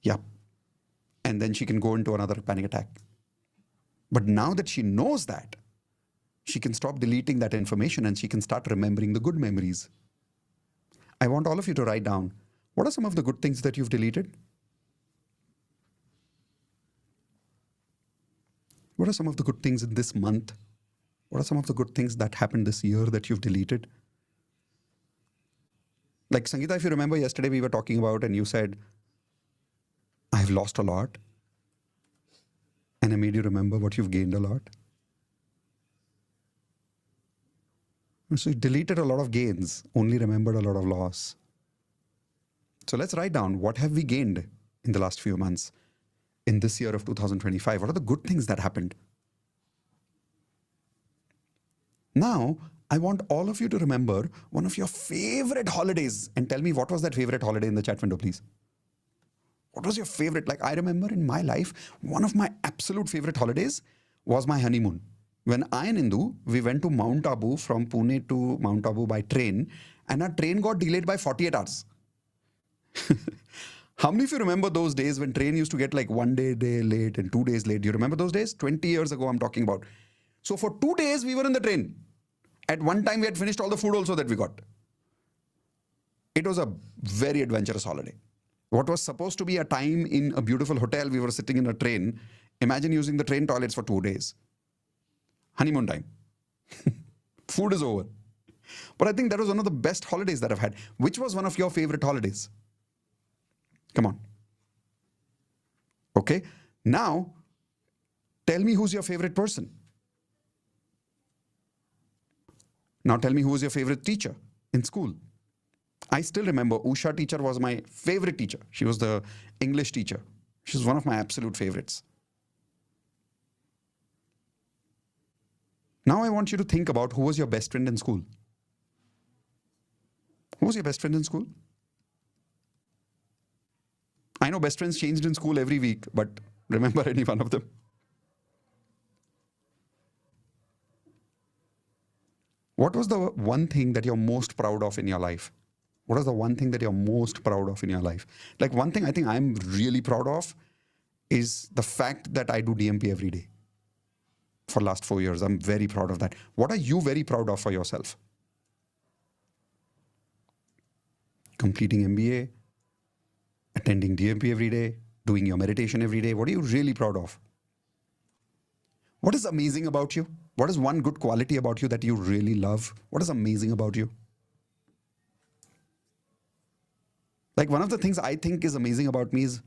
Yeah. And then she can go into another panic attack. But now that she knows that, she can stop deleting that information and she can start remembering the good memories. I want all of you to write down, what are some of the good things that you've deleted? What are some of the good things in this month? What are some of the good things that happened this year that you've deleted? Like Sangeeta, if you remember yesterday we were talking about and you said, I've lost a lot. And I made you remember what you've gained a lot. So you deleted a lot of gains, only remembered a lot of loss. So let's write down, what have we gained in the last few months in this year of 2025? What are the good things that happened? Now, I want all of you to remember one of your favorite holidays and tell me what was that favorite holiday in the chat window, please. What was your favorite? Like, I remember in my life, one of my absolute favorite holidays was my honeymoon. When I and Indu, we went to Mount Abu from Pune to Mount Abu by train, and our train got delayed by 48 hours. How many of you remember those days when train used to get like 1 day late and 2 days late? Do you remember those days? 20 years ago, I'm talking about. So for 2 days, we were in the train. At one time, we had finished all the food also that we got. It was a very adventurous holiday. What was supposed to be a time in a beautiful hotel, we were sitting in a train. Imagine using the train toilets for 2 days. Honeymoon time. Food is over. But I think that was one of the best holidays that I've had. Which was one of your favorite holidays? Come on. Okay. Now, tell me who's your favorite person. Now tell me who was your favorite teacher in school. I still remember Usha teacher was my favorite teacher. She was the English teacher. She's one of my absolute favorites. Now I want you to think about who was your best friend in school. Who was your best friend in school? I know best friends changed in school every week, but remember any one of them? What was the one thing that you're most proud of in your life? What is the one thing that you're most proud of in your life? Like one thing I think I'm really proud of is the fact that I do DMP every day for last 4 years. I'm very proud of that. What are you very proud of for yourself? Completing MBA, attending DMP every day, doing your meditation every day. What are you really proud of? What is amazing about you? What is one good quality about you that you really love? What is amazing about you? Like one of the things I think is amazing about me is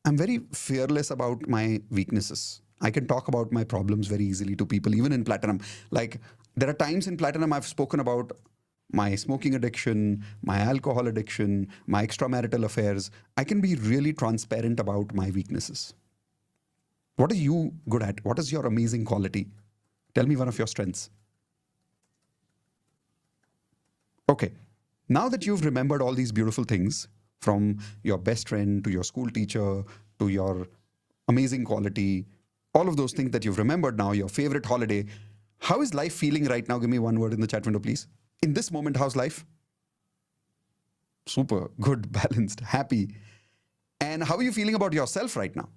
I'm very fearless about my weaknesses. I can talk about my problems very easily to people, even in Platinum. Like there are times in Platinum I've spoken about my smoking addiction, my alcohol addiction, my extramarital affairs. I can be really transparent about my weaknesses. What are you good at? What is your amazing quality? Tell me one of your strengths. Okay, now that you've remembered all these beautiful things, from your best friend to your school teacher to your amazing quality, all of those things that you've remembered now, your favorite holiday. How is life feeling right now? Give me one word in the chat window, please. In this moment, how's life? Super, good, balanced, happy. And how are you feeling about yourself right now?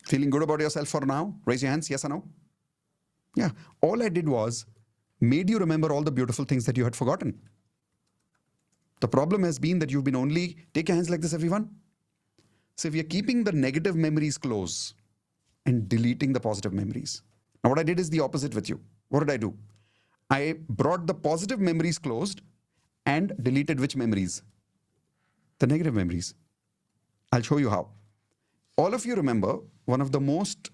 Feeling good about yourself for now? Raise your hands, yes or no? Yeah, all I did was made you remember all the beautiful things that you had forgotten. The problem has been that you've been only, take your hands like this, everyone. So if you're keeping the negative memories close and deleting the positive memories. Now what I did is the opposite with you. What did I do? I brought the positive memories closed and deleted which memories? The negative memories. I'll show you how. All of you remember one of the most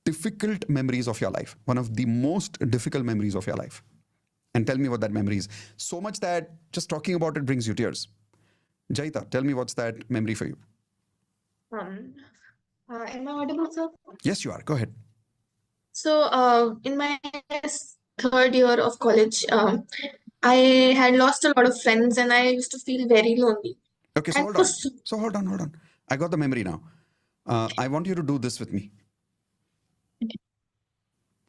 difficult memories of your life, one of the most difficult memories of your life. And tell me what that memory is. So much that just talking about it brings you tears. Jaita, tell me what's that memory for you? Am I audible, sir? Yes, you are. Go ahead. So, in my third year of college, I had lost a lot of friends and I used to feel very lonely. Okay, so And hold on. So hold on. I got the memory now. I want you to do this with me.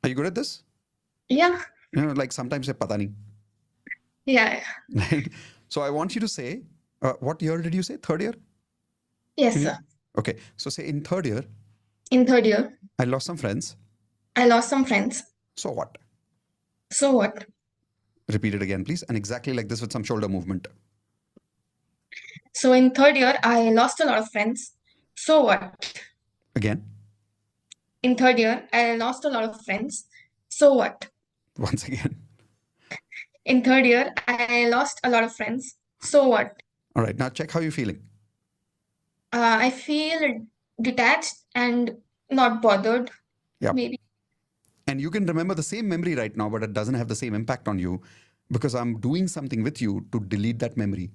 Are you good at this? Yeah, You know, like sometimes say pata nahi. yeah, So I want you to say, what year did you say? Third year? yes, sir. Okay, so say in third year, In third year, I lost some friends. I lost some friends. So what? So what? Repeat it again, please. And exactly like this with some shoulder movement. So in third year, I lost a lot of friends. So what? Again, In third year, I lost a lot of friends. So what? once again. In third year, I lost a lot of friends. So what? All right, now check how you're feeling. I feel detached and not bothered, Yeah. maybe. And you can remember the same memory right now, but it doesn't have the same impact on you because I'm doing something with you to delete that memory.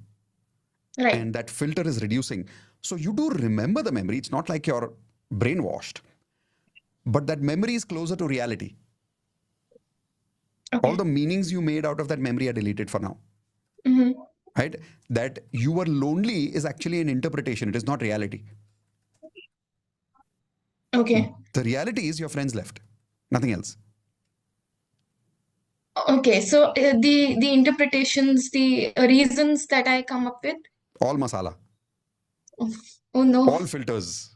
Right. And that filter is reducing. So you do remember the memory. It's not like you're brainwashed, but that memory is closer to reality. Okay. All the meanings you made out of that memory are deleted for now. Mm-hmm. Right? That you were lonely is actually an interpretation. It is not reality. Okay. The reality is your friends left. Nothing else. Okay. So the interpretations, the reasons that I come up with. All masala. Oh no. All filters.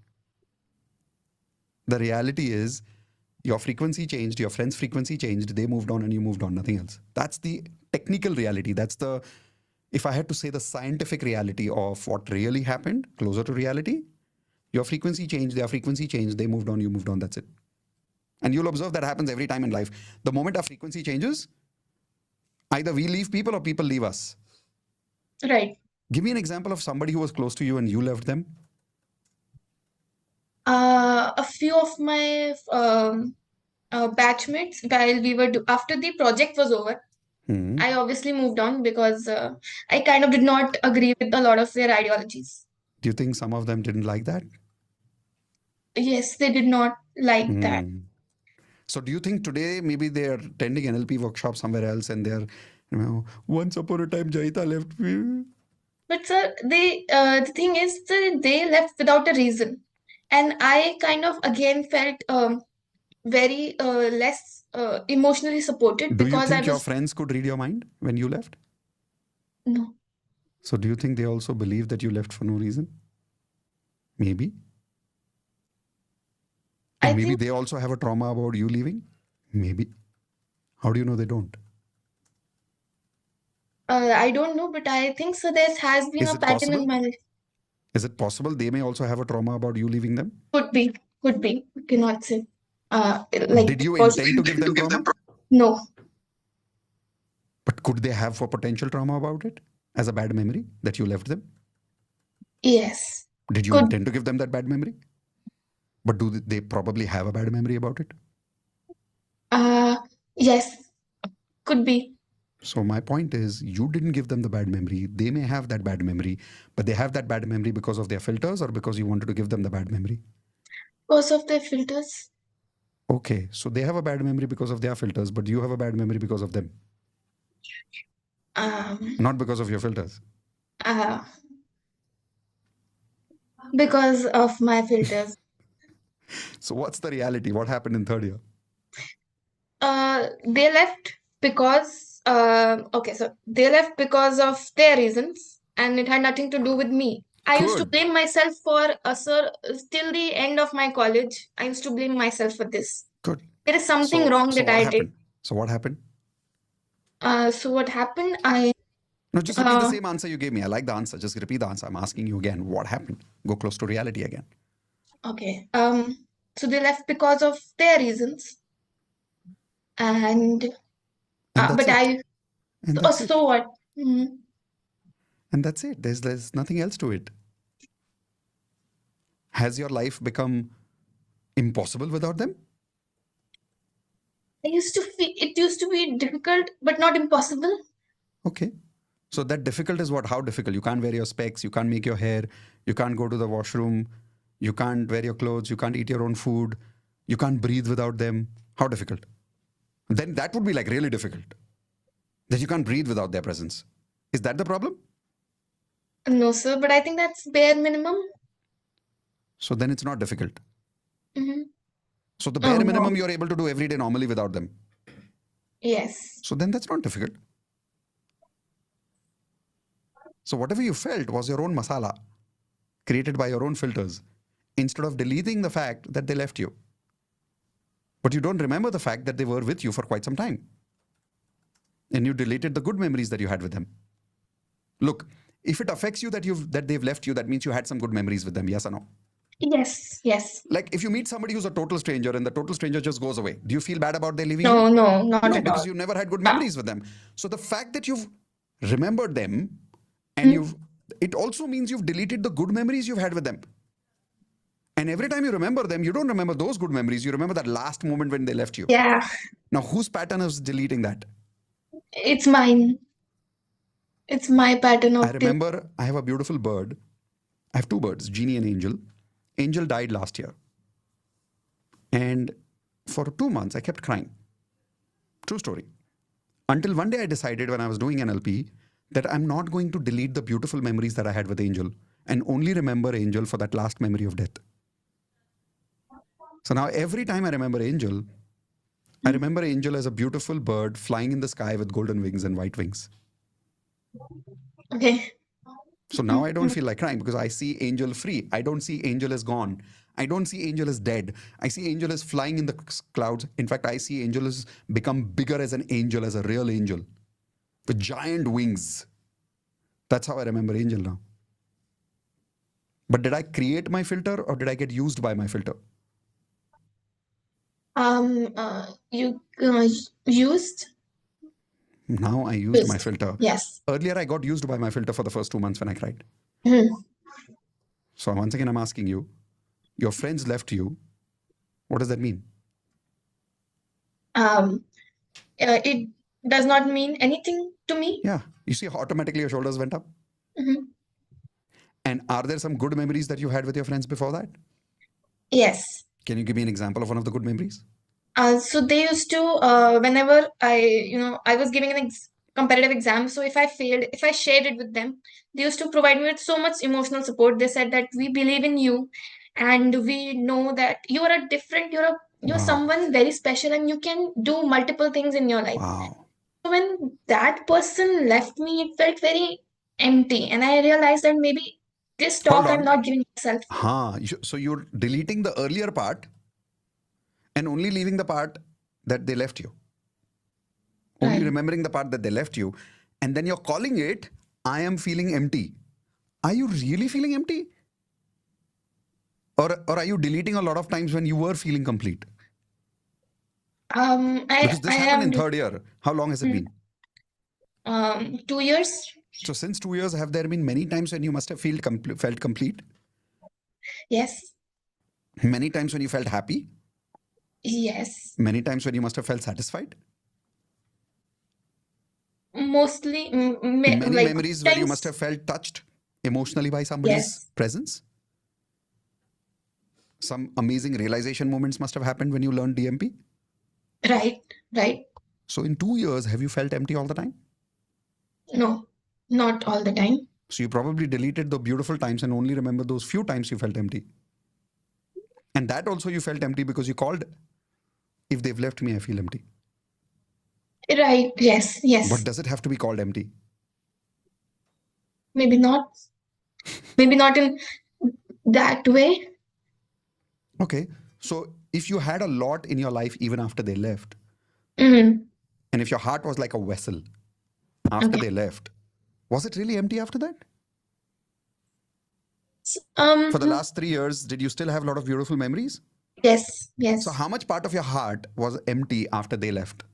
The reality is your frequency changed, your friend's frequency changed, they moved on and you moved on, nothing else. That's the technical reality. That's the, if I had to say the scientific reality of what really happened, closer to reality, your frequency changed, their frequency changed, they moved on, you moved on, that's it. And you'll observe that happens every time in life. The moment our frequency changes, either we leave people or people leave us. Right. Give me an example of somebody who was close to you and you left them. A few of my batchmates, while we were after the project was over, I obviously moved on because I kind of did not agree with a lot of their ideologies. Do you think some of them didn't like that? Yes, they did not like that. So do you think today maybe they're attending NLP workshops somewhere else and they're, you know, once upon a time Jaita left me. But sir, the thing is, sir, they left without a reason, and I kind of again felt very less emotionally supported Do you because I think your was friends could read your mind when you left? no. So do you think they also believe that you left for no reason? Maybe. And I maybe think they also have a trauma about you leaving? Maybe. How do you know they don't? I don't know, but I think so. There has been Is a it pattern in possible? my life. Is it possible they may also have a trauma about you leaving them? Could be, cannot say. Like Did you because intend to give them trauma? no, But could they have a potential trauma about it as a bad memory that you left them? yes, Did you could intend to give them that bad memory? But do they probably have a bad memory about it? yes, could be. So my point is, you didn't give them the bad memory. They may have that bad memory, but they have that bad memory because of their filters or because you wanted to give them the bad memory. Because of the filters. Okay, so they have a bad memory because of their filters, but you have a bad memory because of them, not because of your filters. Because of my filters. So what's the reality? What happened in third year? They left because okay, so they left because of their reasons, and it had nothing to do with me. I used to Good. blame myself for sir till the end of my college. I used to blame myself for this. Good. There is something So wrong that what I did. happened? So what happened? So what happened? I No, just repeat the same answer you gave me. I like the answer. Just repeat the answer. I'm asking you again. What happened? Go close to reality again. okay. So they left because of their reasons, and And that's but it. I And that's it. so what? Mhm. And that's it. There's nothing else to it. Has your life become impossible without them? I used to feel it used to be difficult, but not impossible. Okay. So that difficult is what? How difficult? You can't wear your specs. You can't make your hair. You can't go to the washroom. You can't wear your clothes. You can't eat your own food. You can't breathe without them. How difficult? Then that would be like really difficult. That you can't breathe without their presence. Is that the problem? No, sir, but I think that's bare minimum. So then it's not difficult. Mm-hmm. So the Oh, bare no. minimum you're able to do every day normally without them. Yes. So then that's not difficult. So whatever you felt was your own masala, created by your own filters, instead of deleting the fact that they left you. But you don't remember the fact that they were with you for quite some time. And you deleted the good memories that you had with them. Look, if it affects you that they've left you, that means you had some good memories with them, yes or no? Yes. Yes. Like if you meet somebody who's a total stranger and the total stranger just goes away, do you feel bad about their leaving No, you? no, not No, at because all. you never had good memories with them. So the fact that you've remembered them and it also means you've deleted the good memories you've had with them. And every time you remember them, you don't remember those good memories. You remember that last moment when they left you. Yeah, Now, whose pattern is deleting that? it's mine. It's my pattern I of delete. remember I have a beautiful bird. I have two birds, Genie and Angel. Angel died last year. And for 2 months, I kept crying. True story. Until one day I decided when I was doing NLP that I'm not going to delete the beautiful memories that I had with Angel and only remember Angel for that last memory of death. So now every time I remember Angel, I remember Angel as a beautiful bird flying in the sky with golden wings and white wings. Okay. So now I don't feel like crying because I see Angel free. I don't see Angel as gone. I don't see Angel as dead. I see Angel as flying in the clouds. In fact, I see Angel as become bigger as an angel, as a real angel with giant wings. That's how I remember Angel now. But did I create my filter or did I get used by my filter? You used? Now I used my filter. Yes. Earlier, I got used by my filter for the first 2 months when I cried. Mhm. So once again, I'm asking you, your friends left you. What does that mean? It does not mean anything to me. Yeah. You see how automatically your shoulders went up? Mhm. And are there some good memories that you had with your friends before that? Yes. Can you give me an example of one of the good memories? So they used to, whenever I was giving an competitive exam. So if I failed, if I shared it with them, they used to provide me with so much emotional support. They said that we believe in you, and we know that you are a different, you're Wow. someone very special, and you can do multiple things in your life. Wow. So when that person left me, it felt very empty, and I realized that maybe this Hold talk I'm on. not giving myself. So you're deleting the earlier part and only leaving the part that they left you. Only Right. remembering the part that they left you. And then you're calling it, I am feeling empty. Are you really feeling empty? Or are you deleting a lot of times when you were feeling complete? Because this I happened in have third year. How long has it been? 2 years. So since 2 years, have there been many times when you must have felt complete? Yes. Many times when you felt happy? Yes. Many times when you must have felt satisfied? Mostly, Many like memories where you times. must have felt touched emotionally by somebody's Yes. presence? Some amazing realization moments must have happened when you learned DMP? Right. Right. So in 2 years, have you felt empty all the time? No, not all the time. So you probably deleted the beautiful times and only remember those few times you felt empty. And that also you felt empty because you called, if they've left me, I feel empty. Right. Yes. Yes. But does it have to be called empty? Maybe not. Maybe not in that way. Okay. So if you had a lot in your life even after they left, Mm-hmm. and if your heart was like a vessel after Okay. they left, was it really empty after that? For the last 3 years, did you still have a lot of beautiful memories? Yes. Yes. So how much part of your heart was empty after they left?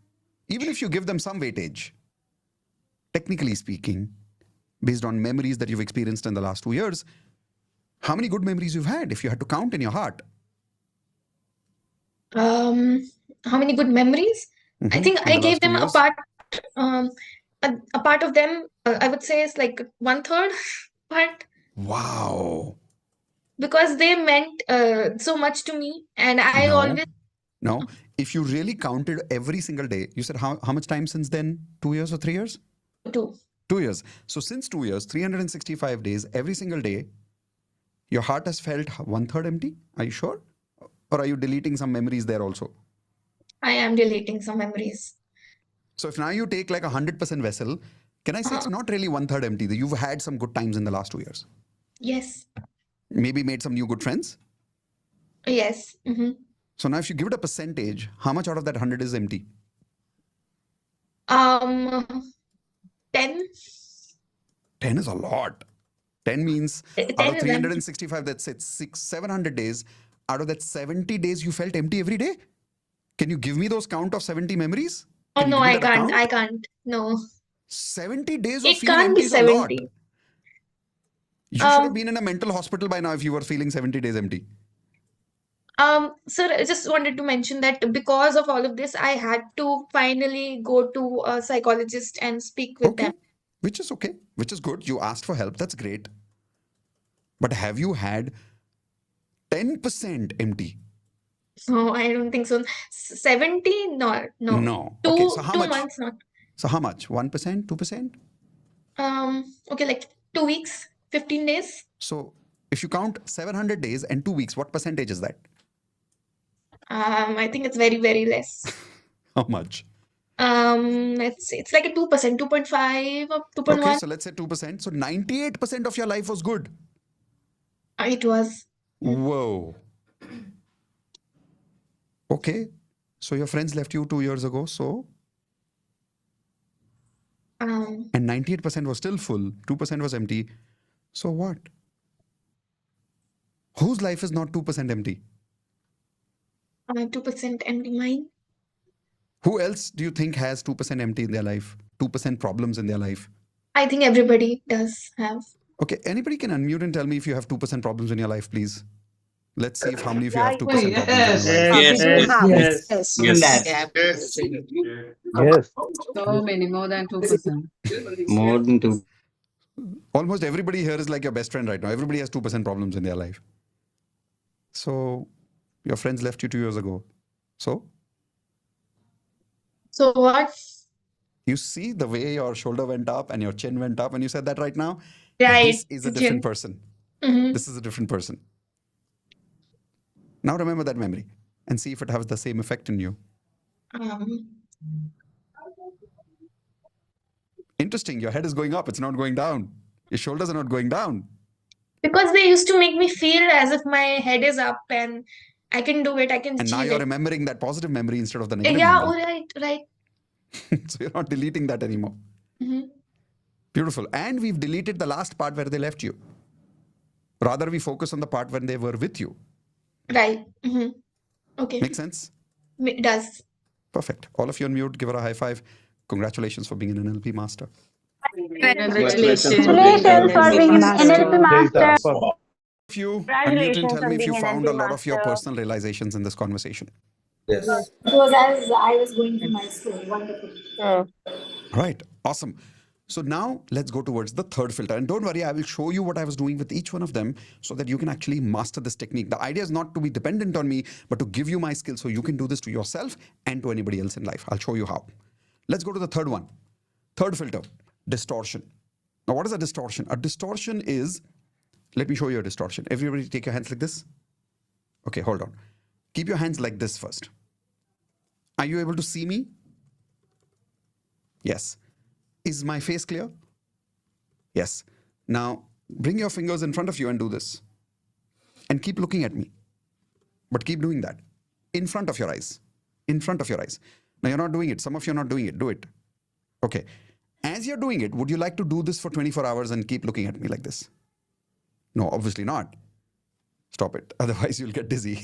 Even if you give them some weightage, technically speaking, based on memories that you've experienced in the last 2 years, how many good memories you've had if you had to count in your heart? How many good memories? I think In I the gave last 2 them a years? part. A part of them, I would say, is like 1/3 part, Wow. because they meant so much to me, and I No. always No. If you really counted every single day, you said how much time since then? 2 years or 3 years? do. 2 years. So since 2 years, 365 days, every single day, your heart has felt 1/3 empty? Are you sure? Or are you deleting some memories there also? I am deleting some memories. So if now you take like 100% vessel, can I say it's not really 1/3 empty? You've had some good times in the last 2 years. Yes. Maybe made some new good friends. Yes. So now if you give it a percentage, how much out of that 100 is empty? 10. 10 is a lot. 10 means 10 out of is empty. 365, that's it, 700 days. Out of that 70 days, you felt empty every day? Can you give me those count of 70 memories? Oh Can you no, give me I that a can't. count? I can't. No, 70 days of it feeling can't be empty is a lot. 70. You should have Um, been in a mental hospital by now if you were feeling 70 days empty. Sir, I just wanted to mention that because of all of this, I had to finally go to a psychologist and speak with Okay. them. Which is okay. Which is good. You asked for help. That's great. But have you had 10% empty? No, I don't think so. 70? No, no. No. Okay. So how Two much? months, not. So how much? 1%? 2%? Okay, like 2 weeks, 15 days. So if you count 700 days and 2 weeks, what percentage is that? I think it's very, very less. How much? It's like a 2%, 2.5 or Okay, 2.1. so let's say 2%. So 98% of your life was good. It was. Whoa. Okay. So your friends left you 2 years ago. So, Um, and 98% was still full, 2% was empty. So what? Whose life is not 2% empty? 2% empty mine. Who else do you think has 2% empty in their life? 2% problems in their life? I think everybody does have. Okay, anybody can unmute and tell me if you have 2% problems in your life, please. Let's see if how many of you Yeah, have 2% yes. problems in your life. We Yes, do yes, have. yes, Yes. yes. Yes. So many, more than 2%. More than two. Almost everybody here is like your best friend right now. Everybody has 2% problems in their life. So your friends left you 2 years ago. So So what? you see the way your shoulder went up and your chin went up, and you said that right now. Right. This is a different person. Mhm. This is a different person. Now remember that memory and see if it has the same effect in you. Um, Interesting. Your head is going up. It's not going down. Your shoulders are not going down. because they used to make me feel as if my head is up and I can do it, I can And now achieve you're it. remembering that positive memory instead of the negative Yeah, memory. all right. So you're not deleting that anymore. Mhm. Beautiful. And we've deleted the last part where they left you. Rather, we focus on the part when they were with you. Right. Okay. Make sense? It does. Perfect. All of you on mute, give her a high five. Congratulations for being an NLP master. Congratulations. Congratulations for being an NLP master. If you unmute and Congratulations tell on me if being you an found a NLP lot of your master. personal realizations in this conversation. Yes. It was as I was going through my story. Wonderful. Right. Awesome. So now let's go towards the third filter. And don't worry, I will show you what I was doing with each one of them so that you can actually master this technique. The idea is not to be dependent on me, but to give you my skills so you can do this to yourself and to anybody else in life. I'll show you how. Let's go to the third one. Third filter, distortion. Now, what is a distortion? A distortion is, let me show you a distortion. Everybody take your hands like this. Okay, hold on. Keep your hands like this first. Are you able to see me? Yes. Is my face clear? Yes. Now, bring your fingers in front of you and do this. And keep looking at me. But keep doing that. In front of your eyes. In front of your eyes. Now, you're not doing it. Some of you are not doing it. Do it. Okay. As you're doing it, would you like to do this for 24 hours and keep looking at me like this? No, obviously not. Stop it. Otherwise, you'll get dizzy.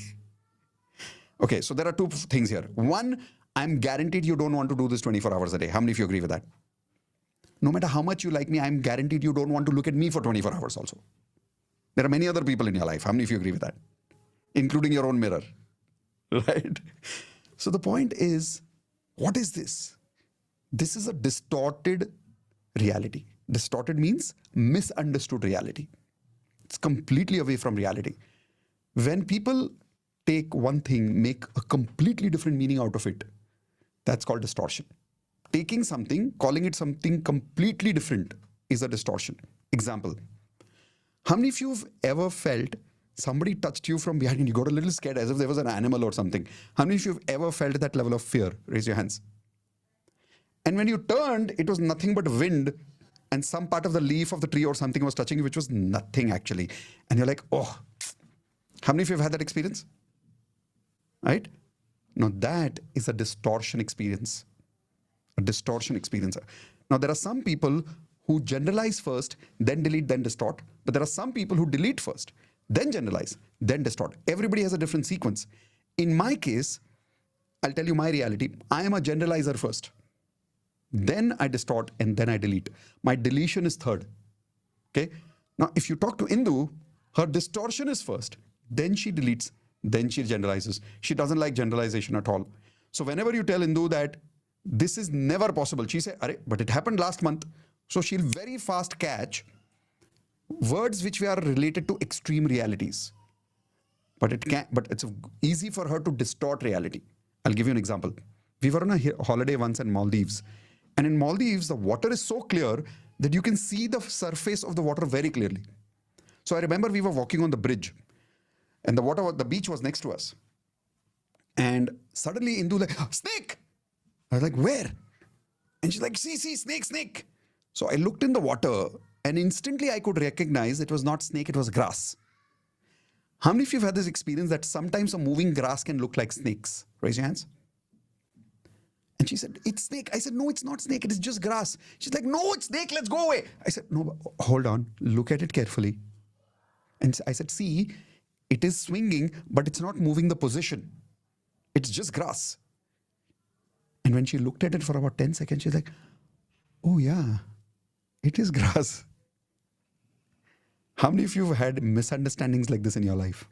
Okay, so there are two things here. One, I'm guaranteed you don't want to do this 24 hours a day. How many of you agree with that? No matter how much you like me, I'm guaranteed you don't want to look at me for 24 hours also. There are many other people in your life. How many of you agree with that? Including your own mirror, right? So the point is, what is this? This is a distorted reality. Distorted means misunderstood reality. It's completely away from reality. When people take one thing, make a completely different meaning out of it, that's called distortion. Taking something, calling it something completely different is a distortion. Example, how many of you have ever felt somebody touched you from behind and you got a little scared as if there was an animal or something? How many of you have ever felt that level of fear? Raise your hands. And when you turned, it was nothing but wind and some part of the leaf of the tree or something was touching you, which was nothing actually. And you're like, oh, how many of you have had that experience? Right? Now that is a distortion experience. A distortion experience. Now there are some people who generalize first, then delete, then distort. But there are some people who delete first, then generalize, then distort. Everybody has a different sequence. In my case, I'll tell you my reality. I am a generalizer first. Then I distort and then I delete. My deletion is third. Okay. Now, if you talk to Indu, her distortion is first, then she deletes, then she generalizes. She doesn't like generalization at all. So whenever you tell Indu that this is never possible, she say, "Arey, but it happened last month." So she'll very fast catch words which are related to extreme realities. But it's easy for her to distort reality. I'll give you an example. We were on a holiday once in Maldives. And in Maldives, the water is so clear that you can see the surface of the water very clearly. So I remember we were walking on the bridge and the beach was next to us. And suddenly Indu like, snake! I was like, where? And she's like, see, snake. So I looked in the water and instantly I could recognize it was not snake, it was grass. How many of you have had this experience that sometimes a moving grass can look like snakes? Raise your hands. And she said, it's snake. I said, no, it's not snake. It is just grass. She's like, no, it's snake. Let's go away. I said, no, hold on. Look at it carefully. And I said, see, it is swinging, but it's not moving the position. It's just grass. And when she looked at it for about 10 seconds, she's like, oh yeah, it is grass. How many of you have had misunderstandings like this in your life?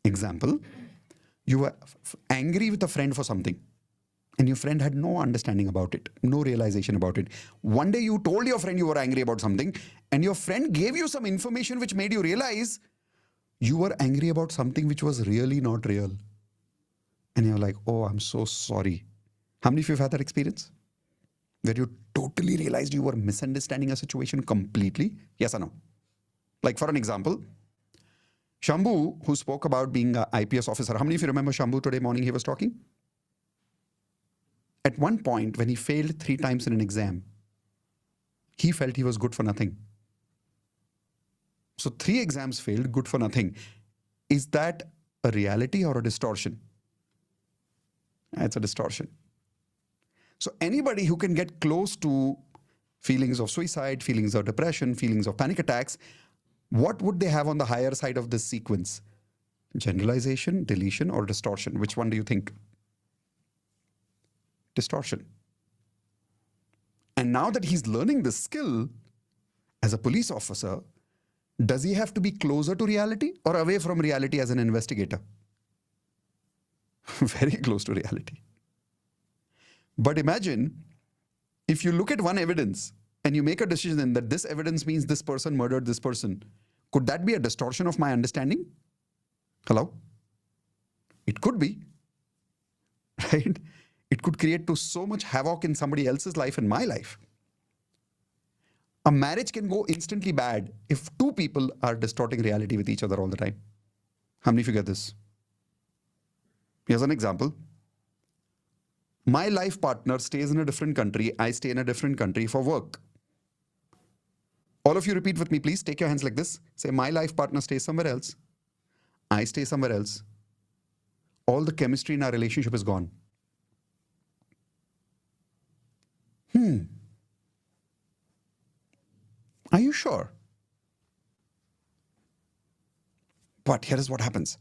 Example, you were angry with a friend for something. And your friend had no understanding about it, no realization about it. One day you told your friend you were angry about something, and your friend gave you some information which made you realize you were angry about something which was really not real. And you're like, oh, I'm so sorry. How many of you have had that experience? Where you totally realized you were misunderstanding a situation completely? Yes or no? Like for an example, Shambhu, who spoke about being an IPS officer. How many of you remember Shambhu today morning he was talking? At one point, when he failed 3 times in an exam, he felt he was good for nothing. So 3 exams failed, good for nothing. Is that a reality or a distortion? It's a distortion. So anybody who can get close to feelings of suicide, feelings of depression, feelings of panic attacks, what would they have on the higher side of this sequence? Generalization, deletion, or distortion? Which one do you think? Distortion. And now that he's learning this skill as a police officer, does he have to be closer to reality or away from reality as an investigator? Very close to reality. But imagine if you look at one evidence and you make a decision that this evidence means this person murdered this person, could that be a distortion of my understanding? Hello? It could be, right? It could create so much havoc in somebody else's life and my life. A marriage can go instantly bad if 2 people are distorting reality with each other all the time. How many of you get this? Here's an example. My life partner stays in a different country. I stay in a different country for work. All of you repeat with me, please. Take your hands like this. Say, my life partner stays somewhere else. I stay somewhere else. All the chemistry in our relationship is gone. Are you sure? But here is what happens.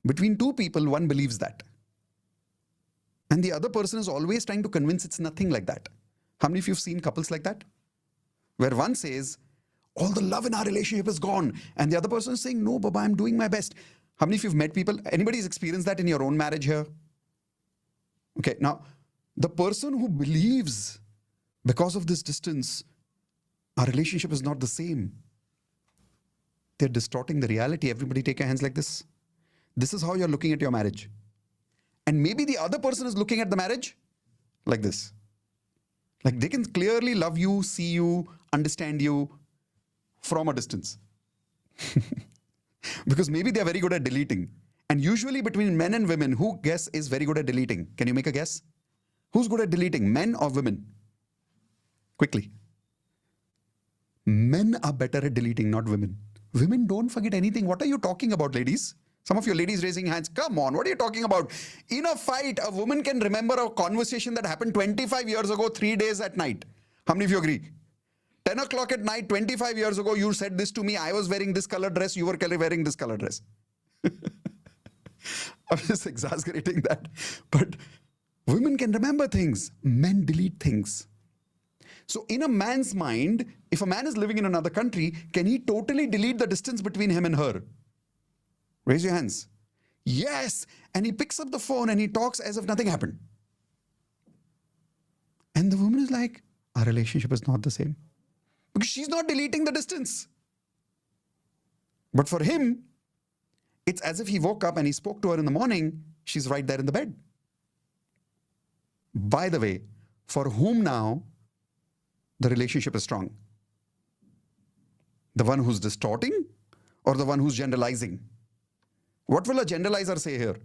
Between two people, one believes that. And the other person is always trying to convince it's nothing like that. How many of you have seen couples like that? Where one says, all the love in our relationship is gone. And the other person is saying, no, Baba, I'm doing my best. How many of you have met people? Anybody's experienced that in your own marriage here? Okay, now, the person who believes because of this distance, our relationship is not the same. They're distorting the reality. Everybody take your hands like this. This is how you're looking at your marriage. And maybe the other person is looking at the marriage like this. Like they can clearly love you, see you, understand you from a distance. Because maybe they're very good at deleting. And usually between men and women, who guess is very good at deleting? Can you make a guess? Who's good at deleting, men or women? Quickly. Men are better at deleting, not women. Women don't forget anything. What are you talking about, ladies? Some of your ladies raising hands. Come on, what are you talking about? In a fight, a woman can remember a conversation that happened 25 years ago, 3 days at night. How many of you agree? 10 o'clock at night, 25 years ago, you said this to me. I was wearing this color dress. You were wearing this color dress. I'm just exaggerating that. But women can remember things. Men delete things. So in a man's mind, if a man is living in another country, can he totally delete the distance between him and her? Raise your hands. Yes. And he picks up the phone and he talks as if nothing happened. And the woman is like, our relationship is not the same. Because she's not deleting the distance. But for him, it's as if he woke up and he spoke to her in the morning. She's right there in the bed. By the way, for whom now the relationship is strong? The one who's distorting or the one who's generalizing? What will a generalizer say here?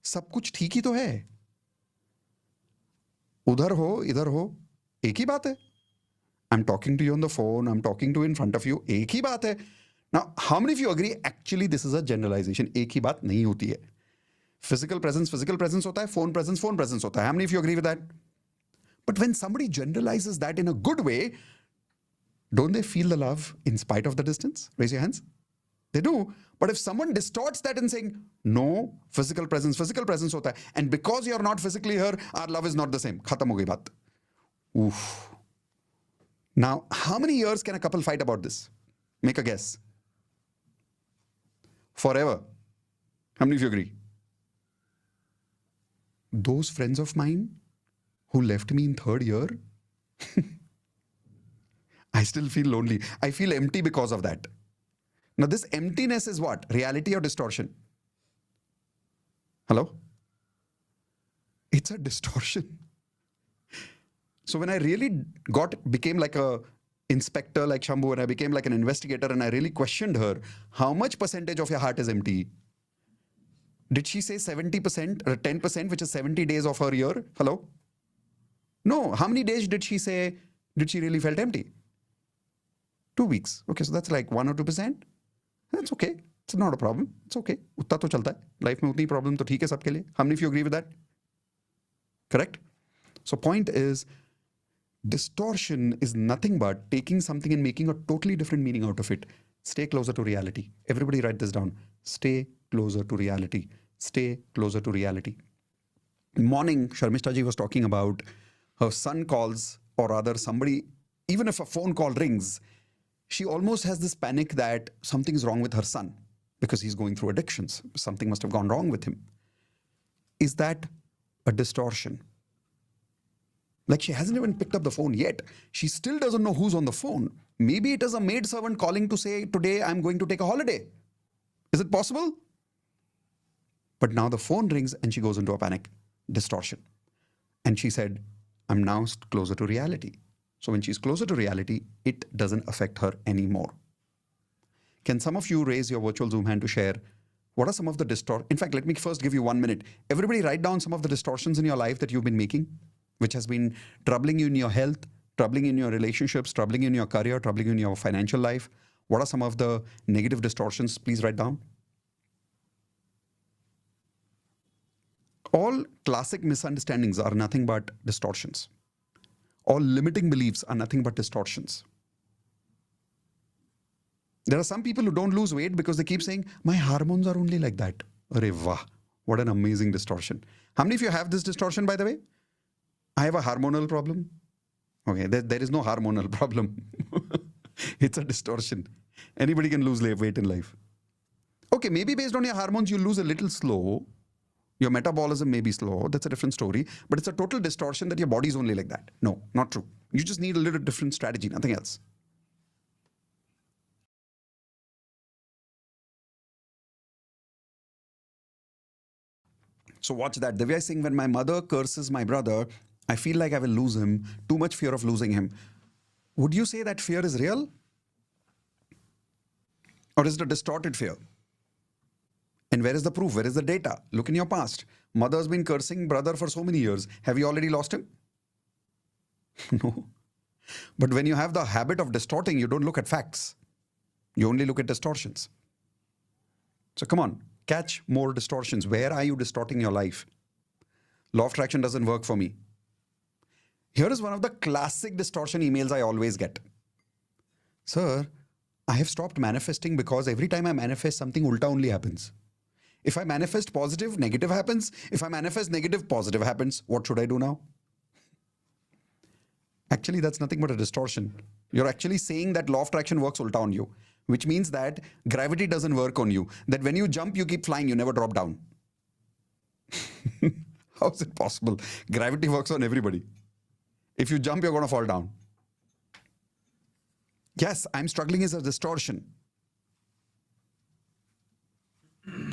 सब कुछ ठीक ही तो है. उधर हो, इधर हो, एक ही बात है. I'm talking to you on the phone, I'm talking to you in front of you, एक ही बात है. Now, how many of you agree actually this is a generalization? एक ही बात नहीं होती है. Physical presence होता है, phone presence होता है. How many of you agree with that? But when somebody generalizes that in a good way, don't they feel the love in spite of the distance? Raise your hands. They do. But if someone distorts that and saying, no, physical presence hota hai, and because you're not physically here, our love is not the same. Khatam ho gayi baat. Oof. Now, how many years can a couple fight about this? Make a guess. Forever. How many of you agree? Those friends of mine who left me in third year, I still feel lonely. I feel empty because of that. Now, this emptiness is what? Reality or distortion? Hello? It's a distortion. So when I really became like a inspector like Shambhu, and I became like an investigator and I really questioned her, how much percentage of your heart is empty? Did she say 70% or 10%, which is 70 days of her year? Hello? No. How many days did she say, did she really felt empty? 2 weeks. Okay, so that's like 1 or 2%. That's okay. It's not a problem. It's okay. Utta to chalta hai. Life mein utni problem to theek hai sabke liye. How many of you agree with that? Correct? So point is, distortion is nothing but taking something and making a totally different meaning out of it. Stay closer to reality. Everybody write this down. Stay closer to reality. Stay closer to reality. Morning, Sharmishta ji was talking about her son calls, or rather somebody, even if a phone call rings, she almost has this panic that something is wrong with her son because he's going through addictions. Something must have gone wrong with him. Is that a distortion? Like she hasn't even picked up the phone yet. She still doesn't know who's on the phone. Maybe it is a maid servant calling to say, today I'm going to take a holiday. Is it possible? But now the phone rings and she goes into a panic. Distortion. And she said, I'm now closer to reality. So when she's closer to reality, it doesn't affect her anymore. Can some of you raise your virtual Zoom hand to share What are some of the distortions? In fact, let me first give you 1 minute. Everybody write down some of the distortions in your life that you've been making, which has been troubling you in your health, troubling you in your relationships, troubling you in your career, troubling you in your financial life. What are some of the negative distortions? Please write down. All classic misunderstandings are nothing but distortions. All limiting beliefs are nothing but distortions. There are some people who don't lose weight because they keep saying, my hormones are only like that. Arey wah, what an amazing distortion. How many of you have this distortion, by the way? I have a hormonal problem. Okay, there is no hormonal problem. It's a distortion. Anybody can lose weight in life. Okay, maybe based on your hormones, you lose a little slow. Your metabolism may be slow. That's a different story. But it's a total distortion that your body is only like that. No, not true. You just need a little different strategy, nothing else. So watch that. Divya is saying, when my mother curses my brother, I feel like I will lose him. Too much fear of losing him. Would you say that fear is real? Or is it a distorted fear? And where is the proof? Where is the data? Look in your past. Mother's been cursing brother for so many years. Have you already lost him? No. But when you have the habit of distorting, you don't look at facts. You only look at distortions. So come on, catch more distortions. Where are you distorting your life? Law of attraction doesn't work for me. Here is one of the classic distortion emails I always get. Sir, I have stopped manifesting because every time I manifest, something ulta only happens. If I manifest positive, negative happens. If I manifest negative, positive happens. What should I do now? Actually, that's nothing but a distortion. You're actually saying that law of attraction works ulta on you, which means that gravity doesn't work on you. That when you jump, you keep flying, you never drop down. How is it possible? Gravity works on everybody. If you jump, you're going to fall down. Yes, I'm struggling is a distortion.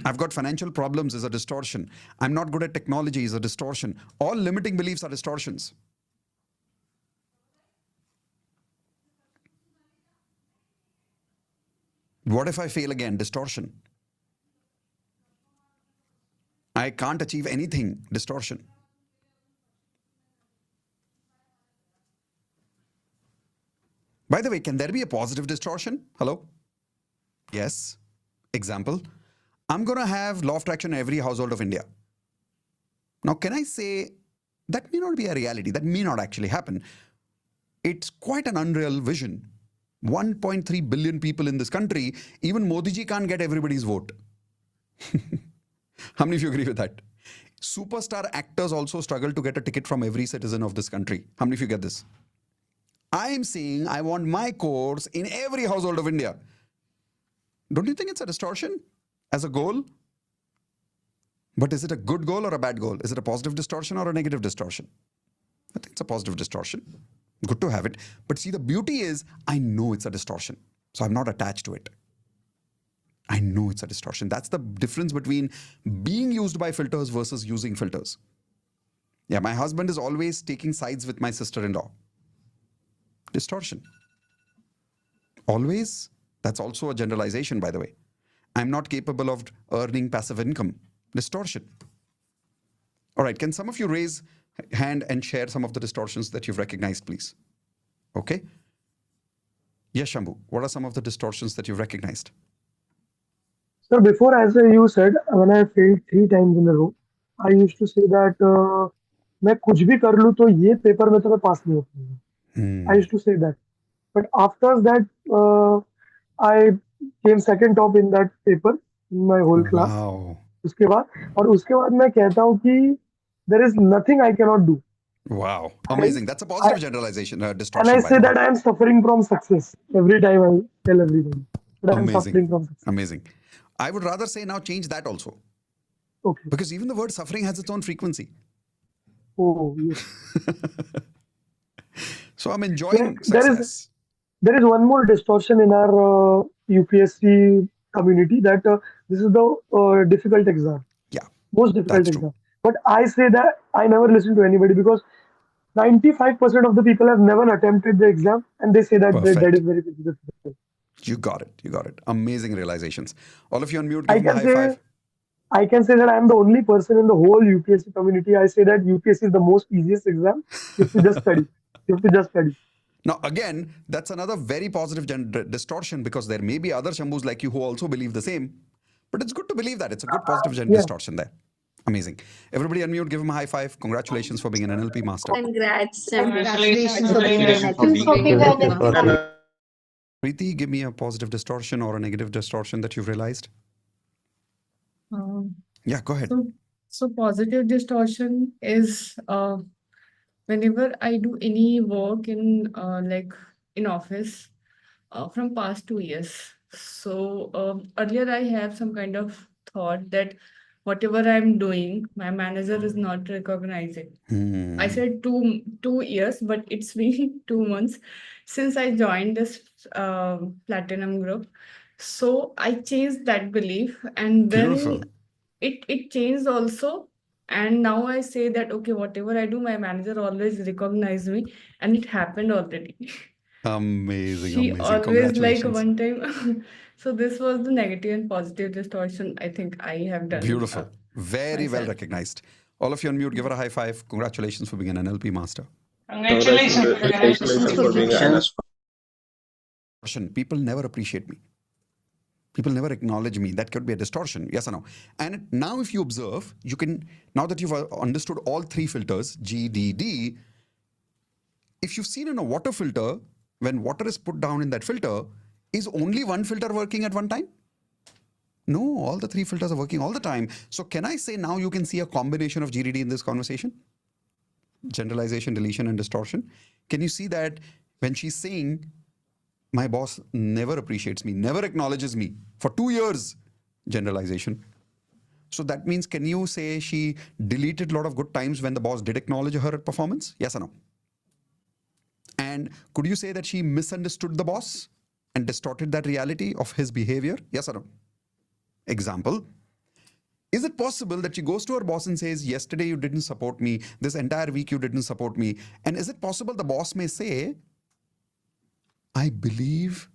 I've got financial problems is a distortion. I'm not good at technology is a distortion. All limiting beliefs are distortions. What if I fail again? Distortion. I can't achieve anything. Distortion. By the way, can there be a positive distortion? Hello? Yes. Example. I'm going to have law of attraction in every household of India. Now, can I say that may not be a reality? That may not actually happen. It's quite an unreal vision. 1.3 billion people in this country, even Modi ji can't get everybody's vote. How many of you agree with that? Superstar actors also struggle to get a ticket from every citizen of this country. How many of you get this? I am saying I want my course in every household of India. Don't you think it's a distortion as a goal? But is it a good goal or a bad goal? Is it a positive distortion or a negative distortion? I think it's a positive distortion. Good to have it. But see, the beauty is I know it's a distortion. So I'm not attached to it. I know it's a distortion. That's the difference between being used by filters versus using filters. Yeah, my husband is always taking sides with my sister-in-law. Distortion. Always. That's also a generalization, by the way. I'm not capable of earning passive income. Distortion. All right, can some of you raise hand and share some of the distortions that you've recognized, please? Okay. Yes, Shambhu, what are some of the distortions that you've recognized? So before, as you said, when I failed 3 times in a row, I used to say that मैं कुछ भी कर लूँ तो ये paper में तो मैं पास नहीं हो पाऊंगा. I used to say that. But after that, I came second top in that paper in my whole class. Wow. उसके बाद मैं कहता हूँ कि there is nothing I cannot do. Wow. Amazing. That's a positive generalization, distortion. And I by say the way. that I am suffering from success every time I tell everybody that I am suffering from success. Amazing. I would rather say now change that also. Okay. Because even the word suffering has its own frequency. Oh, yes. So I'm enjoying There success. there is one more distortion in our UPSC community that this is the difficult exam. Yeah. Most difficult That's exam. true. But I say that I never listen to anybody because 95% of the people have never attempted the exam and they say that that is very difficult. You got it. You got it. Amazing realizations. All of you on mute, give I him a can high say five. I can say that I am the only person in the whole UPSC community. I say that UPSC is the most easiest exam. You have to just study. You have to just study. Now, again, that's another very positive distortion, because there may be other Shambhus like you who also believe the same. But it's good to believe that. It's a good positive Yeah. distortion there. Amazing. Everybody unmute, give him a high five. Congratulations for being an NLP master. Congrats. Congratulations for being an Congratulations for being NLP an master. Preeti, give me a positive distortion or a negative distortion that you've realized. Um, Yeah, go ahead. so positive distortion is whenever I do any work in like in office from past 2 years. So earlier I have some kind of thought that whatever I'm doing, my manager is not recognizing. I said 2 years, but it's been 2 months since I joined this platinum group. So I changed that belief, and then Beautiful. it changed also. And now I say that okay, whatever I do, my manager always recognize me, and it happened already. Amazing, She amazing. always like Congratulations. one time. So this was the negative and positive distortion I think I have done Beautiful. Very well myself. recognized. All of you unmute, give her a high five. Congratulations for being an NLP master. Congratulations for being an People never appreciate me. People never acknowledge me. That could be a distortion. Yes or no? And now if you observe, you can, now that you've understood all three filters, G, D, D, if you've seen in a water filter, when water is put down in that filter, is only one filter working at one time? No, all the three filters are working all the time. So can I say now you can see a combination of GDD in this conversation? Generalization, deletion, and distortion. Can you see that when she's saying, my boss never appreciates me, never acknowledges me for 2 years, generalization. So that means, can you say she deleted a lot of good times when the boss did acknowledge her performance? Yes or no? And could you say that she misunderstood the boss and distorted that reality of his behavior? Yes or no? Example, is it possible that she goes to her boss and says, yesterday you didn't support me, this entire week you didn't support me? And is it possible the boss may say, I believe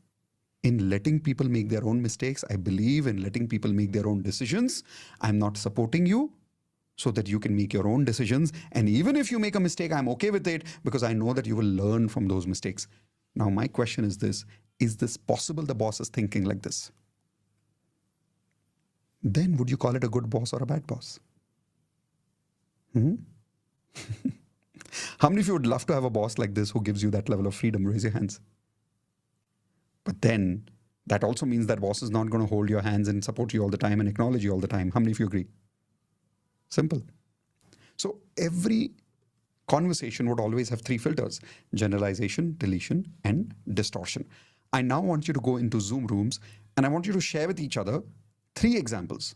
in letting people make their own mistakes. I believe in letting people make their own decisions. I'm not supporting you so that you can make your own decisions. And even if you make a mistake, I'm okay with it because I know that you will learn from those mistakes. Now, my question is this possible the boss is thinking like this? Then would you call it a good boss or a bad boss? How many of you would love to have a boss like this who gives you that level of freedom? Raise your hands. But then that also means that boss is not going to hold your hands and support you all the time and acknowledge you all the time. How many of you agree? Simple. So every conversation would always have three filters: generalization, deletion, and distortion. I now want you to go into Zoom rooms and I want you to share with each other three examples.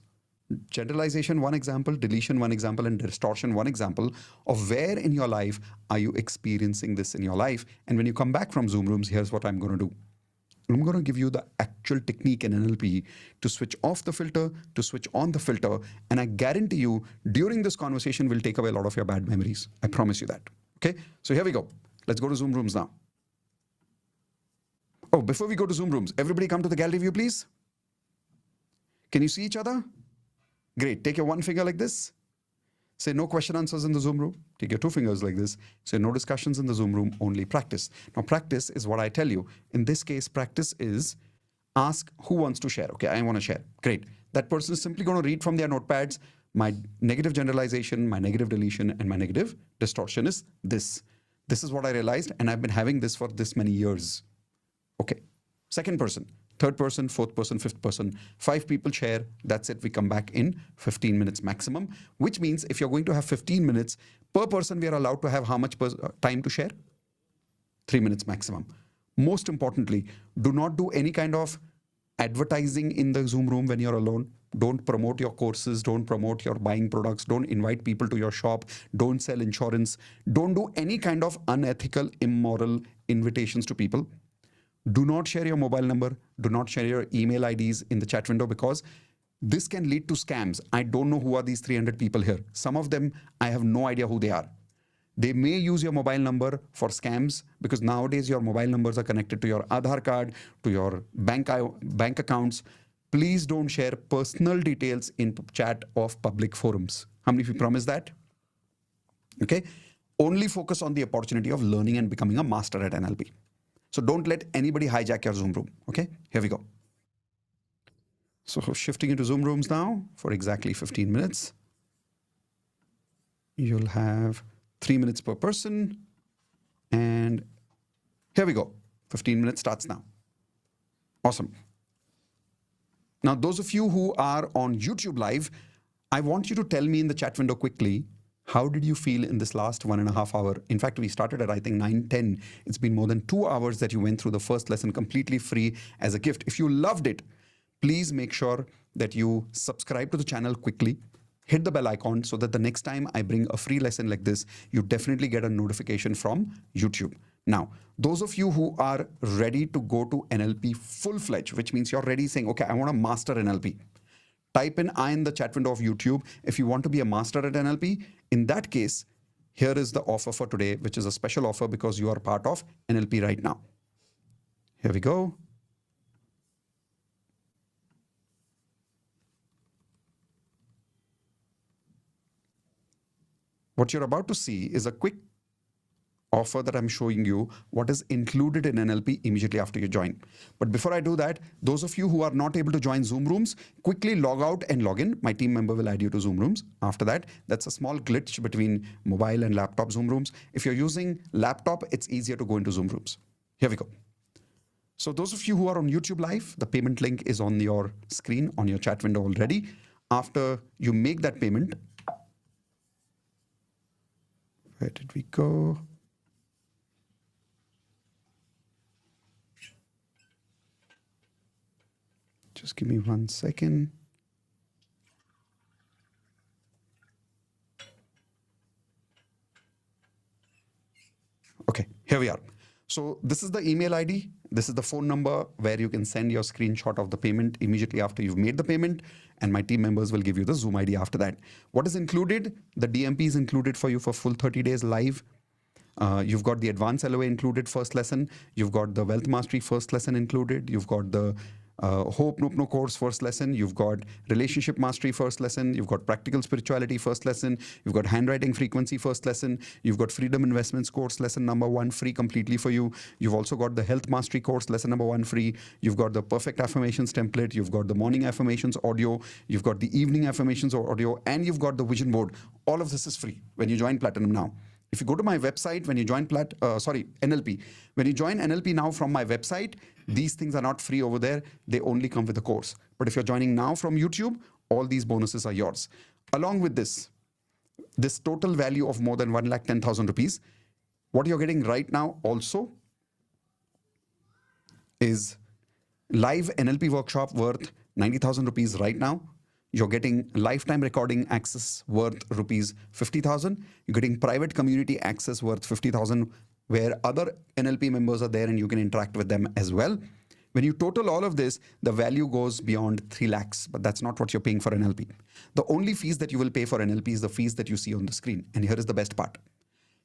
Generalization, one example; deletion, one example; and distortion, one example of where in your life are you experiencing this in your life. And when you come back from Zoom rooms, here's what I'm going to do. I'm going to give you the actual technique in NLP to switch off the filter, to switch on the filter. And I guarantee you, during this conversation, we'll take away a lot of your bad memories. I promise you that. Okay? So here we go. Let's go to Zoom rooms now. Oh, before we go to Zoom rooms, everybody come to the gallery view, please. Can you see each other? Great. Take your one finger like this. Say no question answers in the Zoom room. Take your two fingers like this. Say no discussions in the Zoom room, only practice. Now, practice is what I tell you. In this case, practice is ask who wants to share. Okay, I want to share. Great. That person is simply going to read from their notepads. My negative generalization, my negative deletion, and my negative distortion is this. This is what I realized, and I've been having this for this many years. Okay. Second person, third person, fourth person, fifth person. 5 people share. That's it. We come back in 15 minutes maximum, which means if you're going to have 15 minutes per person, we are allowed to have how much time to share? 3 minutes maximum. Most importantly, do not do any kind of advertising in the Zoom room when you're alone. Don't promote your courses. Don't promote your buying products. Don't invite people to your shop. Don't sell insurance. Don't do any kind of unethical, immoral invitations to people. Do not share your mobile number. Do not share your email IDs in the chat window, because this can lead to scams. I don't know who are these 300 people here. Some of them, I have no idea who they are. They may use your mobile number for scams, because nowadays your mobile numbers are connected to your Aadhaar card, to your bank accounts. Please don't share personal details in chat of public forums. How many of you promise that? Okay. Only focus on the opportunity of learning and becoming a master at NLP. So don't let anybody hijack your Zoom room. Okay. Here we go. So shifting into Zoom rooms now for exactly 15 minutes. You'll have 3 minutes per person. And here we go. 15 minutes starts now. Awesome. Now, those of you who are on YouTube Live, I want you to tell me in the chat window quickly, how did you feel in this last 1.5 hour? In fact, we started at, I think, 9:10. It's been more than 2 hours that you went through the first lesson completely free as a gift. If you loved it, please make sure that you subscribe to the channel quickly. Hit the bell icon so that the next time I bring a free lesson like this, you definitely get a notification from YouTube. Now, those of you who are ready to go to NLP full-fledged, which means you're ready saying, okay, I want to master NLP. Type in I in the chat window of YouTube if you want to be a master at NLP. In that case, here is the offer for today, which is a special offer because you are part of NLP right now. Here we go. What you're about to see is a quick offer that I'm showing you what is included in NLP immediately after you join. But before I do that, those of you who are not able to join Zoom rooms, quickly log out and log in. My team member will add you to Zoom rooms. After that, that's a small glitch between mobile and laptop Zoom rooms. If you're using laptop, it's easier to go into Zoom rooms. Here we go. So those of you who are on YouTube Live, the payment link is on your screen, on your chat window already. After you make that payment, where did we go? Just give me 1 second. Okay, here we are. So this is the email ID. This is the phone number where you can send your screenshot of the payment immediately after you've made the payment. And my team members will give you the Zoom ID after that. What is included? The DMP is included for you for full 30 days live. You've got the advanced LOA included first lesson. You've got the wealth mastery first lesson included. You've got the Hope No course first lesson. You've got relationship mastery first lesson. You've got practical spirituality first lesson. You've got handwriting frequency first lesson. You've got freedom investments course lesson number 1 free completely for you. You've also got the health mastery course lesson number 1 free. You've got the perfect affirmations template. You've got the morning affirmations audio. You've got the evening affirmations audio, and you've got the vision board. All of this is free when you join Platinum now. If you go to my website, when you join NLP, when you join NLP now from my website, these things are not free over there. They only come with the course. But if you're joining now from YouTube, all these bonuses are yours. Along with this total value of more than 1,10,000 rupees, what you're getting right now also is live NLP workshop worth 90,000 rupees right now. You're getting lifetime recording access worth rupees 50,000. You're getting private community access worth 50,000, where other NLP members are there and you can interact with them as well. When you total all of this, the value goes beyond 3 lakhs, but that's not what you're paying for NLP. The only fees that you will pay for NLP is the fees that you see on the screen. And here is the best part.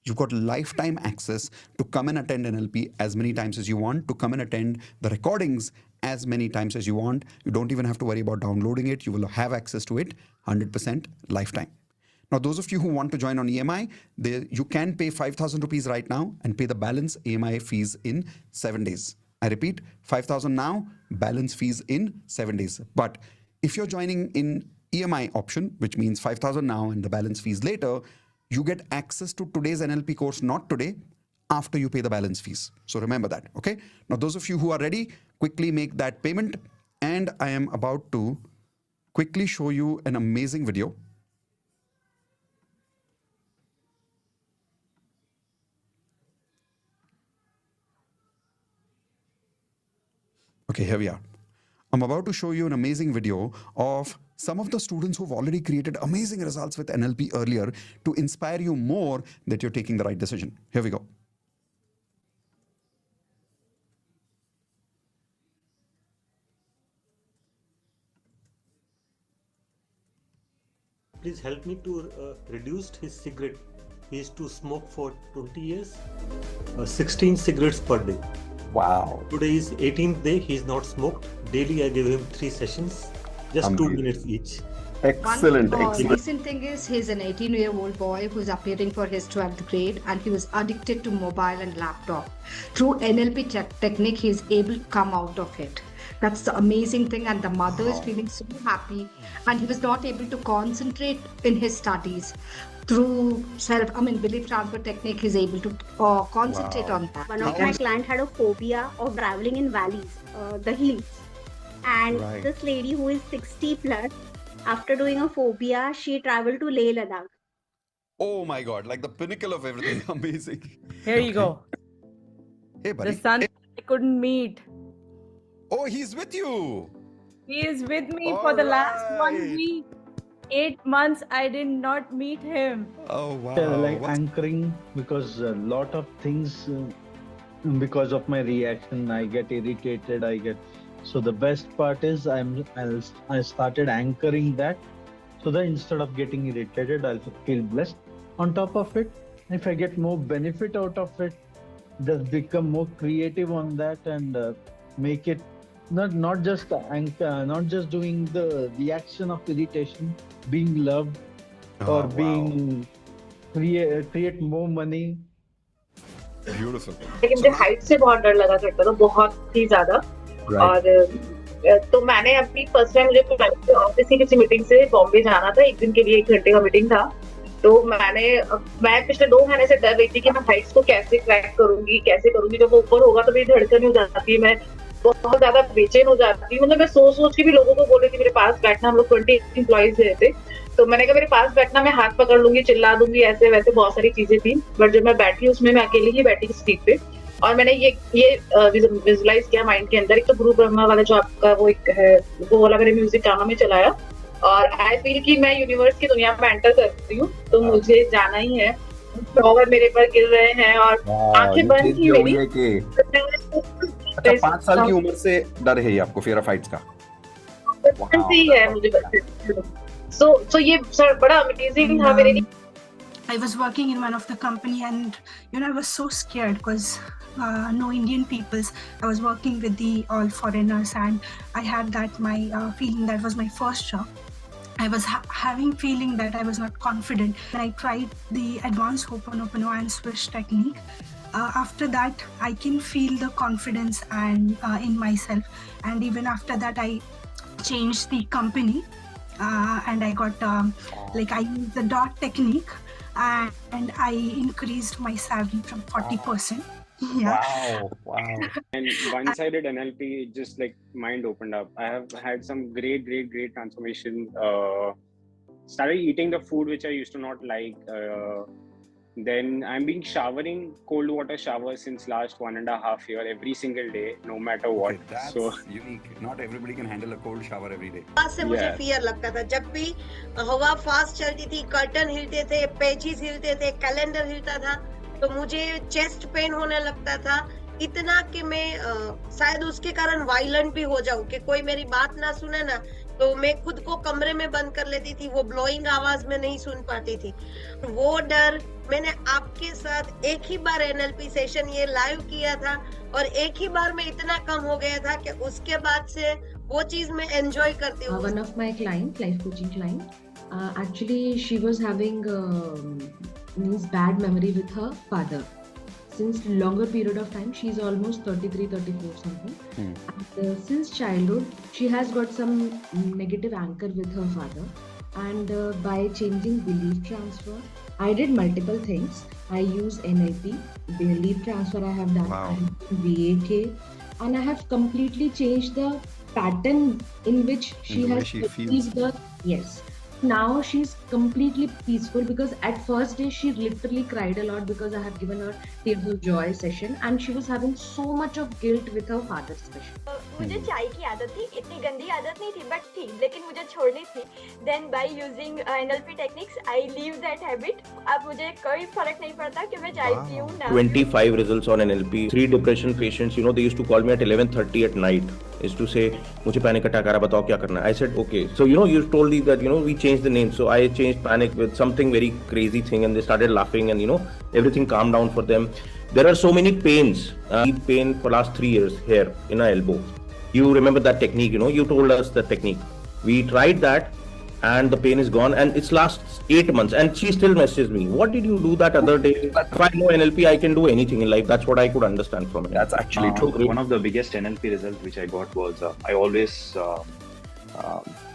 You've got lifetime access to come and attend NLP as many times as you want, to come and attend the recordings as many times as you want. You don't even have to worry about downloading it. You will have access to it 100% lifetime. Now, those of you who want to join on EMI, you can pay 5,000 rupees right now and pay the balance EMI fees in 7 days. I repeat, 5,000 now, balance fees in 7 days. But if you're joining in EMI option, which means 5,000 now and the balance fees later, you get access to today's NLP course, not today, after you pay the balance fees. So remember that, okay? Now, those of you who are ready, quickly make that payment. And I am about to quickly show you an amazing video. Okay, here we are. I'm about to show you an amazing video of some of the students who've already created amazing results with NLP earlier to inspire you more that you're taking the right decision. Here we go. Please help me to reduce his cigarette. He used to smoke for 20 years, 16 cigarettes per day. Wow. Today is 18th day. He's not smoked. Daily I give him 3 sessions, just 2 minutes each. Excellent, One excellent. recent thing is he's an 18-year-old boy who's appearing for his 12th grade and he was addicted to mobile and laptop. Through NLP technique, he's able to come out of it. That's the amazing thing, and the mother is feeling so happy, and he was not able to concentrate in his studies. Through belief transfer technique, he's able to concentrate on that. One of my clients had a phobia of traveling in valleys, the hills. And this lady who is 60 plus, after doing a phobia, she traveled to Leh Ladakh. Oh my God, like the pinnacle of everything. Amazing. Here you go. Hey, buddy. The son I couldn't meet. Oh, he's with you. He is with me for the last 1 week. 8 months I did not meet him. Oh, wow. Like anchoring, because a lot of things, because of my reaction, I get irritated. So the best part is I started anchoring that, so that instead of getting irritated, I'll feel blessed. On top of it, if I get more benefit out of it, just become more creative on that and make it not just anchor, not just doing the reaction of irritation, being loved or being create more money. Beautiful. लेकिन मुझे height से बहुत डर लगा करता था, बहुत ही ज्यादा। और तो मैंने अपनी फर्स्ट टाइम मुझे ऑफिस की किसी मीटिंग से बॉम्बे जाना था, 1 दिन के लिए 1 घंटे का मीटिंग था। तो मैं पिछले 2 महीने से डर रही थी कि मैं हाइट्स को कैसे क्रैक करूंगी, कैसे करूंगी। जब वो ऊपर होगा तो मेरी धड़कन हो जाती है, मैं बहुत ज्यादा बेचैन हो जाती हूँ। मतलब मैं सोच के भी लोगों को बोल रही थी मेरे पास बैठना। हम लोग 20 एम्प्लॉइज गए थे, तो मैंने कहा मेरे पास बैठना, मैं हाथ पकड़ लूंगी, चिल्ला दूंगी, ऐसे वैसे बहुत सारी चीजें थी। बट जब मैं बैठी उसमें मैं अकेली ही बैठी सीट पे, और मैंने ये विजुअलाइज किया माइंड के अंदर। एक तो गुरु ब्रह्मा वाला जो आपका वो एक है, वो वाला मेरे म्यूजिक कानों में चलाया, और आई फील कि मैं यूनिवर्स की दुनिया में एंटर करती हूँ, तो मुझे जाना ही है। फ्लावर मेरे पर गिर रहे हैं और आंखें बंद थी मेरी। अच्छा, 5 साल की उम्र से डर है ये आपको, फियर ऑफ हाइट्स का? बचपन से ही है मुझे। सो ये सर बड़ा अमेजिंग था मेरे लिए। I was working in one of the company, and I was so scared because no Indian peoples. I was working with the all foreigners, and I had that my feeling that was my first job. I was having feeling that I was not confident. And I tried the advanced Ho'oponopono and Swish technique. After that, I can feel the confidence and in myself. And even after that, I changed the company, and I got I used the dot technique. And I increased my salary from 40%. Yeah. Wow. And once I did NLP, it just like mind opened up. I have had some great transformation. Started eating the food which I used to not like. Then I'm being showering cold water shower since last 1.5 years every single day, no matter what. Okay, that's so unique. Not everybody can handle a cold shower every day. से मुझे fear लगता था। जब भी हवा fast चलती थी, curtain हिलते थे, पेजेस हिलते थे, कैलेंडर हिलता था, तो मुझे चेस्ट पेन होने लगता था। इतना कि मैं शायद उसके कारण वायलेंट भी हो जाऊं, कि कोई मेरी बात ना सुने ना, तो मैं खुद को कमरे में बंद कर लेती थी। वो ब्लोइंग आवाज में नहीं सुन पाती थी। वो डर मैंने आपके साथ एक ही बार एनएलपी सेशन ये लाइव किया था, और एक ही बार में इतना कम हो गया था कि उसके बाद से वो चीज मैं एंजॉय करती हूँ। One of my client, life coaching client, actually she was having bad memory with her father. Since longer period of time, she's almost 33, 34 something. And since childhood, she has got some negative anchor with her father. And by changing belief transfer, I did multiple things. I use NLP, belief transfer I have done, I have done VAK, and I have completely changed the pattern in which she has perceived the, yes. Now she's completely peaceful, because at first day she literally cried a lot because I have given her Tears of Joy session, and she was having so much of guilt with her father especially. मुझे चाय की आदत थी, इतनी गंदी आदत नहीं थी बट थी, लेकिन मुझे छोड़नी थी। Then by using NLP techniques I leave that habit. अब मुझे कोई फर्क नहीं पड़ता कि मैं चाय पीऊं ना। 25 results on NLP. 3 depression patients, they used to call me at 11:30 at night. Is to say, मुझे panic attack आ रहा, बताओ क्या करना है? I said okay. So you told me that we changed the name. So I changed panic with something very crazy thing, and they started laughing, and everything calmed down for them. There are so many pains. Pain for last 3 years here in our elbow. You remember that technique, you told us the technique. We tried that and the pain is gone, and it's last 8 months and she still messages me, what did you do that other day? If I know NLP, I can do anything in life. That's what I could understand from it. That's actually true. One of the biggest NLP results which I got was I always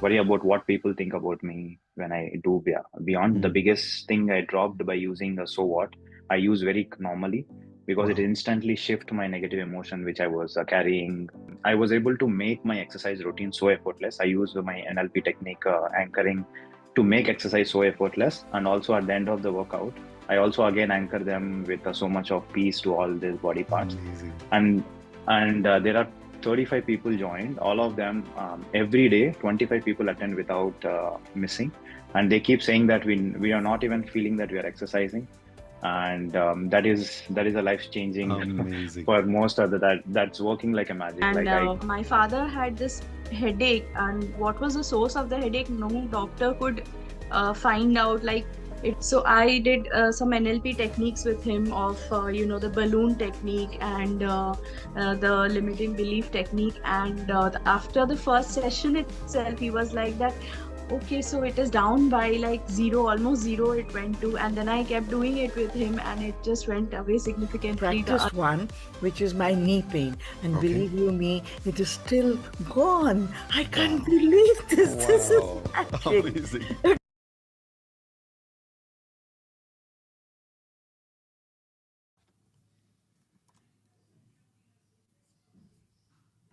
worry about what people think about me when I do beyond. The biggest thing I dropped by using a so what, I use very normally, because it instantly shift my negative emotion which I was carrying. I was able to make my exercise routine so effortless. I use my NLP technique anchoring to make exercise so effortless, and also at the end of the workout I also again anchor them with so much of peace to all these body parts. Amazing. And there are 35 people joined, all of them every day 25 people attend without missing, and they keep saying that we are not even feeling that we are exercising, and that is a life-changing for most of that's working like a magic. And my father had this headache, and what was the source of the headache, no doctor could find out so I did some NLP techniques with him of the balloon technique and the limiting belief technique, and after the first session itself he was like that, okay, so it is down by almost zero it went to, and then I kept doing it with him and it just went away significantly. Practiced one, which is my knee pain, and believe you me, it is still gone. I can't believe this. Wow. This is amazing.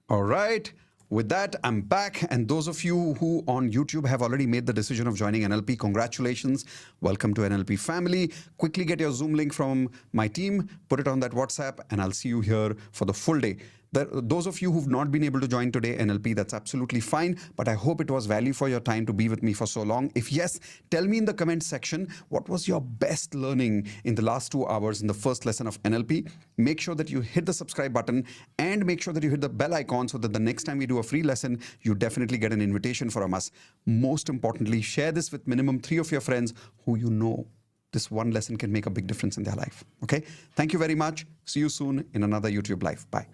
All right. With that, I'm back. And those of you who on YouTube have already made the decision of joining NLP, congratulations. Welcome to NLP family. Quickly get your Zoom link from my team, put it on that WhatsApp, and I'll see you here for the full day. Those of you who've not been able to join today NLP, that's absolutely fine, but I hope it was value for your time to be with me for so long. If yes, tell me in the comment section, what was your best learning in the last 2 hours in the first lesson of NLP? Make sure that you hit the subscribe button and make sure that you hit the bell icon so that the next time we do a free lesson, you definitely get an invitation from us. Most importantly, share this with minimum 3 of your friends who you know this one lesson can make a big difference in their life. Okay? Thank you very much. See you soon in another YouTube Live. Bye.